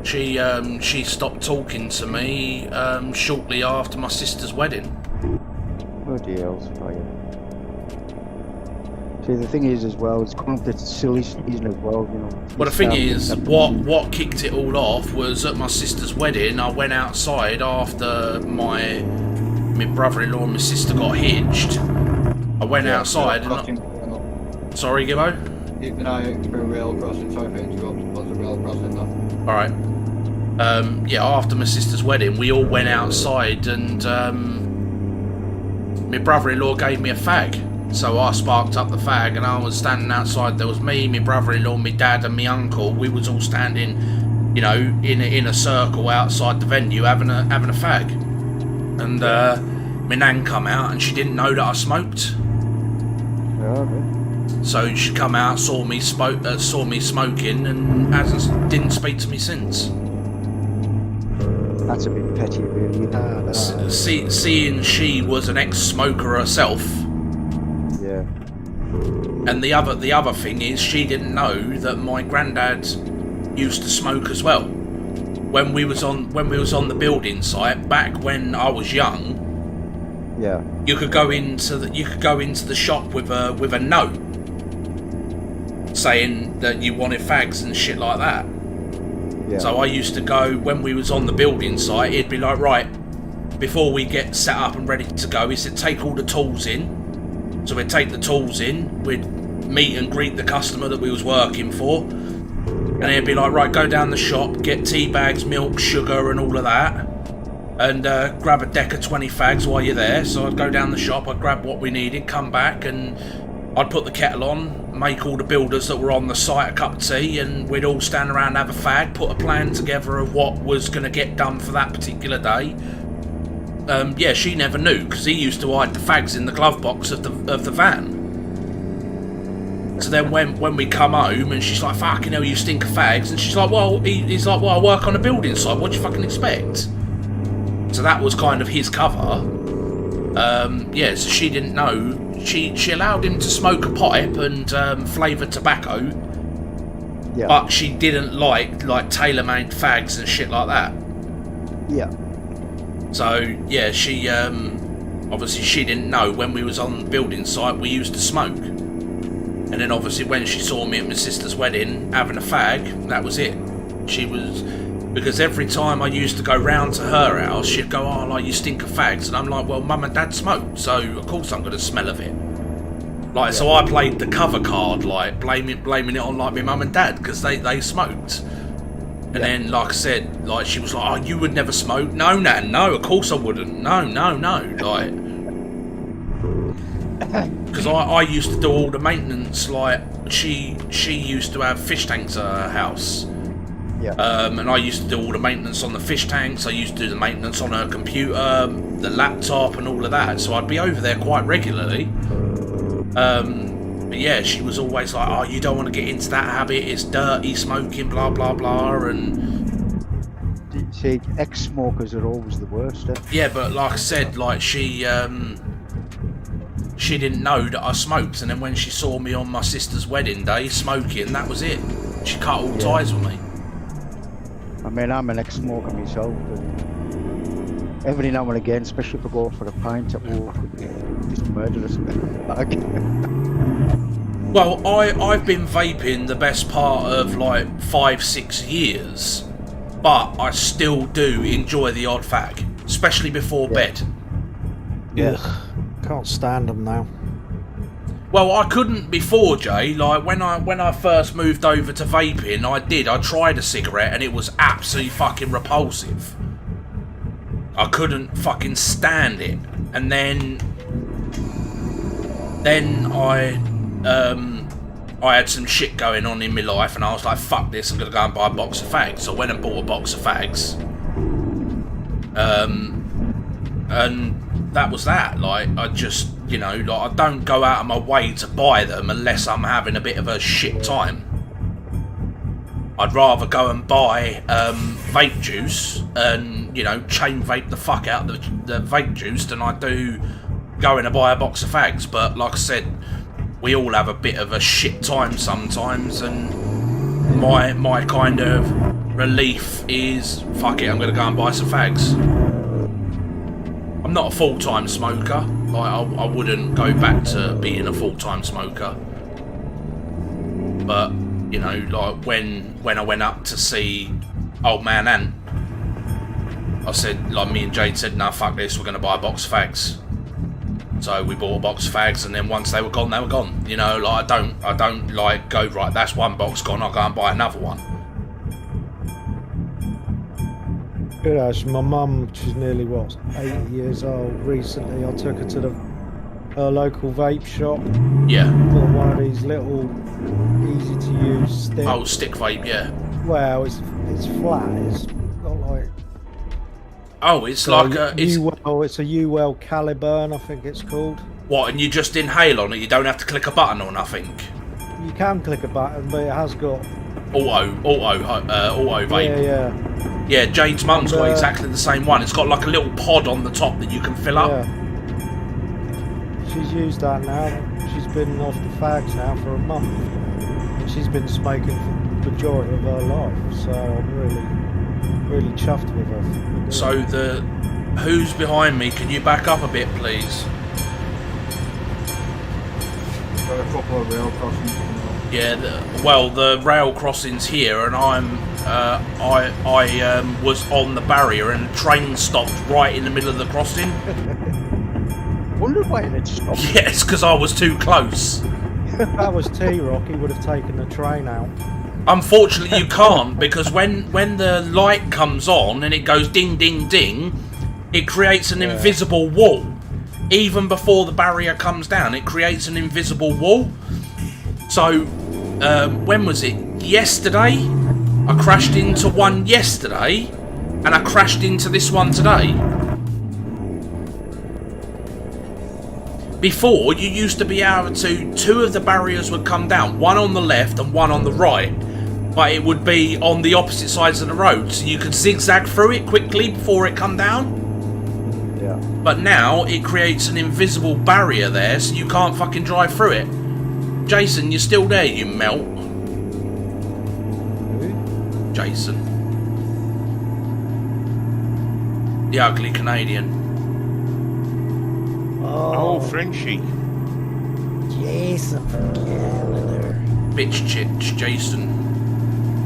She stopped talking to me shortly after my sister's wedding. Bloody hell's fire. See, the thing is as well, it's kind of the silly season as well, Well, the thing is, what kicked it all off was at my sister's wedding. I went outside after my brother-in-law and my sister got hitched. I went outside and sorry, Gibbo? Keep an eye out for a rail crossing. Sorry for interrupting, but there's a rail crossing there. Alright. Yeah, after my sister's wedding, we all went outside, and my brother-in-law gave me a fag. So I sparked up the fag, and I was standing outside. There was me, my brother-in-law, my dad, and my uncle. We was all standing, in a circle outside the venue having a fag. And my nan come out, and she didn't know that I smoked. are they? So she come out, saw me smoking, and didn't speak to me since. That's a bit petty, really. Seeing she was an ex-smoker herself. Yeah. And the other thing is, she didn't know that my granddad used to smoke as well. When we was on the building site back when I was young, Yeah. you could go into the shop with a note saying that you wanted fags and shit like that. Yeah. So I used to go when we was on the building site. It'd be like, right, before we get set up and ready to go, he said take all the tools in. So we'd take the tools in, we'd meet and greet the customer that we was working for, and it'd be like, right, go down the shop, get tea bags, milk, sugar and all of that, and grab a deck of 20 fags while you're there. So I'd go down the shop, I'd grab what we needed, come back, and I'd put the kettle on, make all the builders that were on the site a cup of tea, and we'd all stand around and have a fag, put a plan together of what was going to get done for that particular day. Yeah, she never knew, because he used to hide the fags in the glove box of the van. So then when we come home and she's like, fucking hell, you stink of fags, and she's like, well, he's like, well, I work on a building site, what do you fucking expect? So that was kind of his cover. Yeah, so she didn't know. She allowed him to smoke a pipe and flavoured tobacco, Yeah. but she didn't like tailor-made fags and shit like that. Yeah. So yeah, she obviously she didn't know when we was on the building site we used to smoke, and then obviously when she saw me at my sister's wedding having a fag, that was it. She was, because every time I used to go round to her house, she'd go, oh, like, you stink of fags, and I'm like, well, mum and dad smoke, so of course I'm gonna smell of it. Like, so I played the cover card, like blaming it on like my mum and dad because they smoked. And then, like I said, like, she was like, oh, you would never smoke? No, Nan, no, of course I wouldn't. No, like... Because I used to do all the maintenance, like, she used to have fish tanks at her house. Yeah. And I used to do all the maintenance on the fish tanks, I used to do the maintenance on her computer, the laptop and all of that, so I'd be over there quite regularly. But yeah, she was always like, oh, you don't want to get into that habit, it's dirty smoking, blah blah blah, and See, ex-smokers are always the worst. yeah, but like I said, like she didn't know that I smoked, and then when she saw me on my sister's wedding day smoking, that was it. She cut all ties with me. I mean, I'm an ex-smoker myself, and every now and again, especially if I go for a pint at work, just murderous bag. Well, I've been vaping the best part of like 5-6 years, but I still do enjoy the odd fag, especially before bed. Yeah. Can't stand them now. Well, I couldn't before, Jay. Like when I first moved over to vaping, I tried a cigarette and it was absolutely fucking repulsive. I couldn't fucking stand it. And then I had some shit going on in my life, and I was like, fuck this, I'm gonna go and buy a box of fags. So I went and bought a box of fags. And that was that. Like, I just, you know, like, I don't go out of my way to buy them unless I'm having a bit of a shit time. I'd rather go and buy vape juice and, you know, chain vape the fuck out of the vape juice than I do going to buy a box of fags. But like I said, we all have a bit of a shit time sometimes, and my kind of relief is, fuck it, I'm going to go and buy some fags. I'm not a full-time smoker. Like, I wouldn't go back to being a full-time smoker. But, you know, like when I went up to see Old Man Ant, I said, like, me and Jade said, no, fuck this, we're going to buy a box of fags. So we bought a box of fags, and then once they were gone, they were gone. You know, like, I don't like go, right, that's one box gone, I'll go and buy another one. Good, actually. My mum, she's nearly, 80 years old. Recently, I took her to her local vape shop. Yeah. Bought one of these little, easy-to-use sticks. Oh, stick vape, yeah. Well, it's flat. It's got like... Oh, it's like a... it's a UL Caliburn, I think it's called. What, and you just inhale on it? You don't have to click a button or nothing? You can click a button, but it has got... Auto vape. Yeah. Yeah, Jade's mum's got And, exactly the same one. It's got like a little pod on the top that you can fill up. Yeah. She's used that now. She's been off the fags now for a month. And she's been smoking for the majority of her life. So I'm really chuffed with her. So who's behind me? Can you back up a bit, please? Got a couple of rail crossings coming up. Yeah, the rail crossing's here, and I was on the barrier, and the train stopped right in the middle of the crossing. Wonder why it stopped. Yes, because I was too close. If that was T-Rock, he would have taken the train out. Unfortunately, you can't, because when the light comes on and it goes ding, ding, ding, it creates an invisible wall. Even before the barrier comes down, it creates an invisible wall. So, when was it? Yesterday? I crashed into one yesterday, and I crashed into this one today. Before, you used to be able to... Two of the barriers would come down, one on the left and one on the right. But it would be on the opposite sides of the road, so you could zigzag through it quickly before it come down. Yeah. But now, it creates an invisible barrier there, so you can't fucking drive through it. Jason, you're still there, you melt. Who? Jason. The ugly Canadian. Oh, Frenchie. Jason from Canada. Bitch chitch, Jason.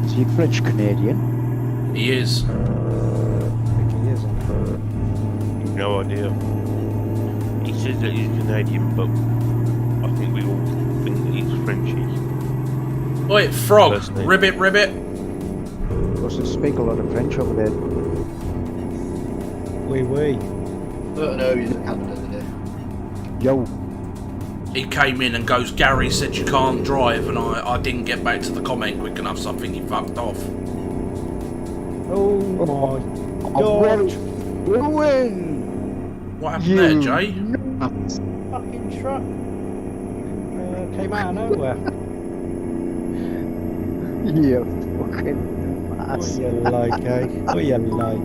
Is he French Canadian? He is. I think he is, isn't No idea. He says that he's Canadian, but I think we all think that he's Frenchy. Oi, frog. Personally. Ribbit, ribbit. Because they speak a lot of French over there. Oui. Certain areas of Canada today. Yo, He came in and goes, Gary said you can't drive, and I didn't get back to the comment quick enough, so I think he fucked off. Oh my god. ruin! What happened there, Jay? Nuts. Fucking truck. Came out of nowhere. You fucking What ass. you like, eh? What you like?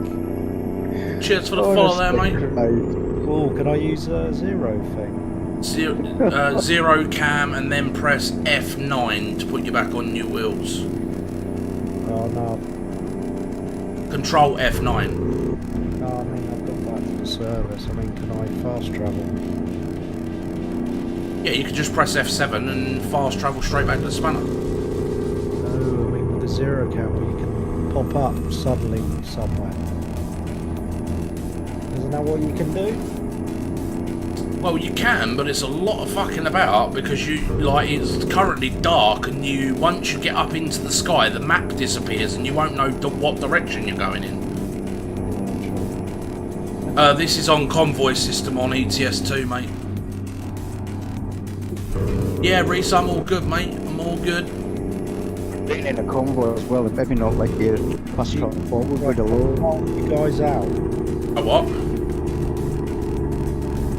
Cheers for the follow there, mate. Oh, can I use a zero thing? Zero cam and then press F9 to put you back on new wheels. Oh no. Control F9. No, I mean I've got back to the service. I mean, can I fast travel? Yeah, you can just press F7 and fast travel straight back to the spanner. No, I mean with the zero cam where you can pop up suddenly somewhere. Isn't that what you can do? Well, you can, but it's a lot of fucking about because it's currently dark, and once you get up into the sky, the map disappears and you won't know what direction you're going in. This is on convoy system on ETS2, mate. Yeah, Reese, I'm all good, mate. I'm all good. Being in a convoy as well, maybe not like you fast track forward with a load. You guys out? A what?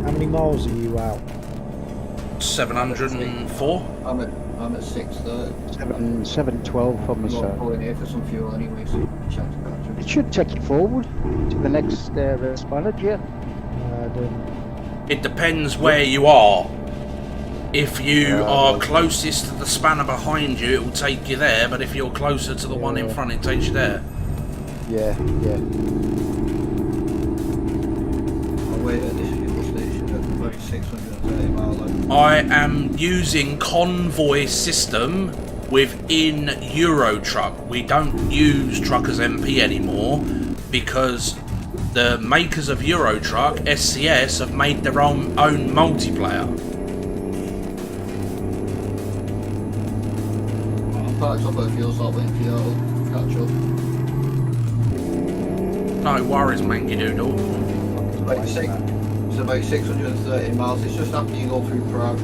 How many miles are you out? 704? I'm at 6:30. 712 for I'm not myself. pulling here for some fuel anyway, so check to catch It should take you forward to the next spanner, yeah. I didn't. It depends where you are. If you are closest to the spanner behind you, it will take you there, but if you're closer to the one in front, it takes you there. Yeah. I'll wait at this fuel station at about 630 miles out. I am using convoy system within EUROTRUCK. We don't use Truckers MP anymore because the makers of EUROTRUCK, SCS, have made their own multiplayer. I'm parked up at a fuel stop waiting for you to catch up. No worries, Mangy Doodle. It's about 630 miles. It's just after you go through Prague.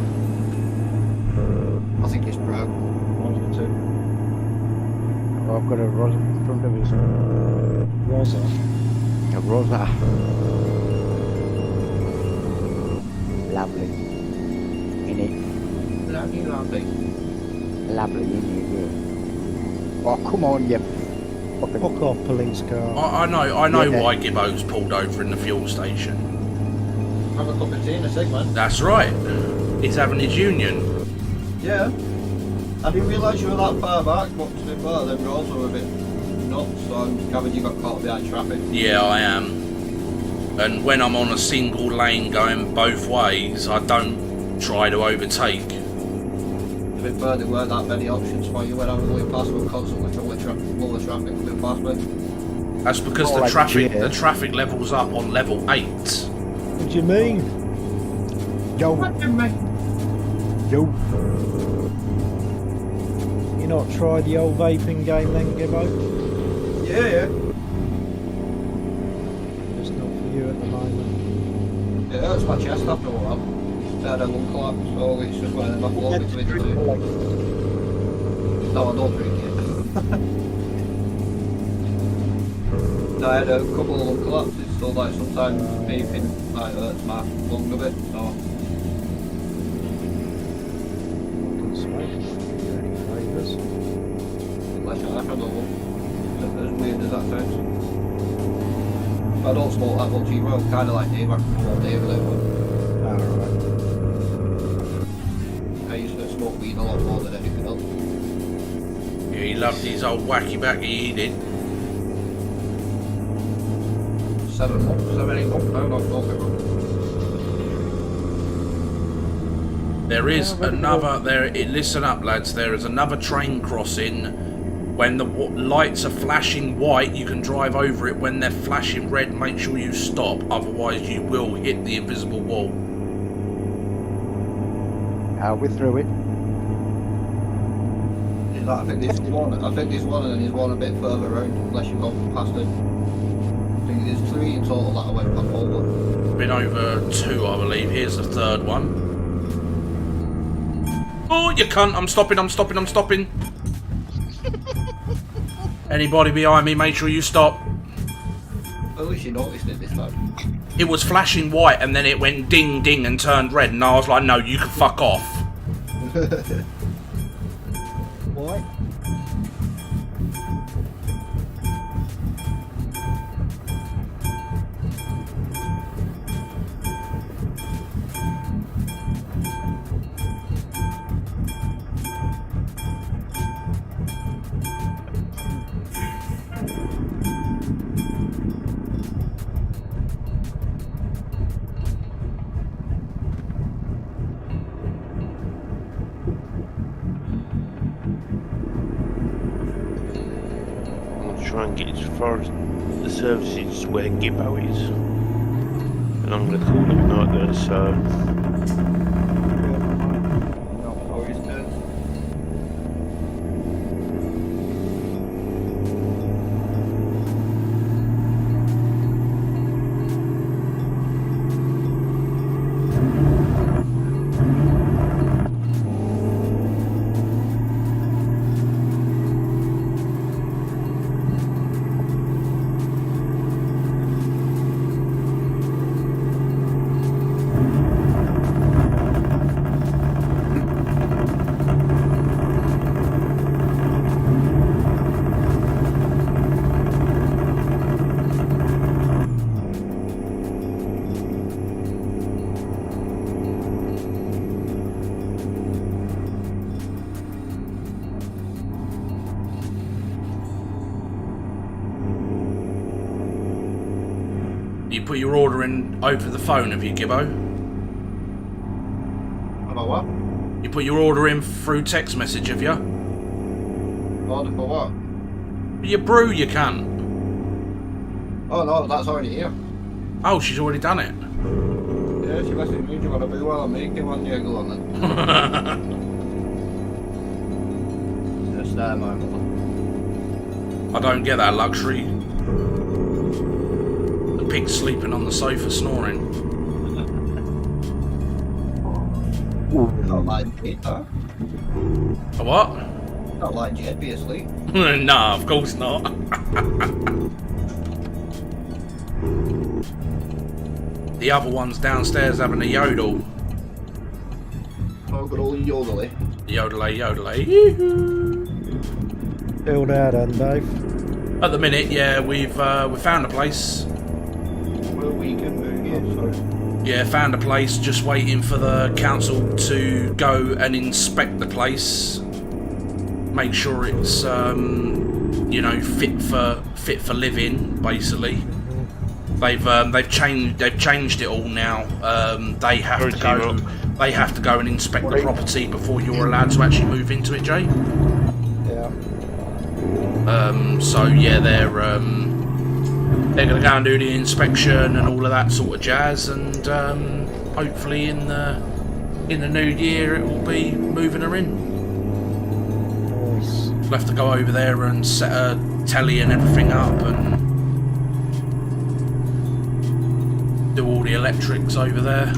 I think it's Prague. Oh, I've got a Rosa in front of us. Rosa. A Rosa. Lovely. aren't you, Andy? Lovely, isn't it? Yeah. Oh, come on, you fucking... Fuck off, police car. I know Yeah. why Gibbo's pulled over in the fuel station. Have a cup of tea in a segment. That's right. He's having his union. Yeah. I didn't realise you were that far back, but to be fair, them roads were a bit nuts, so I'm gathered you got caught behind traffic. Yeah, I am. And when I'm on a single lane going both ways, I don't try to overtake. To be fair, there weren't that many options for you when I was going past, we were constantly full of traffic coming past me. That's because More the like traffic level's up on level 8. What do you mean? Yo, yo. You not try the old vaping game then, Gibbo? Yeah. It's not for you at the moment. It hurts my chest after a while. I had a lung collapse, so it's just one of them I float between the two. No, I don't drink it. No, I had a couple of lung collapses, so like sometimes vaping like hurts my lung a bit, so... Like I don't know, as weird as that sounds. I don't smoke that much either, I'm kind of like Dave, I can go all day without one. Alright. I used to smoke weed a lot more than anything else. Yeah, he loved his old wacky backy, he did. 7 months, 7, 8 months now, not smoking. There is another, listen up lads, there is another train crossing. When the lights are flashing white, you can drive over it. When they're flashing red, make sure you stop, otherwise you will hit the invisible wall. We're through it. I think there's one, and then there's one a bit further around, unless you've gone past it. I think there's 3 in total that I went past over. Been over 2, I believe. Here's the 3rd one. Oh, you cunt! I'm stopping. Anybody behind me, make sure you stop. At least you noticed it this time. It was flashing white and then it went ding ding and turned red, and I was like, no, you can fuck off. What? Try and get as far as the services where Gibbo is, and I'm going to call him night there, so No, always good. You put your order in over the phone, have you, Gibbo? About what? You put your order in through text message, have you? Order for what? You brew, you can. Oh no, that's already here. Oh, she's already done it. Yeah, she messaged me, do you want to be while I'm making one? Yeah, go on then. Just there, man. I don't get that luxury. The pig's sleeping on the sofa snoring. Not like Jed, huh? A what? Not like Jed, be asleep. Nah, of course not. The other one's downstairs having a yodel. for good old yodelay. Yodelay, yodelay. Still there then, Dave? At the minute, yeah, we've found a place. Well, we can move, yeah, sorry. Yeah, found a place. Just waiting for the council to go and inspect the place, make sure it's you know, fit for living, basically. They've changed it all now. They have to go and inspect the property before you're allowed to actually move into it, Jay. Yeah. So yeah, they're gonna go and do the inspection and all of that sort of jazz, and hopefully in the new year it will be moving her in. Nice. We'll have to go over there and set a telly and everything up and do all the electrics over there.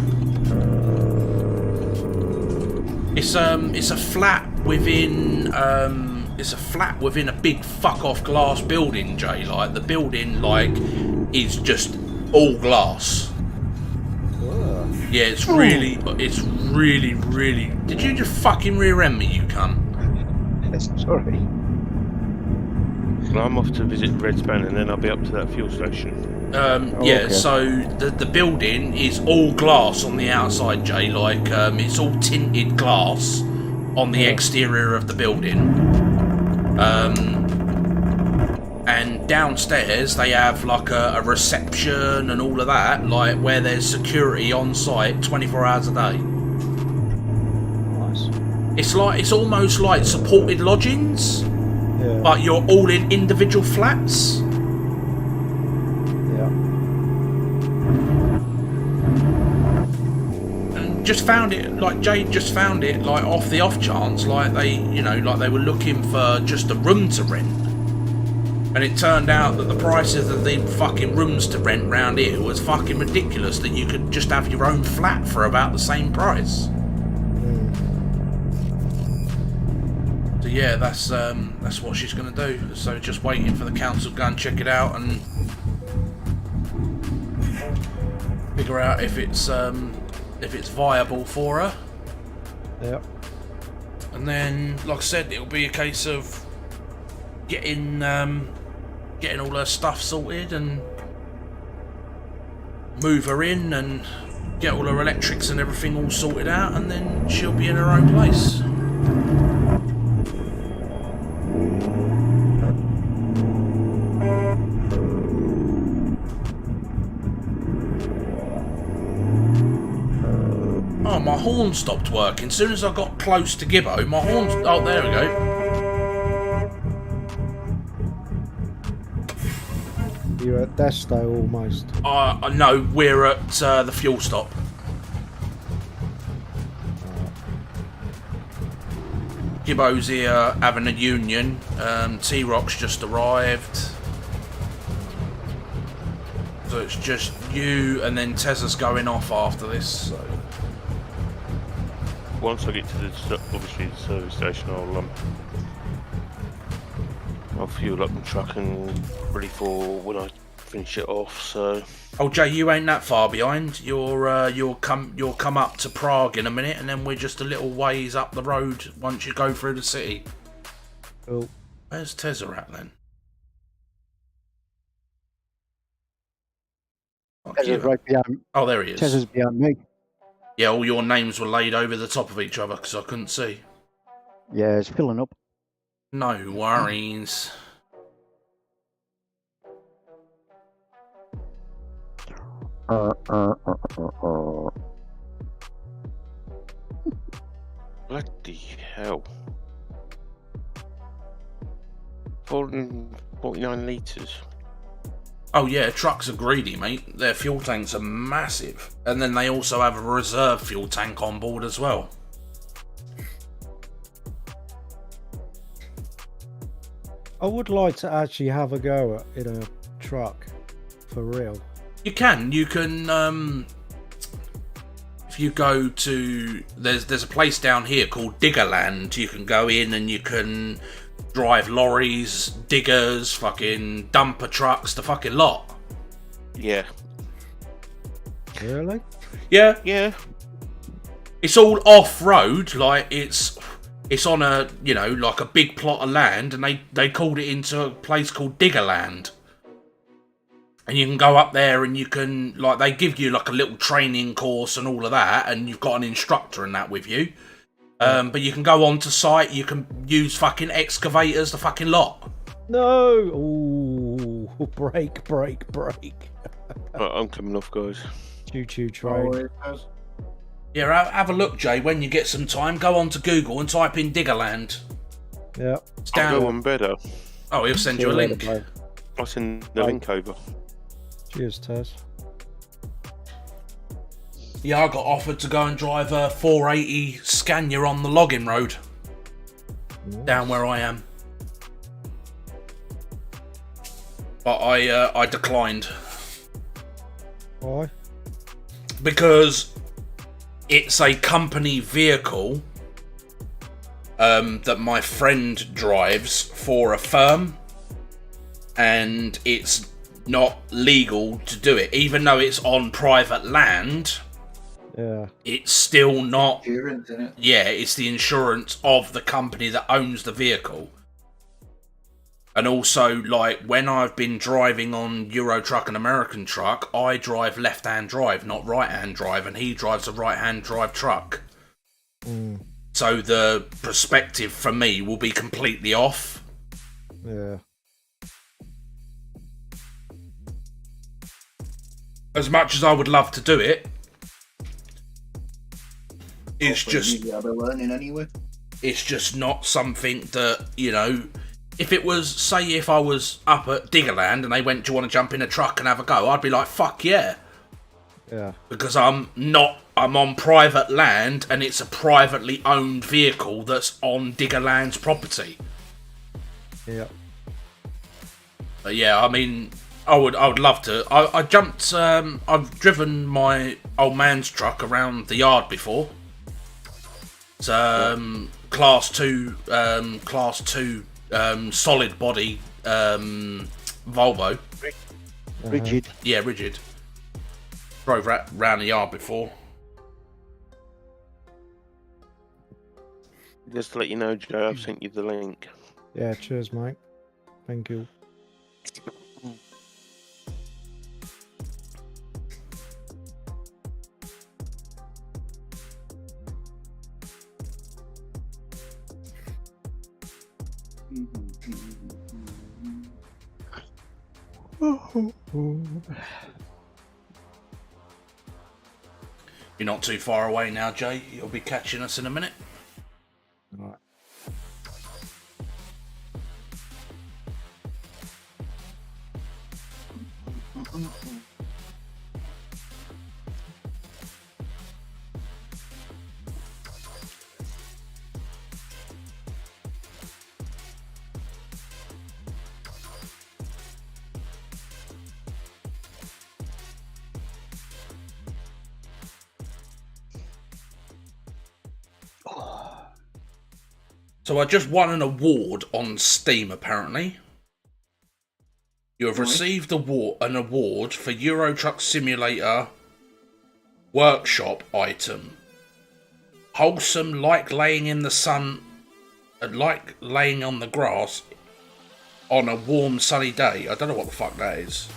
It's a flat within a big fuck off glass building, Jay. Like the building is just all glass. Whoa. Yeah, it's really. Did you just fucking rear end me, you cunt? Sorry. Well, I'm off to visit Redspan and then I'll be up to that fuel station. Yeah, okay. so the building is all glass on the outside, Jay. Like it's all tinted glass on the exterior of the building. And downstairs they have like a reception and all of that, like where there's security on site 24 hours a day. Nice. It's almost like supported lodgings, Yeah. but you're all in individual flats. Yeah. And just found it, like Jade just found it, like off the off chance, like they were looking for just a room to rent. And it turned out that the prices of the fucking rooms to rent round here was fucking ridiculous, that you could just have your own flat for about the same price. So yeah, that's what she's gonna do. So just waiting for the council to go and check it out and figure out if it's viable for her. Yeah. And then, like I said, it'll be a case of getting all her stuff sorted and move her in and get all her electrics and everything all sorted out, and then she'll be in her own place. Oh, my horn stopped working. As soon as I got close to Gibbo, my horn... Oh, there we go. You're at Desto almost. No, we're at the fuel stop. Gibbo's here having a union. T-Rock's just arrived. So it's just you, and then Tezza's going off after this. So. Once I get to obviously the service station, I'll fuel up the truck and ready for when I finish it off. So. Oh, Jay, you ain't that far behind. You'll come up to Prague in a minute, and then we're just a little ways up the road once you go through the city. Cool. Where's Tezza at then? Tezza's right behind. Oh, there he is. Tezza's behind me. Yeah, all your names were laid over the top of each other because I couldn't see. Yeah, it's filling up. No worries. Bloody hell. 449 litres. Oh yeah, trucks are greedy, mate. Their fuel tanks are massive. And then they also have a reserve fuel tank on board as well. I would like to actually have a go in a truck, for real. You can, if you go to, there's a place down here called Diggerland. You can go in and you can drive lorries, diggers, fucking dumper trucks, the fucking lot. Yeah. Really? Yeah. Yeah. it's all off-road, like it's on a, you know, like a big plot of land, and they called it into a place called Diggerland. And you can go up there and you can, like, they give you like a little training course and all of that, and you've got an instructor and that with you. But you can go onto site, you can use fucking excavators, the fucking lot. No! Ooh, break. Right, I'm coming off, guys. Choo-choo train. Yeah, have a look, Jay, when you get some time. Go onto Google and type in Diggerland. Yeah. It's I'll down. go on better. Oh, he'll send you a link. I'll send the link over. Cheers, Tez. Yeah, I got offered to go and drive a 480 Scania on the logging road. Down where I am. But I declined. Why? Because it's a company vehicle that my friend drives for a firm, and it's not legal to do it. Even though it's on private land, Yeah. it's still not. Insurance, innit? Yeah, it's the insurance of the company that owns the vehicle. And also, like, when I've been driving on EUROTRUCK and American Truck, I drive left-hand drive, not right-hand drive, and he drives a right-hand drive truck. So the perspective for me will be completely off. Yeah. As much as I would love to do it, it's Hopefully just... you'll be learning anyway. It's just not something that, you know... If it was, say, if I was up at Diggerland and they went, do you want to jump in a truck and have a go? I'd be like, fuck yeah. Yeah. Because I'm on private land and it's a privately owned vehicle that's on Diggerland's property. Yeah. But yeah, I mean, I would love to. I jumped, I've driven my old man's truck around the yard before. It's class 2 solid body Volvo. Rigid. Yeah, rigid. Drove round the yard before. Just to let you know, Joe, I've sent you the link. Yeah, cheers, mate. Thank you. You're not too far away now, Jay. You'll be catching us in a minute. Right. So I just won an award on Steam, apparently. You have received an award for EuroTruck Simulator Workshop item. Wholesome, like laying in the sun, like laying on the grass on a warm, sunny day. I don't know what the fuck that is.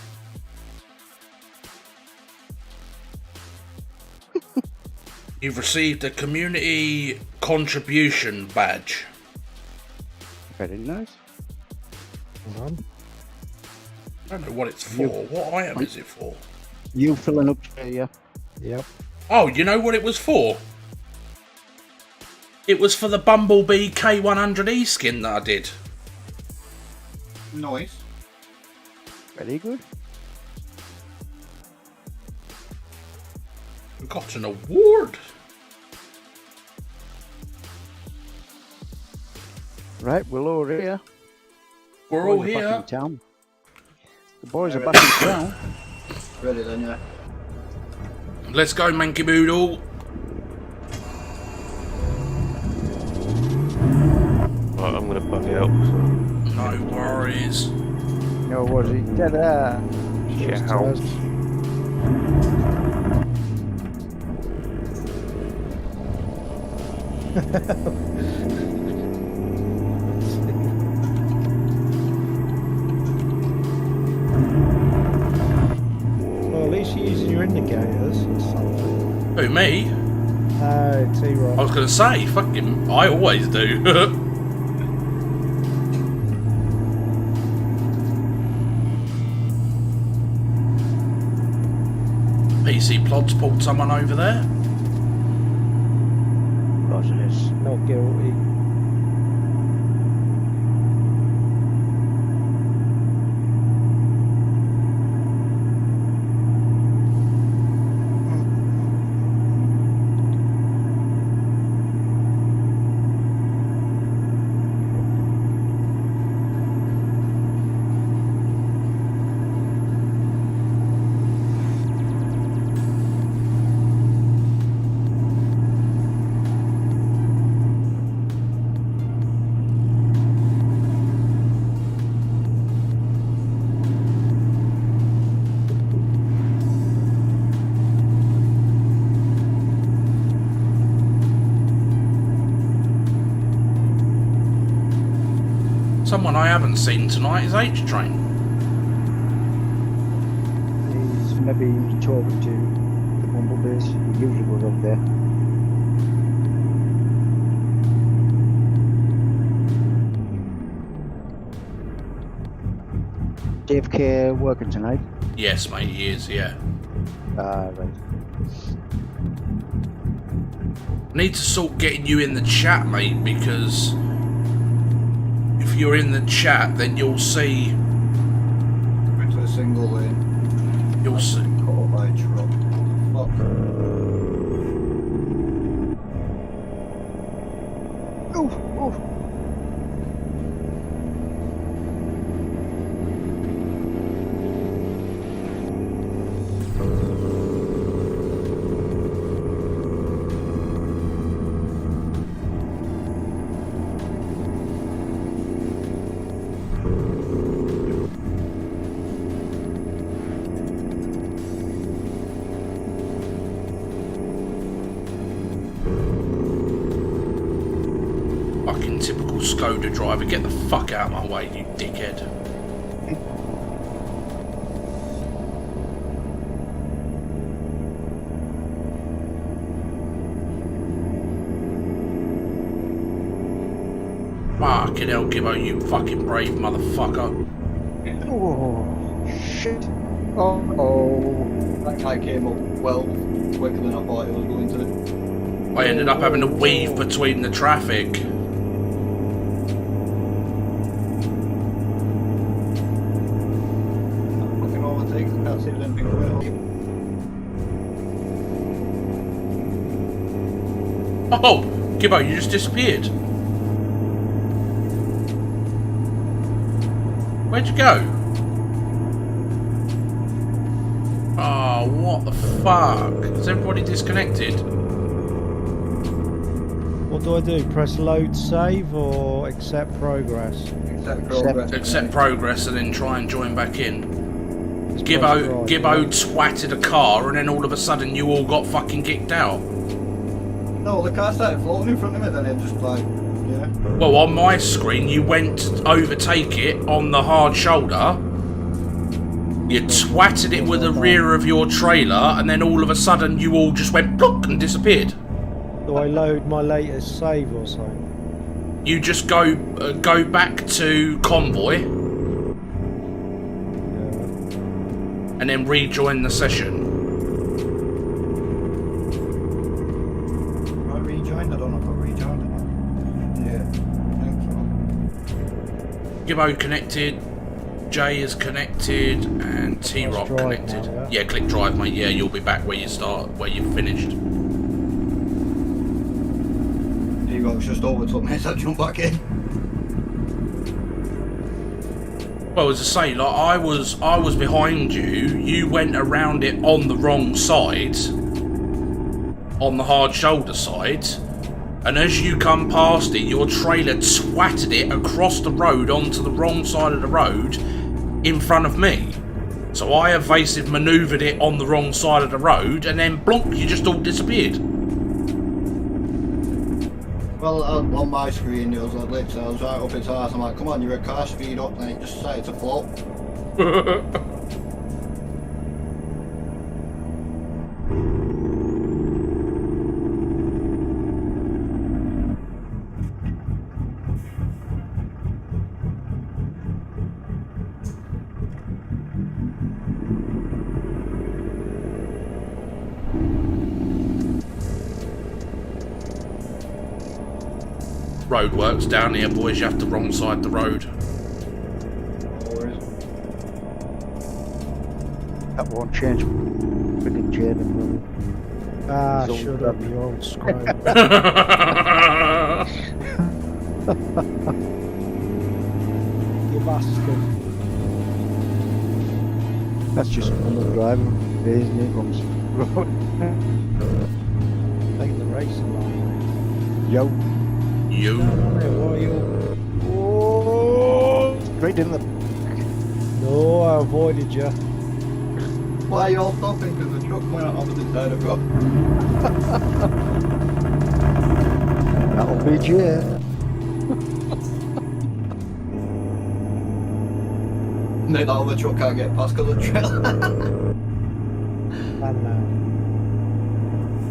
You've received a community contribution badge. Very nice. Hold on. I don't know what it's for. What item is it for? You filling up here? Yep. Oh, you know what it was for? It was for the Bumblebee K100E skin that I did. Nice. Very good. We got an award. Right, we're all here. We're all Boys are back here. in town. The boys are back in town. Ready then, yeah. Let's go, Manky Boodle. Right, I'm going to bug out. No worries. No worries. Ta-da! Cheers, Ciao. Tez. Well, at least you're using your indicators or something. Who, me? No, T-Rock. I was going to say, fucking, I always do. PC Plods pulled someone over there. Because it is. Not guilty. Someone I haven't seen tonight is H-Train. He's maybe talking to the bumblebees. He usually goes up there. Dave K working tonight? Yes, mate, he is, yeah. Right. Need to sort getting you in the chat, mate, because if you're in the chat, then you'll see. Into a single lane. You'll see. Caught by a truck. What the fuck? Oof, oof. Fucking typical Skoda driver, get the fuck out of my way, you dickhead. Fucking hell, Gibbo, you fucking brave motherfucker. Oh, shit. Oh, that guy came up well quicker than I thought he was going to. I ended up having to weave between the traffic. Fucking overtakes, I can't see anything about. Oh, Gibbo, you just disappeared. Where'd you go? Oh, what the fuck? Is everybody disconnected? What do I do? Press load save or accept progress? Accept progress. Accept progress and then try and join back in. Just Gibbo press right, Gibbo yeah. twatted a car and then all of a sudden you all got fucking kicked out. No, the car started floating in front of me, then it just like, yeah. Well, on my screen you went to overtake it on the hard shoulder. You twatted it with the rear of your trailer and then all of a sudden you all just went block and disappeared. Do I load my latest save or something? You just go back to convoy Yeah. and then rejoin the session. I rejoined, I don't know if I rejoined or not. Yeah, I think so. Gibbo connected, Jay is connected, and T-Rock drive connected. now, Yeah, click drive, mate. Yeah, you'll be back where you finished. Ego's just overtook me as I jump back in. Well, as I say, like I was behind you. You went around it on the wrong side, on the hard shoulder side, and as you come past it, your trailer twatted it across the road onto the wrong side of the road in front of me. So I evasive manoeuvred it on the wrong side of the road, and then blonk, you just all disappeared. Well, on my screen, it was like literally, I was right up its arse. I'm like, come on, you're a car, speed up, and it just started to float. Roadworks down here, boys. You have to wrong side the road. That won't change. Freaking Jaden, Ah, He's all shut done. up, you old scroll. You bastard. That's just another driver. There's Nichols. Take the racing line. Yo, You. What are you? oh, straight in the. No, I avoided you. Why are you all stopping? Because the truck went out opposite side of the road. That'll be Jay. And then all the truck can't get past because of the trailer. And now.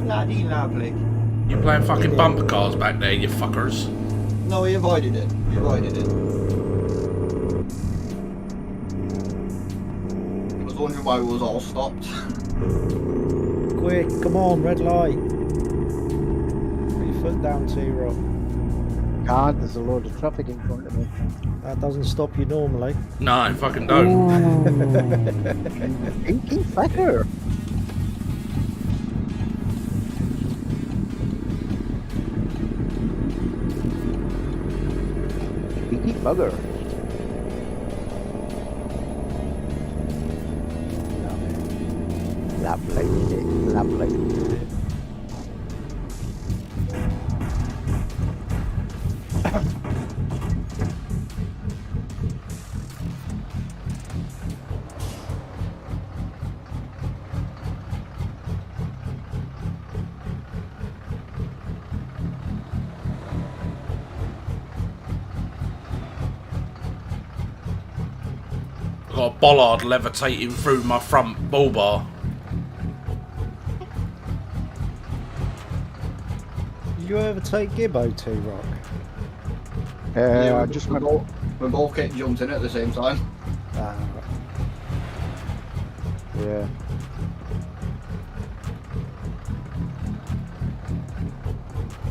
Bloody lovely. You playing fucking bumper cars back there, you fuckers. No, he avoided it. He avoided it. I was wondering why we was all stopped. Quick, come on, red light. Put your foot down, T-Rock. Can't, there's a load of traffic in front of me. That doesn't stop you normally. No, I fucking don't. Pinky fucker. Pinky bugger. Lovely, lovely. I've got a bollard levitating through my front bull bar. Did you ever take Gibbo, T-Rock? I just went. We're both getting jumped in at the same time. Ah, Yeah.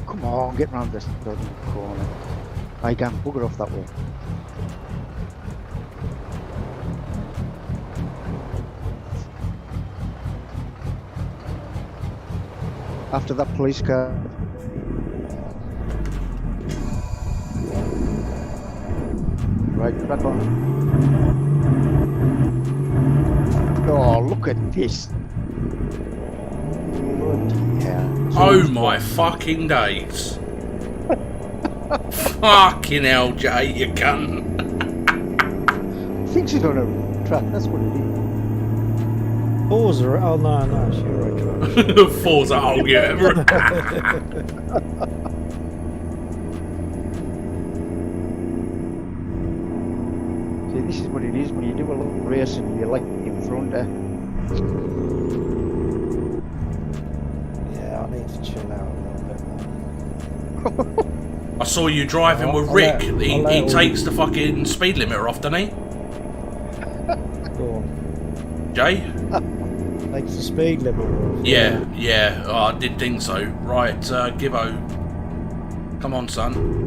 Come on, get round this bloody corner. I can bugger off that way. After that police car. Right, crack on. Oh, look at this. Bloody hell. Oh my fucking days. Fucking hell, Jay, you cunt. Thinks he's on a track, that's what it is. Forza, oh no, it's EUROTRUCK. Forza, oh yeah. See, this is what it is when you do a lot of racing, you're like in front there. Yeah, I need to chill out a little bit. I saw you driving with I'll Rick. let- He I'll let all- takes the fucking speed limiter off, doesn't he? Go on. Jay? Takes the speed limit off. Yeah, yeah. Oh, I did think so. Right, Gibbo. Come on, son.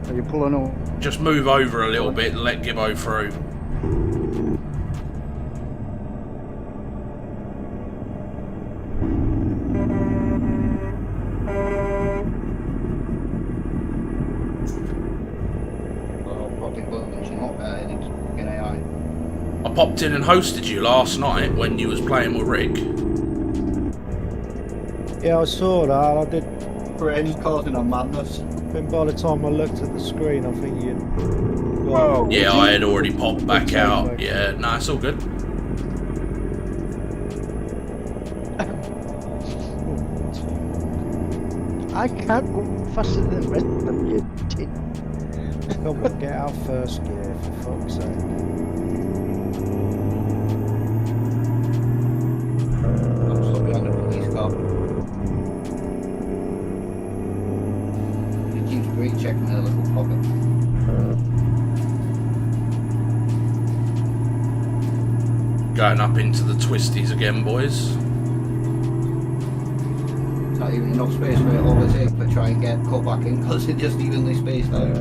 Are you pulling on? Just move over a little bit and let Gibbo through. Well, probably bunching up there in AI. I popped in and hosted you last night when you was playing with Rick. Yeah, I saw that. I did. Brain's causing a madness. I think by the time I looked at the screen, I think you'd. Whoa. Yeah, I had already popped back Okay, out. okay. Yeah, nah, it's all good. I can't go faster than the rest of them, you tit. Come on, get out first gear, for fuck's sake. I'm still behind the police car. He keeps brake checking their little pocket. Going up into the twisties again, boys. Not even enough space for it to overtake, but try and get cut back in because it's just evenly spaced out.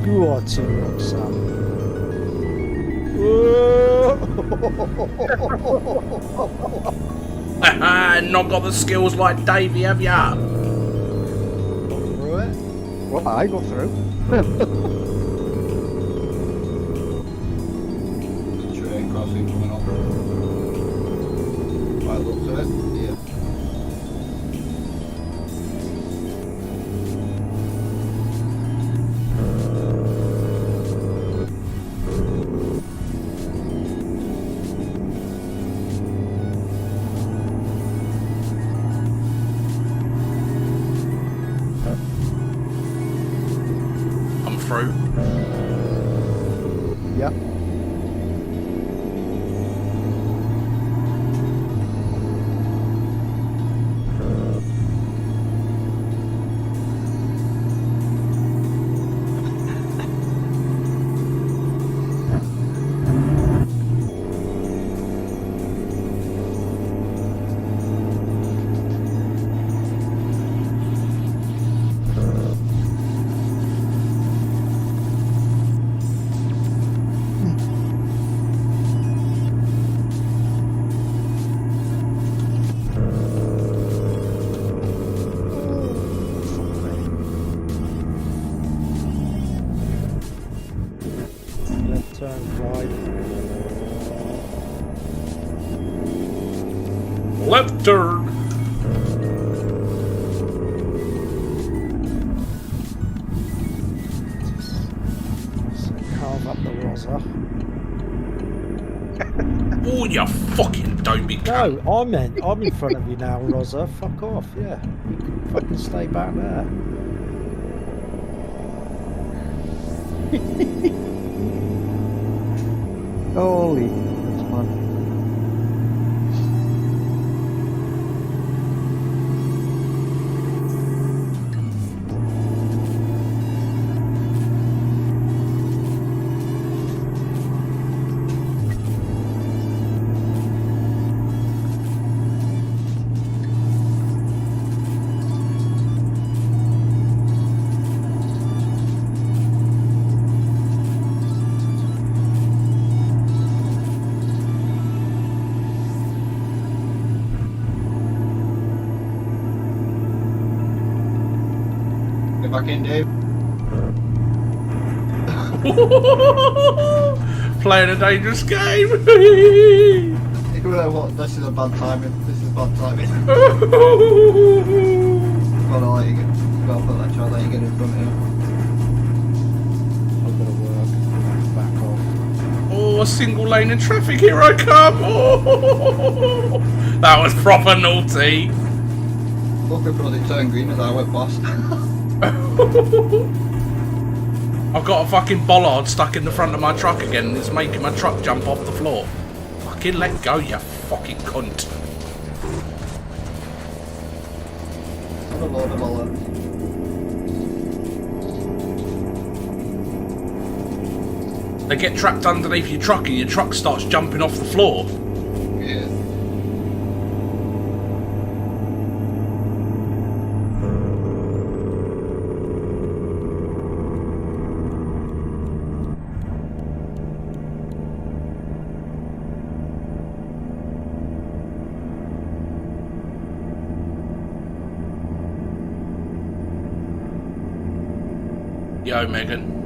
You are too much, Sam. Not got the skills like Davey, have ya? Right. Well, I go through. Train crossing coming up. By the looks of it, yeah. I'm through. Yep. Left turn, right. Left turn. So carve up the Rosa. Oh, you fucking dopey cunt. No, I'm in front of you now, Rosa. Fuck off, yeah. You can fucking stay back there. Holy, that's fun. Get back in, Dave. Playing a dangerous game. You know what? This is a bad timing. This is bad timing. Gotta let you get. Gotta put that child, let you get in front of him. I've got to work. Back off. Oh, a single lane in traffic, here I come. Oh, that was proper naughty. Luckily for us, it turned green as I went past. I've got a fucking bollard stuck in the front of my truck again and it's making my truck jump off the floor. Fucking let go, you fucking cunt. A load of bollocks. They get trapped underneath your truck and your truck starts jumping off the floor. Yeah. Yo, Megan.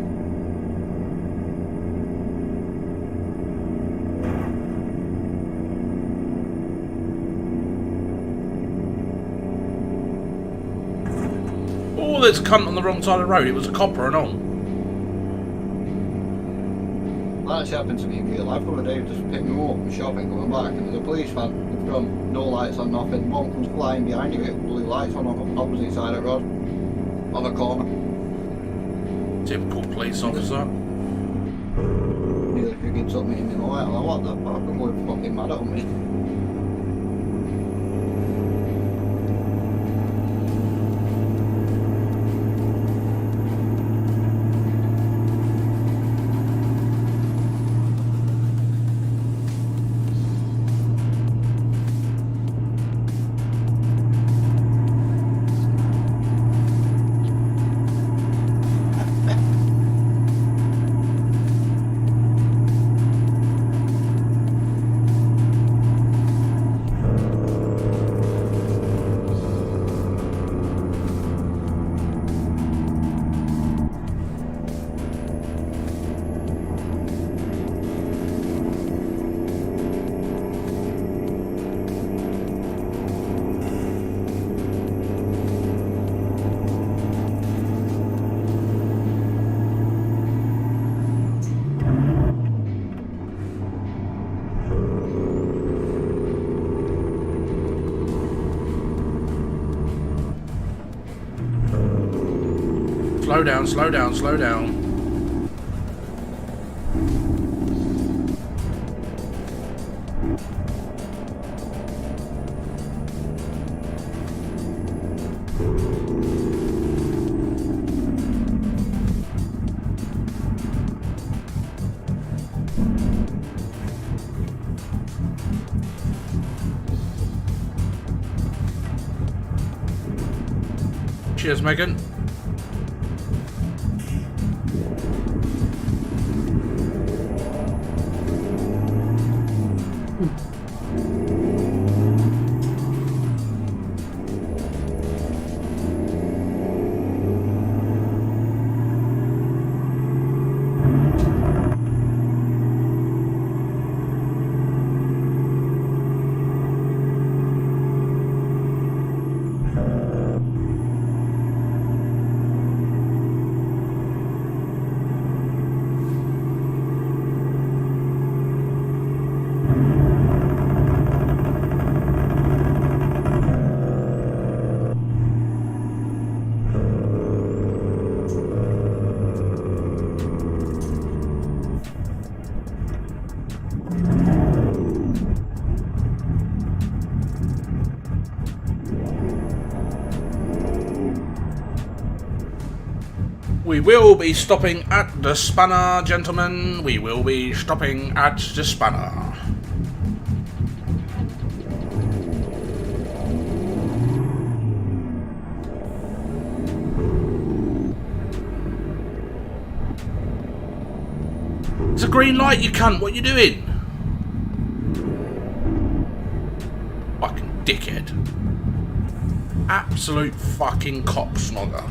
Oh, there's a cunt on the wrong side of the road. It was a copper and all. That actually happened to me in real life the other day. Just picked me up from shopping, coming back, and there's a police van from no lights on nothing. One comes flying behind you with blue lights on the opposite side of the road, on the corner. Typical police officer. Nearly freaking took me in the light. I'm like, what the fuck? I'm going fucking mad at me. Slow down, slow down, slow down. Cheers, Megan. We will be stopping at the spanner, gentlemen. We will be stopping at the spanner. It's a green light, you cunt. What are you doing? Fucking dickhead. Absolute fucking cocksnogger.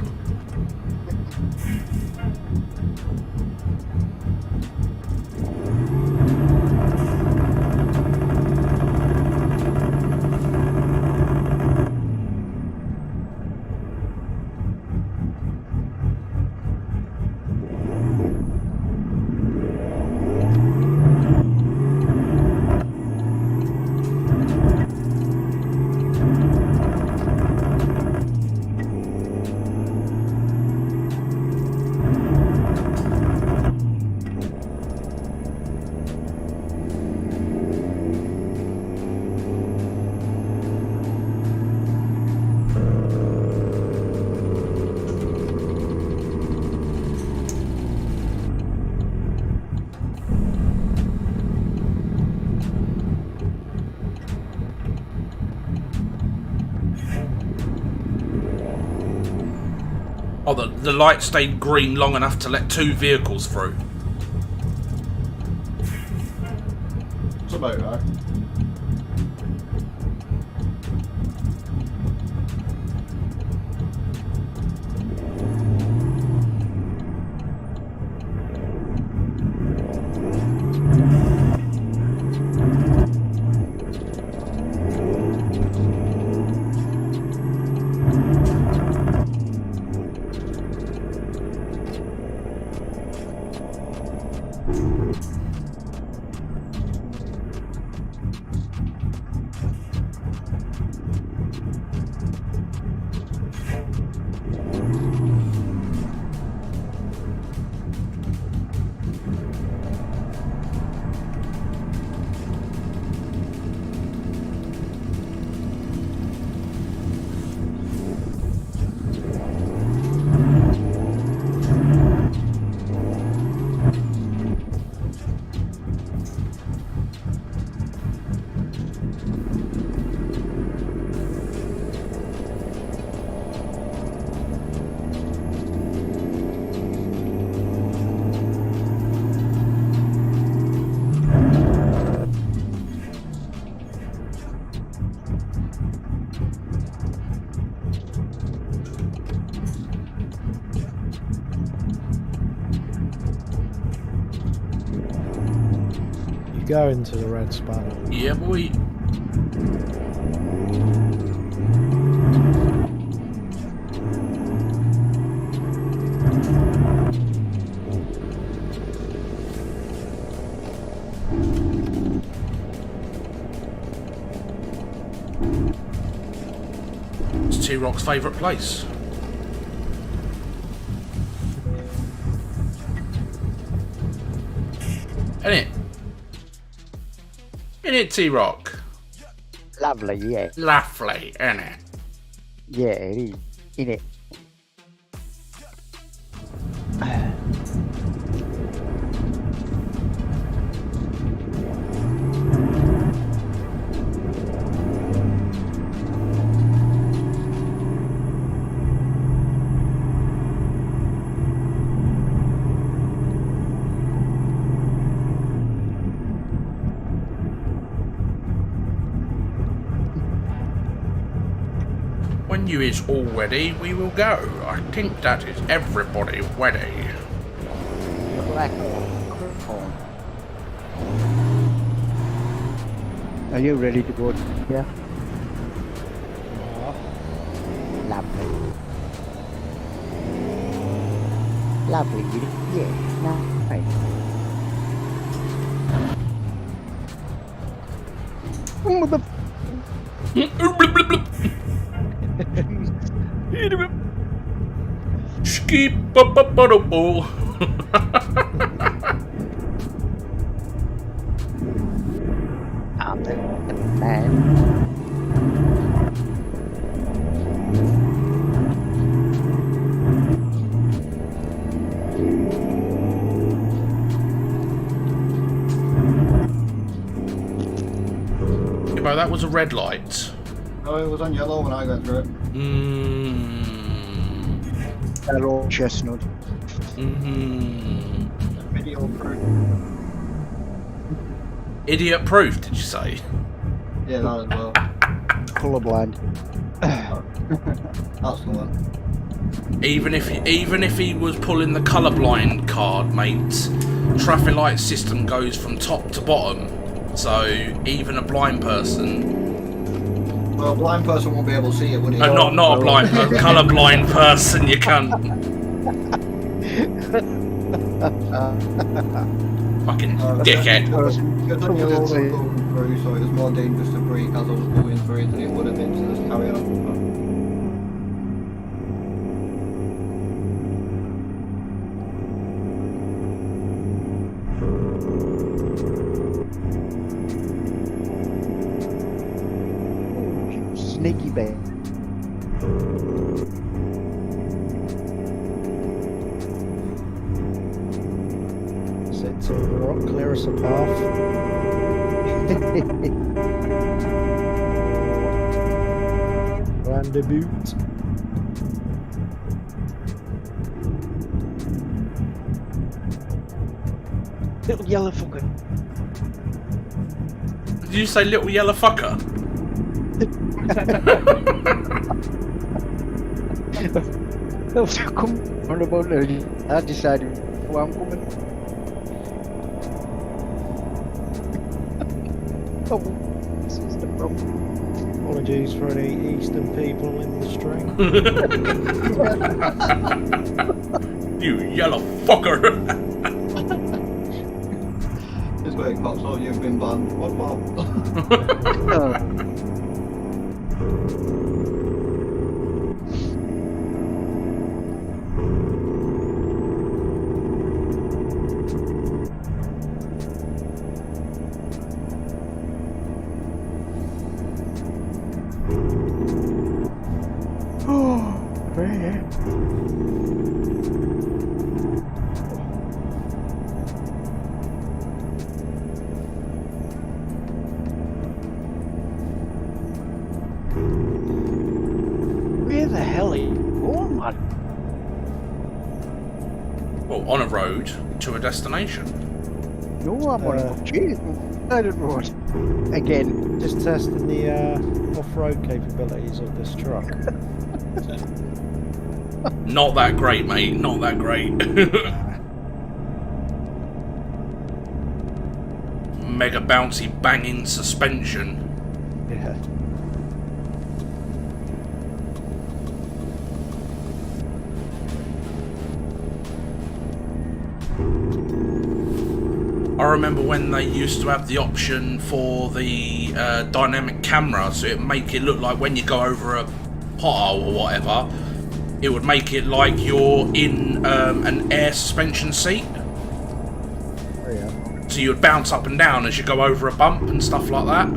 Oh, the light stayed green long enough to let 2 vehicles through. That's about right. Go into the red spanner. Yeah, boy. It's T-Rock's favourite place. Isn't it? Isn't it, T-Rock? Lovely, yeah. Lovely, isn't it? Yeah, it is. In it. When you is all ready, we will go. I think that is everybody ready. Black Are you ready to go? Yeah. Lovely. Lovely, yeah. Nice. Skip up a bottle. I'm the man. Well, that was a red light. Oh, it was on yellow when I went through it. Hello, chestnut. Video proof. Idiot proof, did you say? Yeah, that as well. Colourblind. That's the one. Even if he was pulling the colourblind card, mate, traffic light system goes from top to bottom. So even a blind person. Well, a blind person won't be able to see it, would he? No, not a blind, a colourblind person. You can't. Fucking dickhead. Because I knew it was going through, so it was more dangerous to brake as I was going through it than it would have been to just carry on. Sneaky bear. Sit to the rock, clear us a path. Roundabout. Little yellow fucker. Did you say little yellow fucker? Come on about it. I decided where I'm coming. Oh, this is the problem. Apologies for any Eastern people in the stream. You yellow fucker! This way it pops out, you've been banned. What? Where the hell are you going, man? Well, on a road to a destination. No, I'm on a cheese. I don't know what. Again, Just testing the off-road capabilities of this truck. Not that great, mate. Not that great. Mega bouncy banging suspension. Yeah. I remember when they used to have the option for the dynamic camera, so it'd make it look like when you go over a pothole or whatever, it would make it like you're in an air suspension seat. oh yeah, So you would bounce up and down as you go over a bump and stuff like that.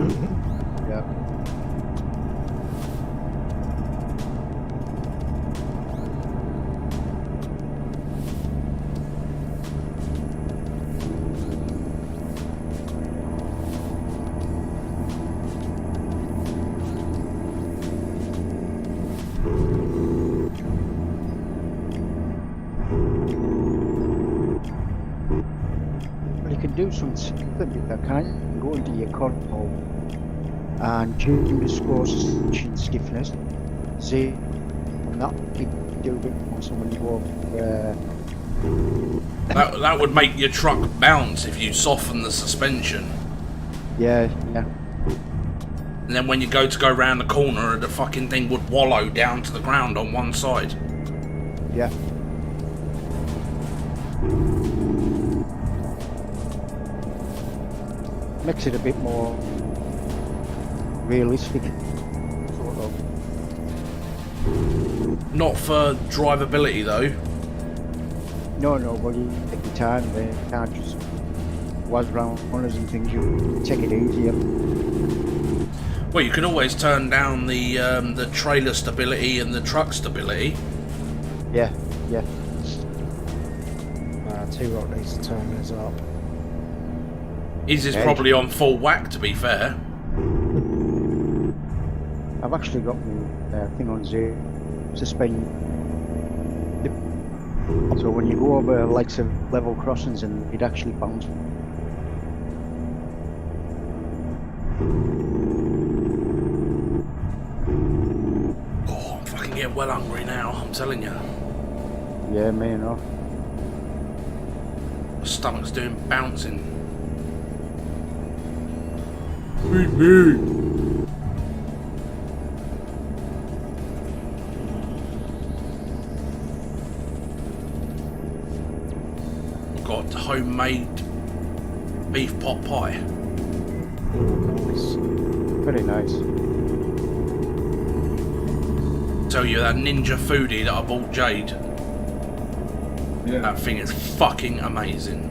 yeah. Well, you can do some something with that, can't you? Go into your console and change the score suspension stiffness. See, and that you can do it also when you go That would make your truck bounce if you soften the suspension. yeah, yeah. And then when you go around the corner, the fucking thing would wallow down to the ground on one side. Yeah. Makes it a bit more realistic, sort of. Not for drivability though. No, but you take your time there. You can't just whiz round corners and things. You take it easier. Well, you can always turn down the trailer stability and the truck stability. Yeah, yeah. T-Rock needs to turn his up. His is Okay. probably on full whack, to be fair. I've actually got my thing on zero suspend. So when you go over like some level crossings, and it actually bounces. Oh, I'm fucking getting well hungry now, I'm telling you. Yeah, me enough. My stomach's doing bouncing. We've got homemade beef pot pie. Nice. Very nice. Tell you, that Ninja Foodie that I bought Jade, Yeah. that thing is fucking amazing.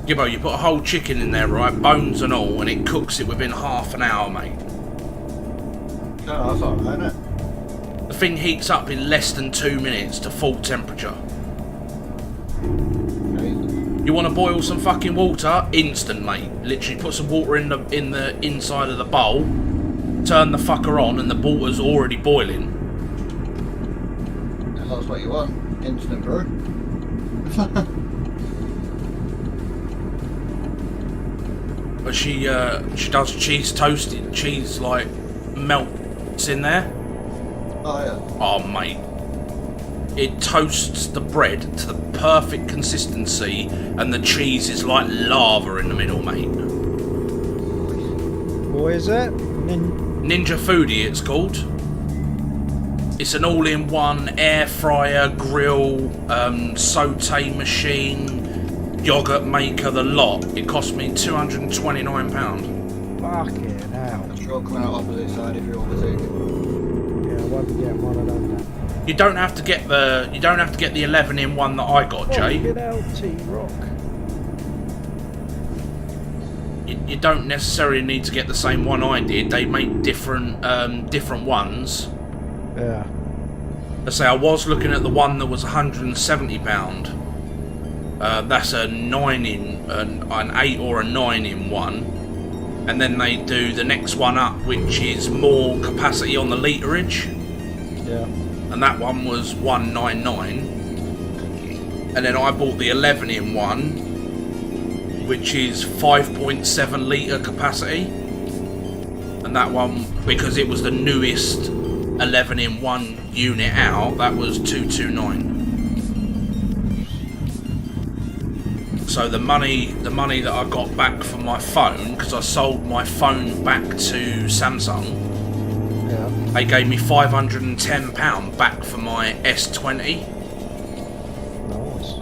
Gibbo, you put a whole chicken in there, right, bones and all, and it cooks it within half an hour, mate. No, that's alright, isn't it? The thing heats up in less than 2 minutes to full temperature. Amazing. You want to boil some fucking water? Instant, mate. Literally put some water in the inside of the bowl, turn the fucker on, and the water's already boiling. If that's what you want. Instant brew. But she does cheese toasted cheese, like melts in there. Oh yeah. Oh mate, it toasts the bread to the perfect consistency, and the cheese is like lava in the middle, mate. What is it? Ninja Foodie, it's called. It's an all-in-one air fryer, grill, saute machine, yogurt maker, the lot. It cost me £229. Fucking hell. Truck coming out opposite side if you're overtaking. Yeah, I won't be getting one of them now. You don't have to get the 11-in-1 that I got, Jay. Fucking hell, T-Rock. You don't necessarily need to get the same one I did. They make different ones. Yeah. I say I was looking at the one that was £170. That's a 9-in, an 8 or a 9-in-1, and then they do the next one up, which is more capacity on the literage. Yeah. And that one was £199. And then I bought the 11-in-1, which is 5.7 litre capacity. And that one, because it was the newest 11-in-1 unit out, that was £229. So the money that I got back from my phone, because I sold my phone back to Samsung, Yeah. they gave me £510 back for my S20. Nice.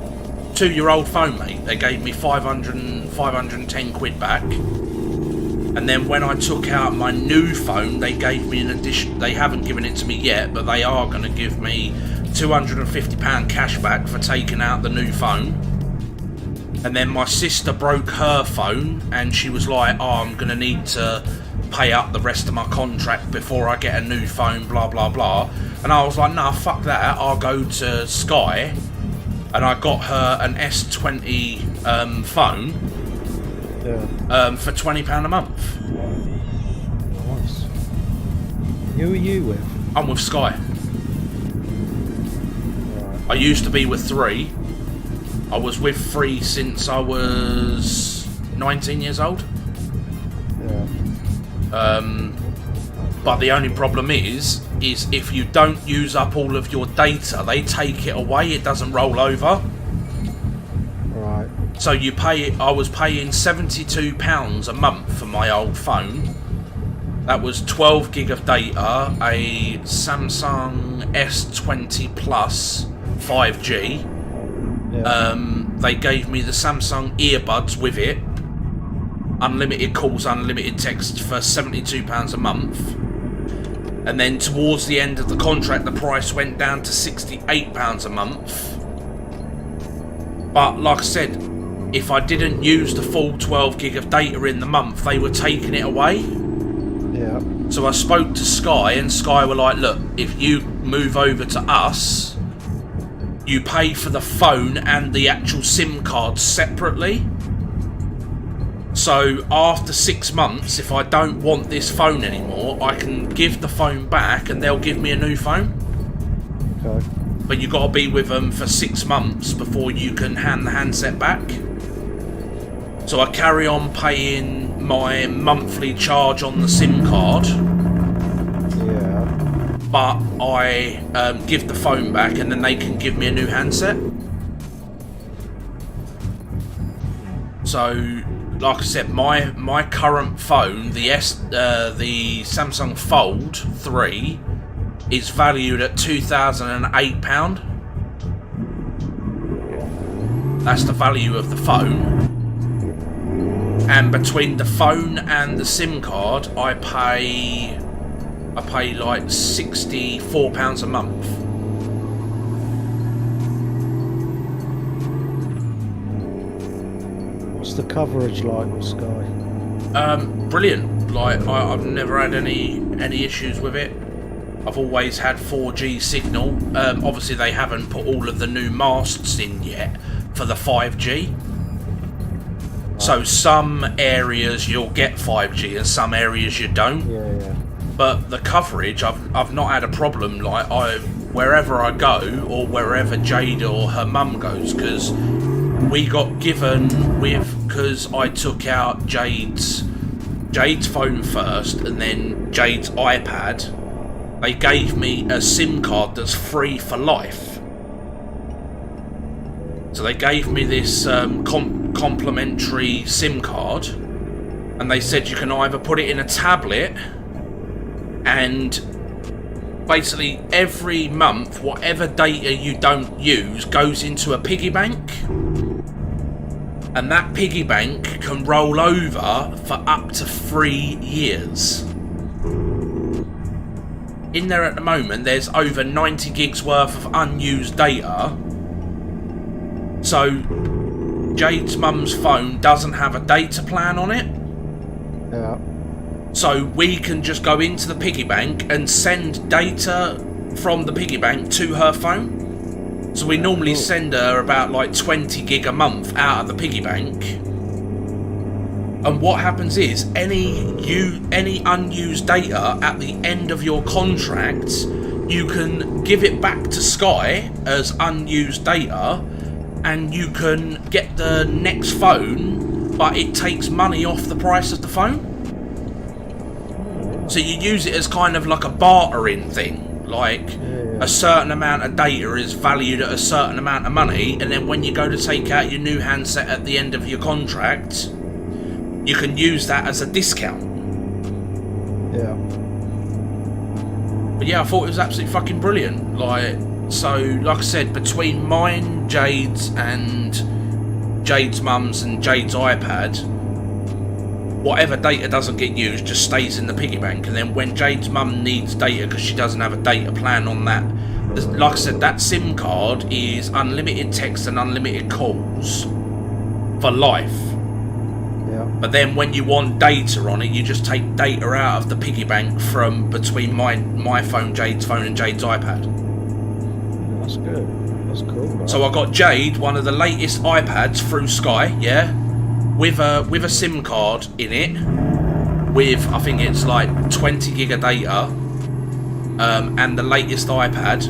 2-year-old phone, mate. They gave me 510 quid back. And then when I took out my new phone, they gave me an addition. They haven't given it to me yet, but they are going to give me £250 cash back for taking out the new phone. And then my sister broke her phone, and she was like, "Oh, I'm going to need to pay up the rest of my contract before I get a new phone, blah, blah, blah." And I was like, "Nah, fuck that. I'll go to Sky." And I got her an S20 phone for £20 a month. Nice. Who are you with? I'm with Sky. Right. I used to be with 3. I was with 3 since I was 19 years old. Yeah. But the only problem is if you don't use up all of your data, they take it away. It doesn't roll over. Right. So you pay. I was paying £72 a month for my old phone. That was 12 gig of data, a Samsung S20 Plus 5G. Yeah. They gave me the Samsung earbuds with it. Unlimited calls, unlimited text for £72 a month. And then towards the end of the contract, the price went down to £68 a month. But like I said, if I didn't use the full 12 gig of data in the month, they were taking it away. Yeah. So I spoke to Sky, and Sky were like, "Look, if you move over to us, you pay for the phone and the actual SIM card separately. So after 6 months, if I don't want this phone anymore, I can give the phone back and they'll give me a new phone. Okay. But you got to be with them for 6 months before you can hand the handset back." So I carry on paying my monthly charge on the SIM card, Yeah. but I give the phone back and then they can give me a new handset. So, like I said, my current phone, the Samsung Fold 3, is valued at £2,008. That's the value of the phone. And between the phone and the SIM card, I pay like £64 a month. What's the coverage like with Sky? Brilliant. Like I've never had any issues with it. I've always had 4G signal. Obviously they haven't put all of the new masts in yet for the 5G. So some areas you'll get 5G and some areas you don't. Yeah. But the coverage, I've not had a problem. Like wherever I go or wherever Jade or her mum goes, because we got given because I took out Jade's phone first and then Jade's iPad. They gave me a SIM card that's free for life. So they gave me this complimentary SIM card, and they said you can either put it in a tablet, and basically every month whatever data you don't use goes into a piggy bank, and that piggy bank can roll over for up to 3 years. In there at the moment there's over 90 gigs worth of unused data. So Jade's mum's phone doesn't have a data plan on it. Yeah. So we can just go into the piggy bank and send data from the piggy bank to her phone. So we normally send her about like 20 gig a month out of the piggy bank. And what happens is any unused data at the end of your contract, you can give it back to Sky as unused data, and you can get the next phone, but it takes money off the price of the phone. So you use it as kind of like a bartering thing, like a certain amount of data is valued at a certain amount of money, and then when you go to take out your new handset at the end of your contract, you can use that as a discount. Yeah. But yeah, I thought it was absolutely fucking brilliant. Like I said, between mine, Jade's, and Jade's mum's and Jade's iPad, whatever data doesn't get used just stays in the piggy bank, and then when Jade's mum needs data because she doesn't have a data plan on that, like I said, that SIM card is unlimited text and unlimited calls for life. But then when you want data on it, you just take data out of the piggy bank from between my phone, Jade's phone, and Jade's iPad. That's good. That's cool. Right? So I got Jade one of the latest iPads through Sky, yeah, with a SIM card in it, with I think it's like 20 gig of data, and the latest iPad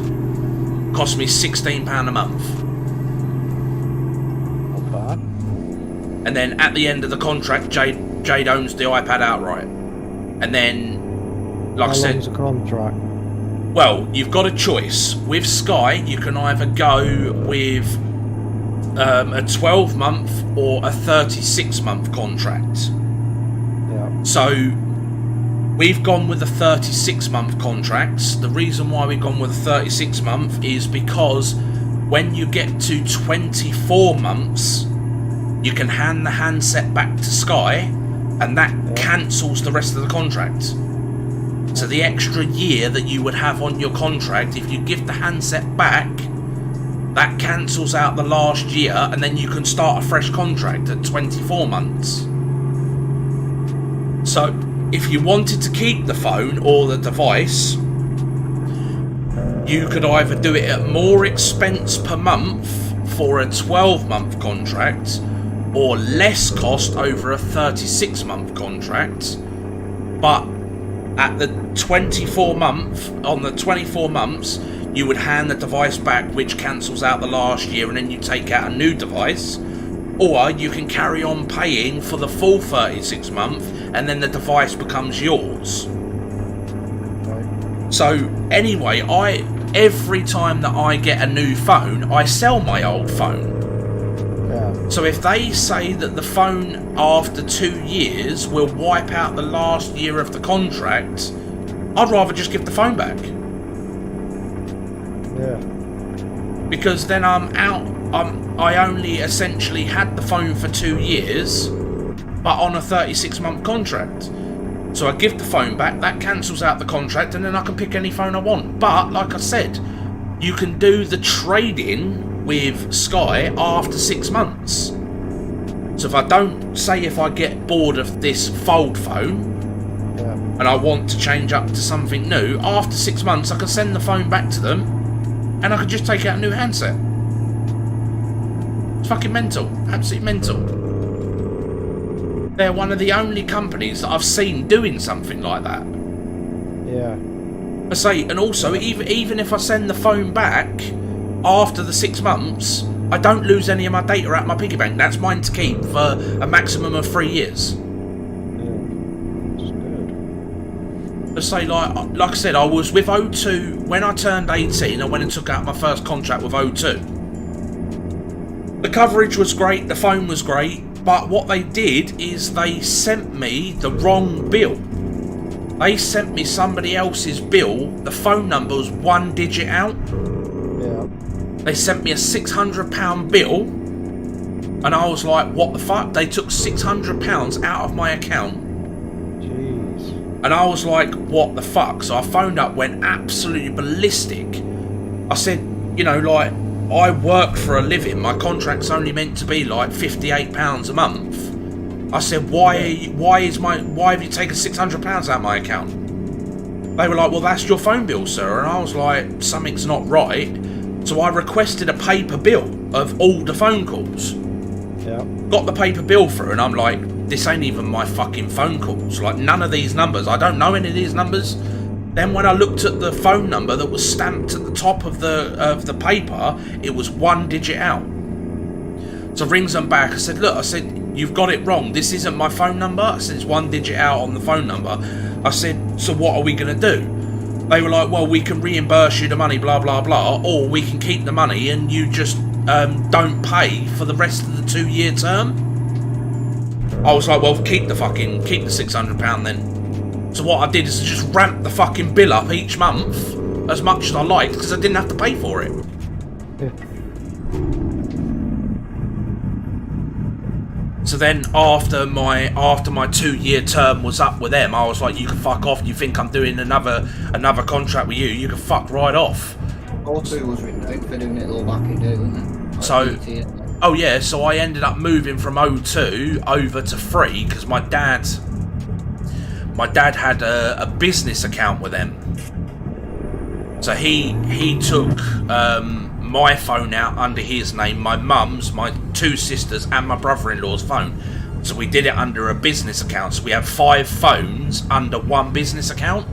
cost me £16 a month. And then at the end of the contract, Jade owns the iPad outright. And then, like I said, how long's the contract? Well, you've got a choice. With Sky, you can either go with a 12-month or a 36-month contract. Yeah. So we've gone with the 36-month contracts. The reason why we've gone with the 36-month is because when you get to 24 months, you can hand the handset back to Sky, and that cancels the rest of the contract. So the extra year that you would have on your contract, if you give the handset back, that cancels out the last year, and then you can start a fresh contract at 24 months. So if you wanted to keep the phone or the device, you could either do it at more expense per month for a 12-month contract, or less cost over a 36-month contract, but at the 24 months, you would hand the device back, which cancels out the last year, and then you take out a new device, or you can carry on paying for the full 36 month, and then the device becomes yours. So anyway, every time that I get a new phone, I sell my old phone. So if they say that the phone after 2 years will wipe out the last year of the contract, I'd rather just give the phone back. Yeah. Because then I'm out. I only essentially had the phone for 2 years, but on a 36-month contract. So I give the phone back, that cancels out the contract, and then I can pick any phone I want. But like I said, you can do the trade-in with Sky after 6 months. So if I get bored of this fold phone and I want to change up to something new, after 6 months I can send the phone back to them and I can just take out a new handset. It's fucking mental. Absolutely mental. They're one of the only companies that I've seen doing something like that. Yeah. I say, and also, even if I send the phone back after the 6 months, I don't lose any of my data out of my piggy bank. That's mine to keep for a maximum of 3 years. I say, like I said, I was with O2 when I turned 18. I went and took out my first contract with O2. The coverage was great, the phone was great, but what they did is they sent me the wrong bill. They sent me somebody else's bill. The phone number was 1 digit out. Yeah. They sent me a £600 bill, and I was like, what the fuck? They took £600 out of my account. Jeez. And I was like, what the fuck? So I phoned up, went absolutely ballistic. I said, you know, like, I work for a living. My contract's only meant to be like £58 a month. I said, why have you taken £600 out of my account? They were like, well, that's your phone bill, sir. And I was like, something's not right. So I requested a paper bill of all the phone calls. Yeah. Got the paper bill through, and I'm like, this ain't even my fucking phone calls. Like, none of these numbers. I don't know any of these numbers. Then when I looked at the phone number that was stamped at the top of the paper, it was 1 digit out. So rings them back. I said, look, I said, you've got it wrong. This isn't my phone number. I said, it's 1 digit out on the phone number. I said, so what are we going to do? They were like, well, we can reimburse you the money, blah, blah, blah, or we can keep the money and you just don't pay for the rest of the 2-year term. I was like, well, keep the £600 then. So what I did is just ramp the fucking bill up each month as much as I liked because I didn't have to pay for it. Yeah. So then after my 2-year term was up with them, I was like, you can fuck off. You think I'm doing another contract with you? You can fuck right off. O2 was renowned for doing it all back in the day, wasn't it? Like So, BT. oh yeah, so I ended up moving from O2 over to Free because my dad had a business account with them. So he took my phone out under his name, my mum's, my 2 sisters, and my brother-in-law's phone. So we did it under a business account. So we have 5 phones under 1 business account.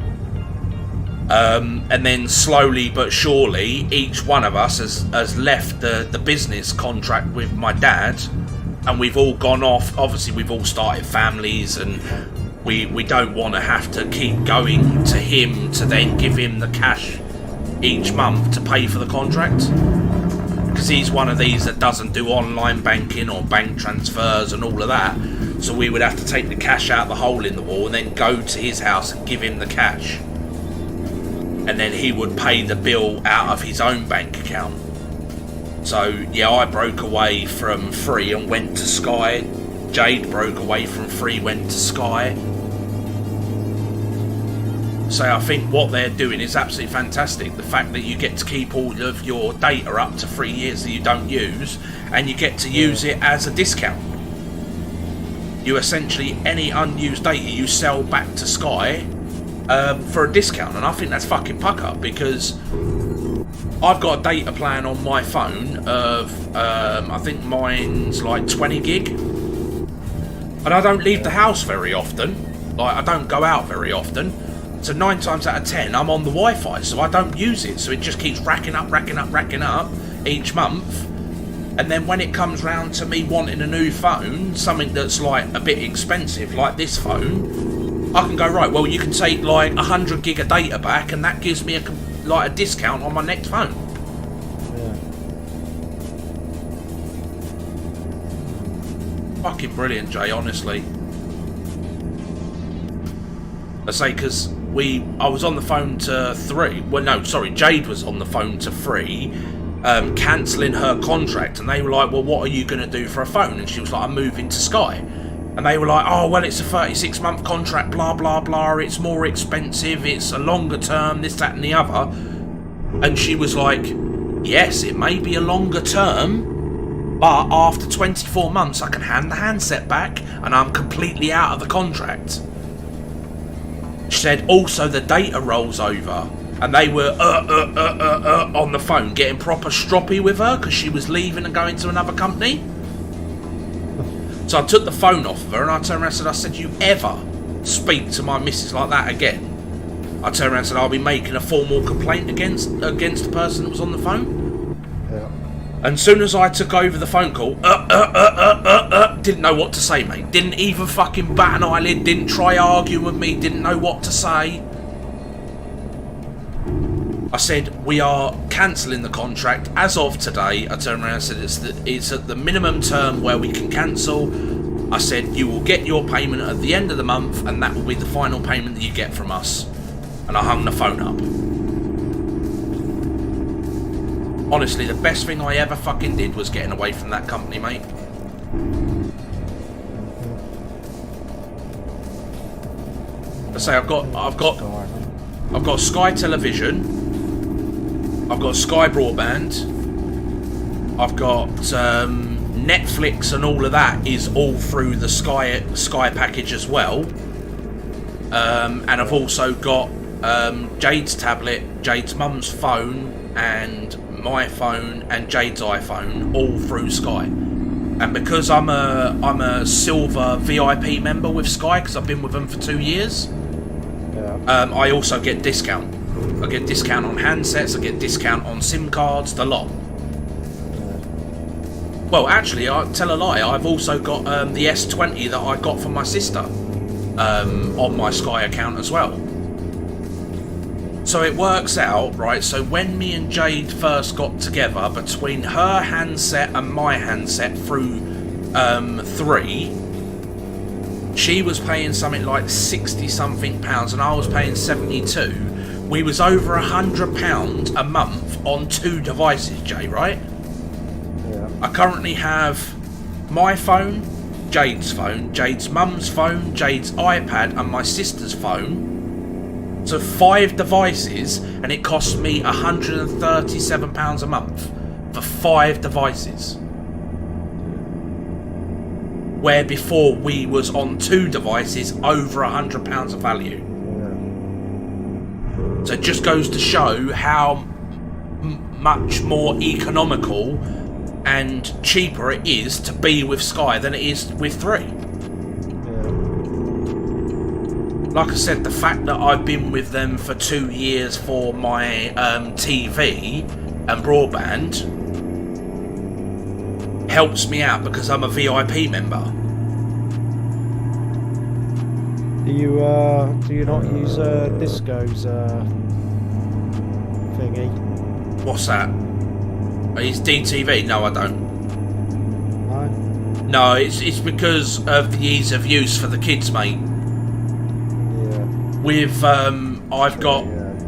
And then slowly but surely, each one of us has left the business contract with my dad, and we've all gone off. Obviously, we've all started families, and we don't want to have to keep going to him to then give him the cash each month to pay for the contract, because he's one of these that doesn't do online banking or bank transfers and all of that. So we would have to take the cash out the hole in the wall and then go to his house and give him the cash, and then he would pay the bill out of his own bank account. So yeah, I broke away from Free and went to Sky. Jade broke away from Free, went to Sky. So I think what they're doing is absolutely fantastic. The fact that you get to keep all of your data up to 3 years that you don't use, and you get to use it as a discount. You essentially, any unused data you sell back to Sky for a discount, and I think that's fucking pucker, because I've got a data plan on my phone of I think mine's like 20 gig, and I don't leave the house very often. Like, I don't go out very often. So 9 times out of 10, I'm on the Wi-Fi, so I don't use it. So it just keeps racking up each month. And then when it comes round to me wanting a new phone, something that's like a bit expensive, like this phone, I can go, right, well, you can take like 100 gig of data back, and that gives me a discount on my next phone. Yeah. Fucking brilliant, Jay, honestly. I say, because I was on the phone to Jade was on the phone to Free, cancelling her contract, and they were like, well, what are you going to do for a phone? And she was like, I'm moving to Sky. And they were like, oh, well, it's a 36-month contract, blah, blah, blah, it's more expensive, it's a longer term, this, that, and the other. And she was like, yes, it may be a longer term, but after 24 months, I can hand the handset back, and I'm completely out of the contract. She said also the data rolls over, and they were on the phone getting proper stroppy with her because she was leaving and going to another company. So I took the phone off of her and I turned around and said, you ever speak to my missus like that again, I turned around and said, I'll be making a formal complaint against the person that was on the phone. Yeah. And soon as I took over the phone call, didn't know what to say, mate. Didn't even fucking bat an eyelid, didn't try arguing with me, didn't know what to say. I said, we are cancelling the contract as of today. I turned around and said, it's at the minimum term where we can cancel. I said, you will get your payment at the end of the month, and that will be the final payment that you get from us. And I hung the phone up. Honestly, the best thing I ever fucking did was getting away from that company, mate. I say, I've got Sky Television. I've got Sky Broadband. I've got Netflix, and all of that is all through the Sky package as well. And I've also got Jade's tablet, Jade's mum's phone, and my phone, and Jade's iPhone, all through Sky. And because I'm a silver VIP member with Sky, because I've been with them for 2 years, I also get discount. I get discount on handsets, I get discount on SIM cards, the lot. Well, actually, I tell a lie, I've also got the S20 that I got from my sister on my Sky account as well. So it works out, right, so when me and Jade first got together, between her handset and my handset through 3, she was paying something like 60 something pounds and I was paying 72. We was over £100 a month on 2 devices, Jay, right? Yeah. I currently have my phone, Jade's mum's phone, Jade's iPad, and my sister's phone. So 5 devices, and it costs me £137 a month for 5 devices. Where before we was on 2 devices, over £100 of value. So it just goes to show how much more economical and cheaper it is to be with Sky than it is with 3. Like I said, the fact that I've been with them for 2 years for my TV and broadband helps me out because I'm a VIP member. Do you not use Disco's thingy? What's that? Is DTV? No, I don't. No? No, it's because of the ease of use for the kids, mate. Yeah. With I've got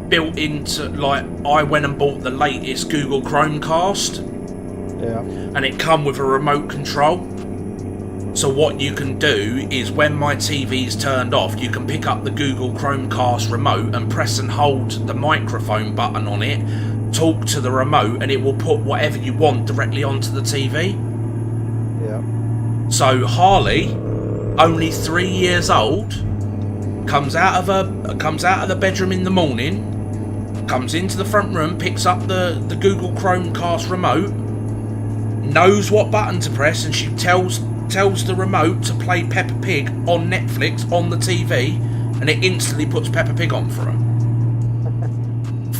built into, like, I went and bought the latest Google Chromecast. Yeah. And it come with a remote control. So what you can do is when my TV's turned off, you can pick up the Google Chromecast remote and press and hold the microphone button on it, talk to the remote, and it will put whatever you want directly onto the TV. Yeah. So Harley, only 3 years old, comes out of the bedroom in the morning, comes into the front room, picks up the Google Chromecast remote, knows what button to press, and she tells the remote to play Peppa Pig on Netflix on the TV, and it instantly puts Peppa Pig on for her.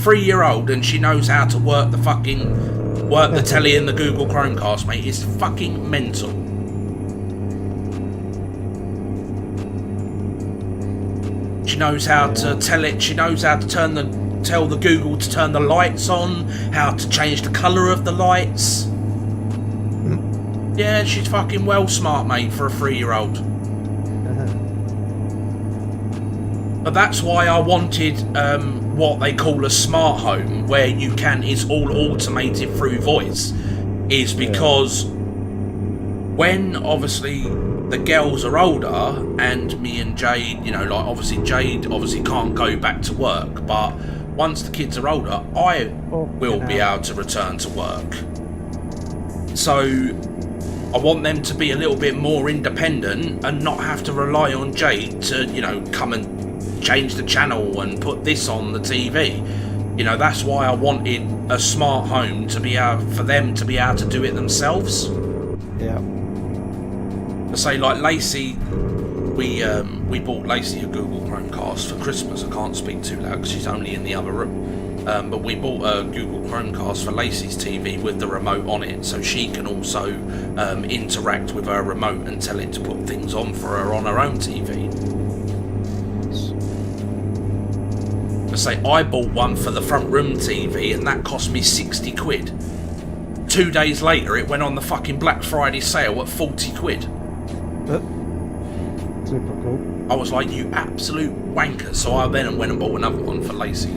3-year-old, and she knows how to work the telly and the Google Chromecast, mate. It's fucking mental. She knows how to tell it. She knows how to tell the Google to turn the lights on, how to change the colour of the lights. Yeah, she's fucking well smart, mate, for a 3-year-old. But that's why I wanted what they call a smart home, where it's all automated through voice, is because when obviously the girls are older and me and Jade, like obviously Jade can't go back to work, but once the kids are older, I will be able to return to work. So I want them to be a little bit more independent and not have to rely on Jade to, come and change the channel and put this on the TV. That's why I wanted a smart home for them to be able to do it themselves. Yeah. I say, like Lacey we bought Lacey a Google Chromecast for Christmas. I can't speak too loud because she's only in the other room. But we bought a Google Chromecast for Lacey's TV with the remote on it, so she can also interact with her remote and tell it to put things on for her on her own TV. I say I bought one for the front room TV, and that cost me 60 quid. 2 days later, it went on the fucking Black Friday sale at 40 quid. Typical. I was like, you absolute wanker. So I then went and bought another one for Lacey.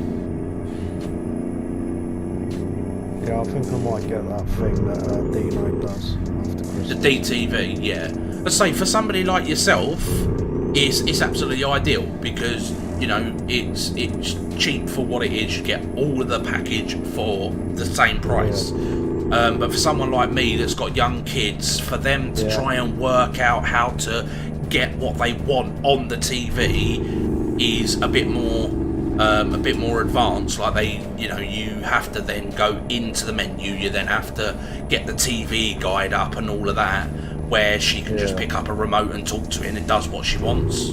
Yeah, I think I might get that thing that Dino does after Christmas. The DTV, yeah. I'd say for somebody like yourself, it's absolutely ideal because, you know, it's cheap for what it is. You get all of the package for the same price. Yeah. But for someone like me that's got young kids, for them to try and work out how to get what they want on the TV is a bit more advanced. Like you have to then go into the menu. You then have to get the TV guide up and all of that, where she can just pick up a remote and talk to it, and it does what she wants.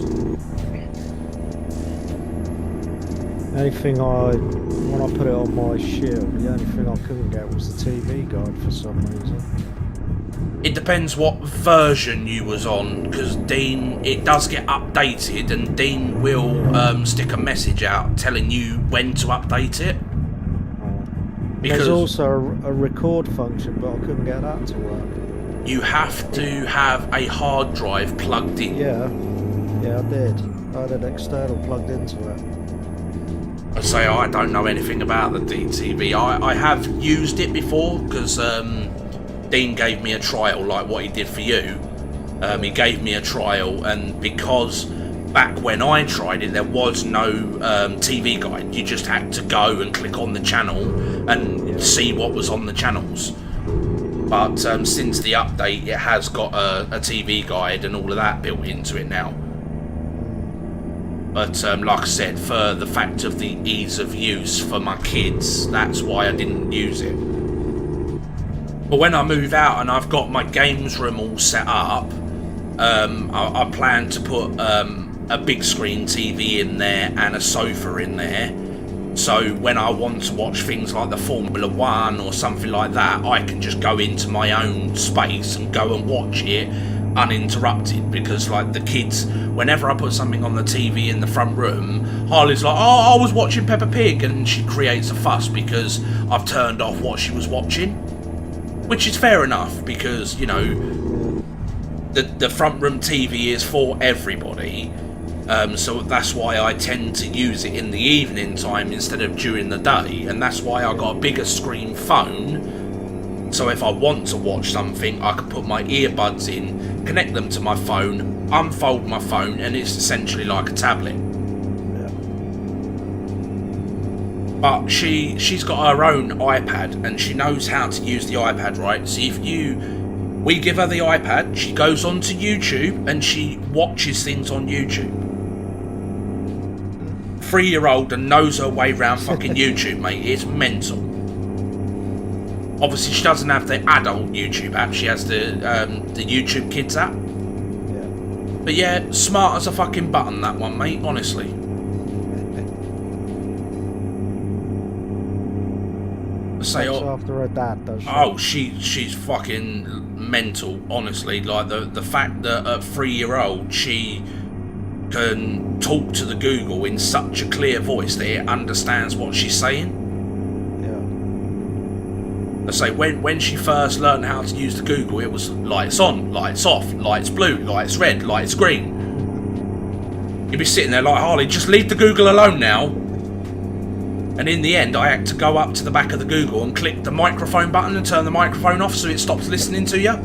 When I put it on my Shield, the only thing I couldn't get was the TV guide for some reason. It depends what version you was on, because Dean, it does get updated, and Dean will stick a message out telling you when to update it. Because there's also a record function, but I couldn't get that to work. You have to have a hard drive plugged in. Yeah, I did. I had an external plugged into it. I say I don't know anything about the DTV. I have used it before because Dean gave me a trial like what he did for you. He gave me a trial, and because back when I tried it there was no TV guide. You just had to go and click on the channel and see what was on the channels. But since the update, it has got a TV guide and all of that built into it now. But like I said, for the fact of the ease of use for my kids, that's why I didn't use it. But when I move out and I've got my games room all set up, I plan to put a big screen TV in there and a sofa in there. So when I want to watch things like the Formula 1 or something like that, I can just go into my own space and go and watch it uninterrupted. Because like the kids, whenever I put something on the TV in the front room, Harley's like, oh, I was watching Peppa Pig, and she creates a fuss because I've turned off what she was watching. Which is fair enough, because, you know, the front room TV is for everybody. So that's why I tend to use it in the evening time instead of during the day, and that's why I got a bigger screen phone. So if I want to watch something, I can put my earbuds in, connect them to my phone, unfold my phone, and it's essentially like a tablet. But she's got her own iPad, and she knows how to use the iPad, right? So we give her the iPad, she goes onto YouTube and she watches things on YouTube. 3-year-old and knows her way around fucking YouTube, mate. It's mental. Obviously, she doesn't have the adult YouTube app. She has the YouTube Kids app. Yeah. But yeah, smart as a fucking button, that one, mate. Honestly. Say, after her dad, does she? Oh, she's fucking mental. Honestly, like the fact that at 3-year-old she can talk to the Google in such a clear voice that it understands what she's saying. I say when she first learned how to use the Google, it was lights on, lights off, lights blue, lights red, lights green. You'd be sitting there like, Harley, just leave the Google alone now. And in the end, I had to go up to the back of the Google and click the microphone button and turn the microphone off so it stops listening to you.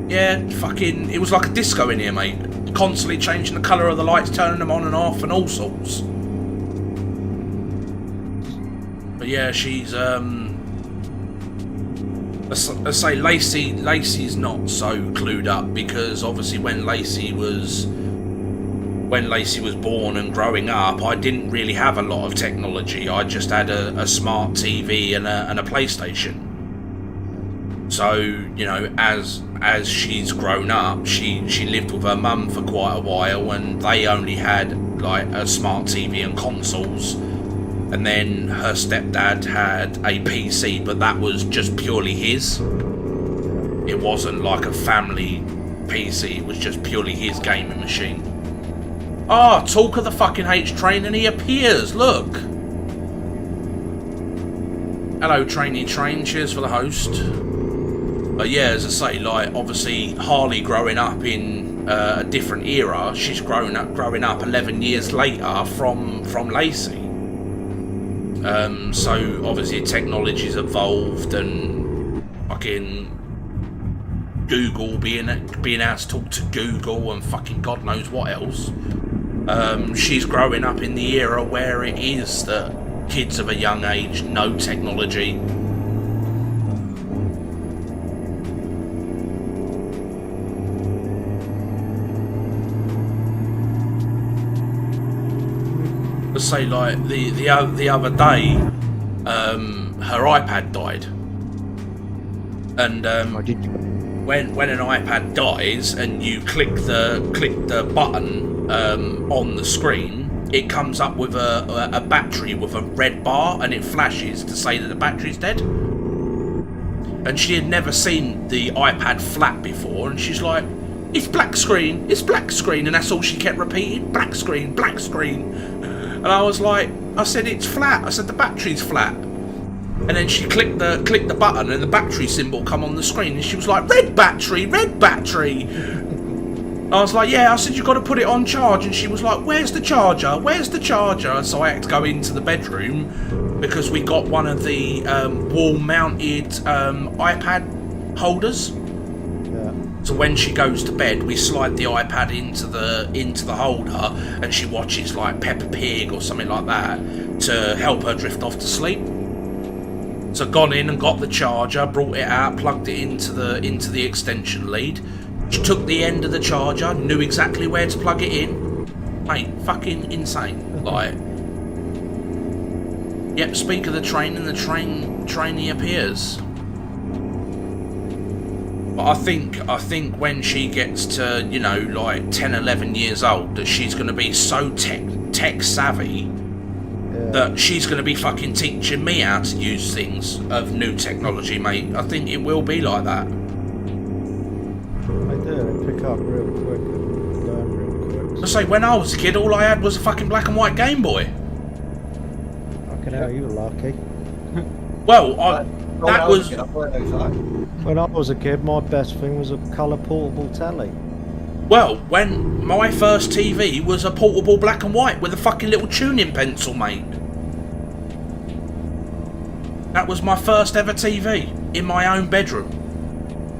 Yeah, fucking, it was like a disco in here, mate. Constantly changing the colour of the lights, turning them on and off, and all sorts. But yeah, she's I say Lacey's not so clued up, because obviously when Lacey was born and growing up, I didn't really have a lot of technology. I just had a smart TV and a PlayStation. So, you know, as she's grown up, she lived with her mum for quite a while, and they only had like a smart TV and consoles. And then her stepdad had a PC, but that was just purely his. It wasn't like a family PC, it was just purely his gaming machine. Ah, oh, talk of the fucking H train, and he appears, look! Hello, trainee train, cheers for the host. But yeah, as I say, like, obviously Harley growing up in a different era, she's growing up 11 years later from Lacey. So obviously technology's evolved, and fucking Google being able to talk to Google and fucking God knows what else. She's growing up in the era where it is that kids of a young age know technology. Let's say like the other day, her iPad died, and when an iPad dies and you click the button on the screen, it comes up with a battery with a red bar, and it flashes to say that the battery's dead. And she had never seen the iPad flat before, and she's like, "It's black screen, it's black screen," and that's all she kept repeating, "Black screen, black screen." And I was like, I said, "It's flat." I said, "The battery's flat." And then she clicked the button, and the battery symbol come on the screen, and she was like, "Red battery, red battery." I was like, "Yeah." I said, "You've got to put it on charge." And she was like, "Where's the charger? Where's the charger?" So I had to go into the bedroom, because we got one of the wall-mounted iPad holders. So when she goes to bed, we slide the iPad into the holder, and she watches like Peppa Pig or something like that to help her drift off to sleep. So gone in and got the charger, brought it out, plugged it into the extension lead. She took the end of the charger, knew exactly where to plug it in. Mate, fucking insane. Like, yep, speak of the train, and the trainee appears. But I think when she gets to, you know, like 10, 11 years old, that she's going to be so tech savvy that she's going to be fucking teaching me how to use things of new technology, mate. I think it will be like that. They do, they pick up real quick and learn real quick. I say, when I was a kid, all I had was a fucking black and white Game Boy. Fucking hell, you were lucky. Well, that was... When I was a kid, my best thing was a colour portable telly. Well, when my first TV was a portable black and white with a fucking little tuning pencil, mate. That was my first ever TV in my own bedroom.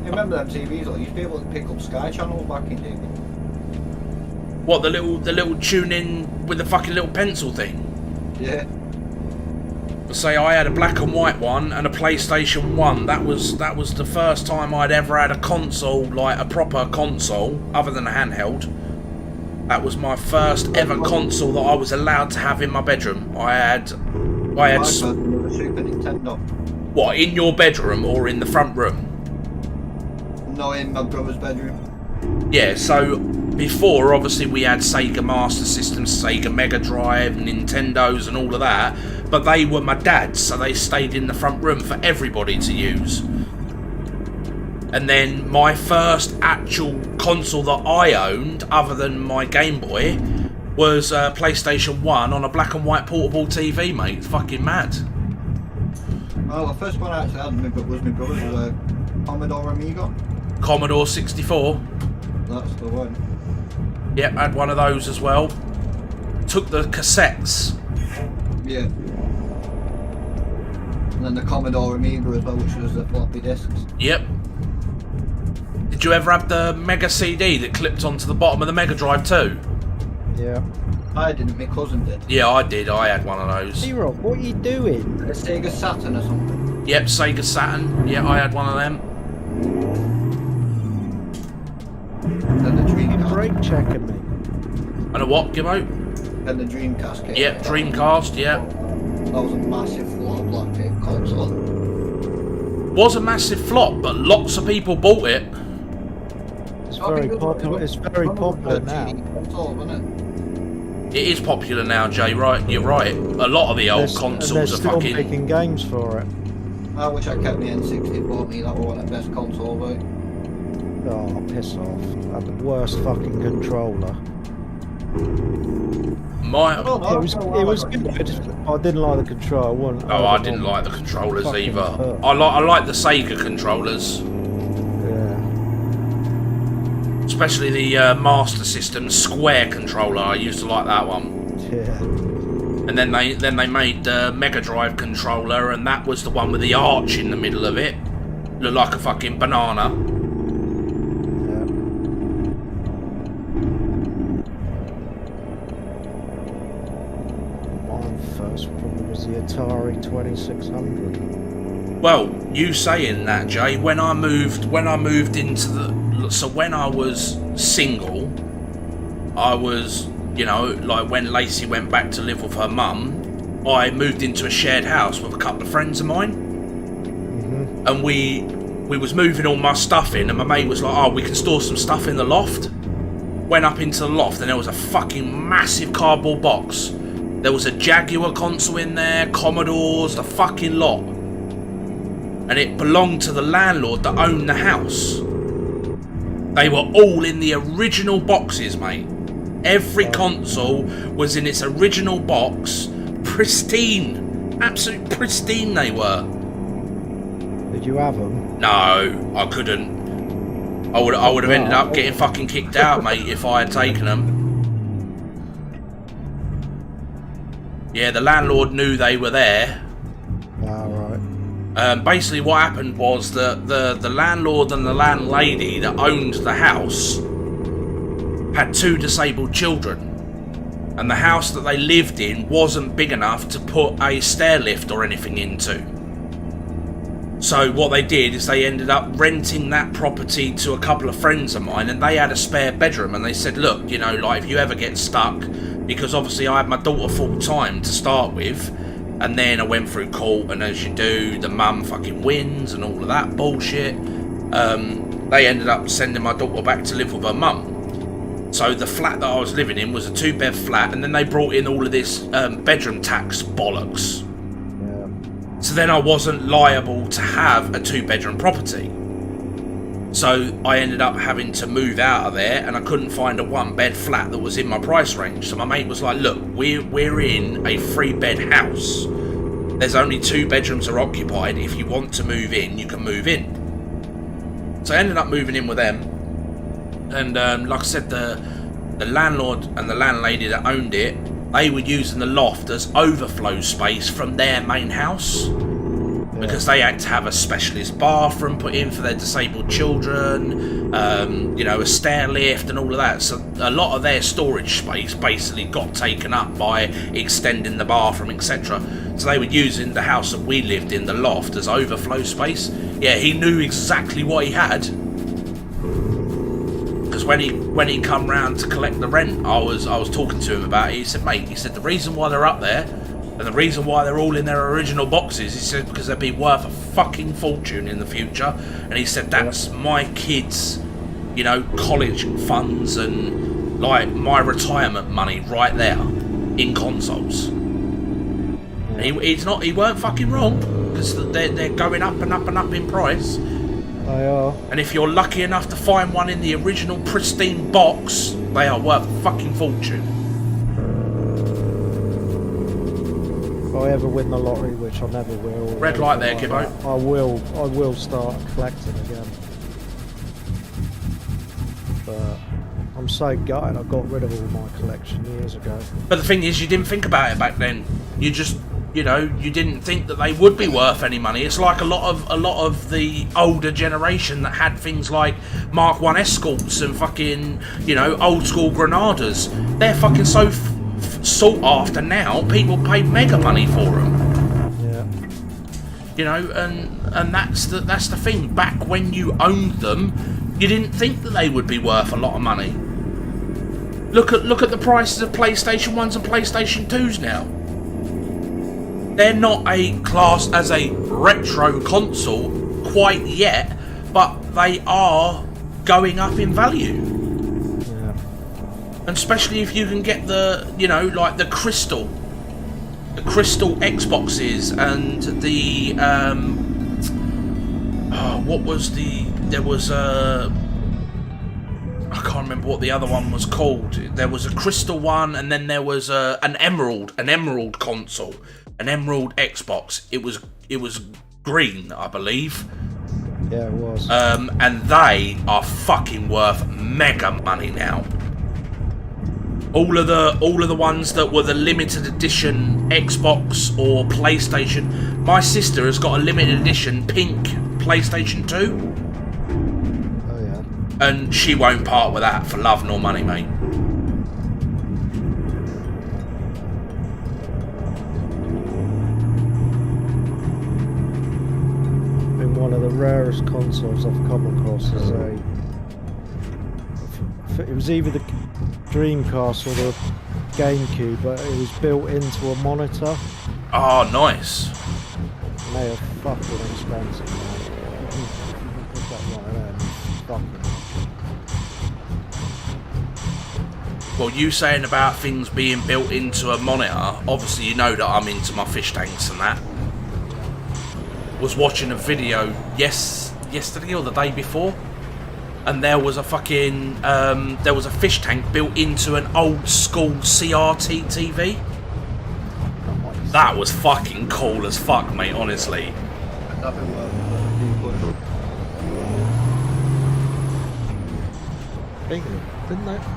You remember them TVs? Like, you used to be able to pick up Sky channels back in day. What, the little tune-in with the fucking little pencil thing? Yeah. Say I had a black and white one and a PlayStation 1. That was the first time I'd ever had a console, like a proper console, other than a handheld. That was my first ever console that I was allowed to have in my bedroom. I had My bedroom was a Super Nintendo. What, in your bedroom or in the front room? No, in my brother's bedroom. Yeah, so before, obviously, we had Sega Master Systems, Sega Mega Drive, Nintendos and all of that, but they were my dad's, so they stayed in the front room for everybody to use. And then my first actual console that I owned, other than my Game Boy, was PlayStation 1 on a black and white portable TV, mate. It's fucking mad. Well, the first one I actually had was my brother's, was a Commodore Amiga. Commodore 64. That's the one. Yep, had one of those as well. Took the cassettes. Yeah. And then the Commodore Amiga as well, which was the floppy disks. Yep. Did you ever have the Mega CD that clipped onto the bottom of the Mega Drive too? Yeah. I didn't, my cousin did. Yeah, I did. I had one of those. Zero, what are you doing? A Sega Saturn or something. Yep, Sega Saturn. Yeah, I had one of them. Then the Dreamcast. Brake checking me. And a what, Gibbo? Then the Dreamcast came. Yep, Dreamcast, yeah. That was a massive floor black tape console. was a massive flop, but lots of people bought it. It's very popular. It's very popular now. Console, isn't it? It is popular now, Jay. Right, you're right. A lot of the old consoles are still fucking. making games for it. I wish I kept my N60 bought me. That was the best console, but Oh, piss off! I had the worst fucking controller. My. It was good. I didn't like the controller. Oh, I didn't like the controllers Fucking either. hurt. I like the Sega controllers, Yeah. especially the Master System Square controller. I used to like that one. Yeah. And then they made the Mega Drive controller, and that was the one with the arch in the middle of it. Looked like a fucking banana. Yeah. Mine first probably was the Atari 2600. Well, you saying that, Jay, when I moved into the... So when I was single, I was, you know, like when Lacey went back to live with her mum, I moved into a shared house with a couple of friends of mine. Mm-hmm. And we was moving all my stuff in, and my mate was like, oh, we can store some stuff in the loft. Went up into the loft, and there was a fucking massive cardboard box. There was a Jaguar console in there, Commodores, the fucking lot. And it belonged to the landlord that owned the house. They were all in the original boxes, mate. Every console was in its original box. Pristine. Absolute pristine they were. Did you have them? No, I couldn't. I would have ended up getting fucking kicked out, mate, if I had taken them. Yeah, the landlord knew they were there. Alright. Basically what happened was that the landlord and the landlady that owned the house had 2 disabled children, and the house that they lived in wasn't big enough to put a stair lift or anything into. So what they did is they ended up renting that property to a couple of friends of mine, and they had a spare bedroom, and they said, look, you know, like if you ever get stuck, because obviously I had my daughter full time to start with, and then I went through court, and as you do, the mum fucking wins and all of that bullshit. They ended up sending my daughter back to live with her mum. So the flat that I was living in was a 2-bed flat, and then they brought in all of this bedroom tax bollocks. Yeah. So then I wasn't liable to have a 2-bedroom property. So I ended up having to move out of there, and I couldn't find a 1-bed flat that was in my price range. So my mate was like, look, we're in a 3-bed house. There's only 2 bedrooms are occupied. If you want to move in, you can move in. So I ended up moving in with them. And like I said, the landlord and the landlady that owned it, they were using the loft as overflow space from their main house. Because they had to have a specialist bathroom put in for their disabled children, you know, a stair lift and all of that. So a lot of their storage space basically got taken up by extending the bathroom, etc. So they were using the house that we lived in, the loft, as overflow space. Yeah, he knew exactly what he had. Because when he come round to collect the rent, I was talking to him about it. He said, mate, he said, the reason why they're up there, and the reason why they're all in their original boxes, he said, because they'd be worth a fucking fortune in the future. And he said, that's my kids', you know, college funds and like my retirement money right there in consoles. And he weren't fucking wrong, because they're going up and up and up in price. They are. And if you're lucky enough to find one in the original pristine box, they are worth a fucking fortune. If I ever win the lottery, which I never will. Red light there, Gibbo. I will start collecting again. But I'm so gutted I got rid of all my collection years ago. But the thing is, you didn't think about it back then. You just, you know, you didn't think that they would be worth any money. It's like a lot of the older generation that had things like Mark I Escorts and fucking, you know, old school Granadas. They're fucking so sought after now. People pay mega money for them. Yeah. You know, and that's the thing. Back when you owned them, you didn't think that they would be worth a lot of money. Look at the prices of PlayStation 1s and PlayStation 2s now. They're not a class as a retro console quite yet, but they are going up in value. Yeah. And especially if you can get the, you know, like the crystal Xboxes and the there was a, I can't remember what the other one was called. There was a crystal one, and then there was an emerald console, an emerald Xbox. It was green, I believe. Yeah, it was. And they are fucking worth mega money now. All of the ones that were the limited edition Xbox or PlayStation. My sister has got a limited edition pink PlayStation 2. Oh yeah. And she won't part with that for love nor money, mate. Been one of the rarest consoles I've come across as it was either the Dreamcast or the GameCube, but it was built into a monitor. Oh, nice. And they are fucking expensive, man. Pick up one of them, fucking. Well, you saying about things being built into a monitor, obviously you know that I'm into my fish tanks and that. Was watching a video yesterday or the day before, and there was a fucking there was a fish tank built into an old school CRT TV. That was fucking cool as fuck, mate, honestly.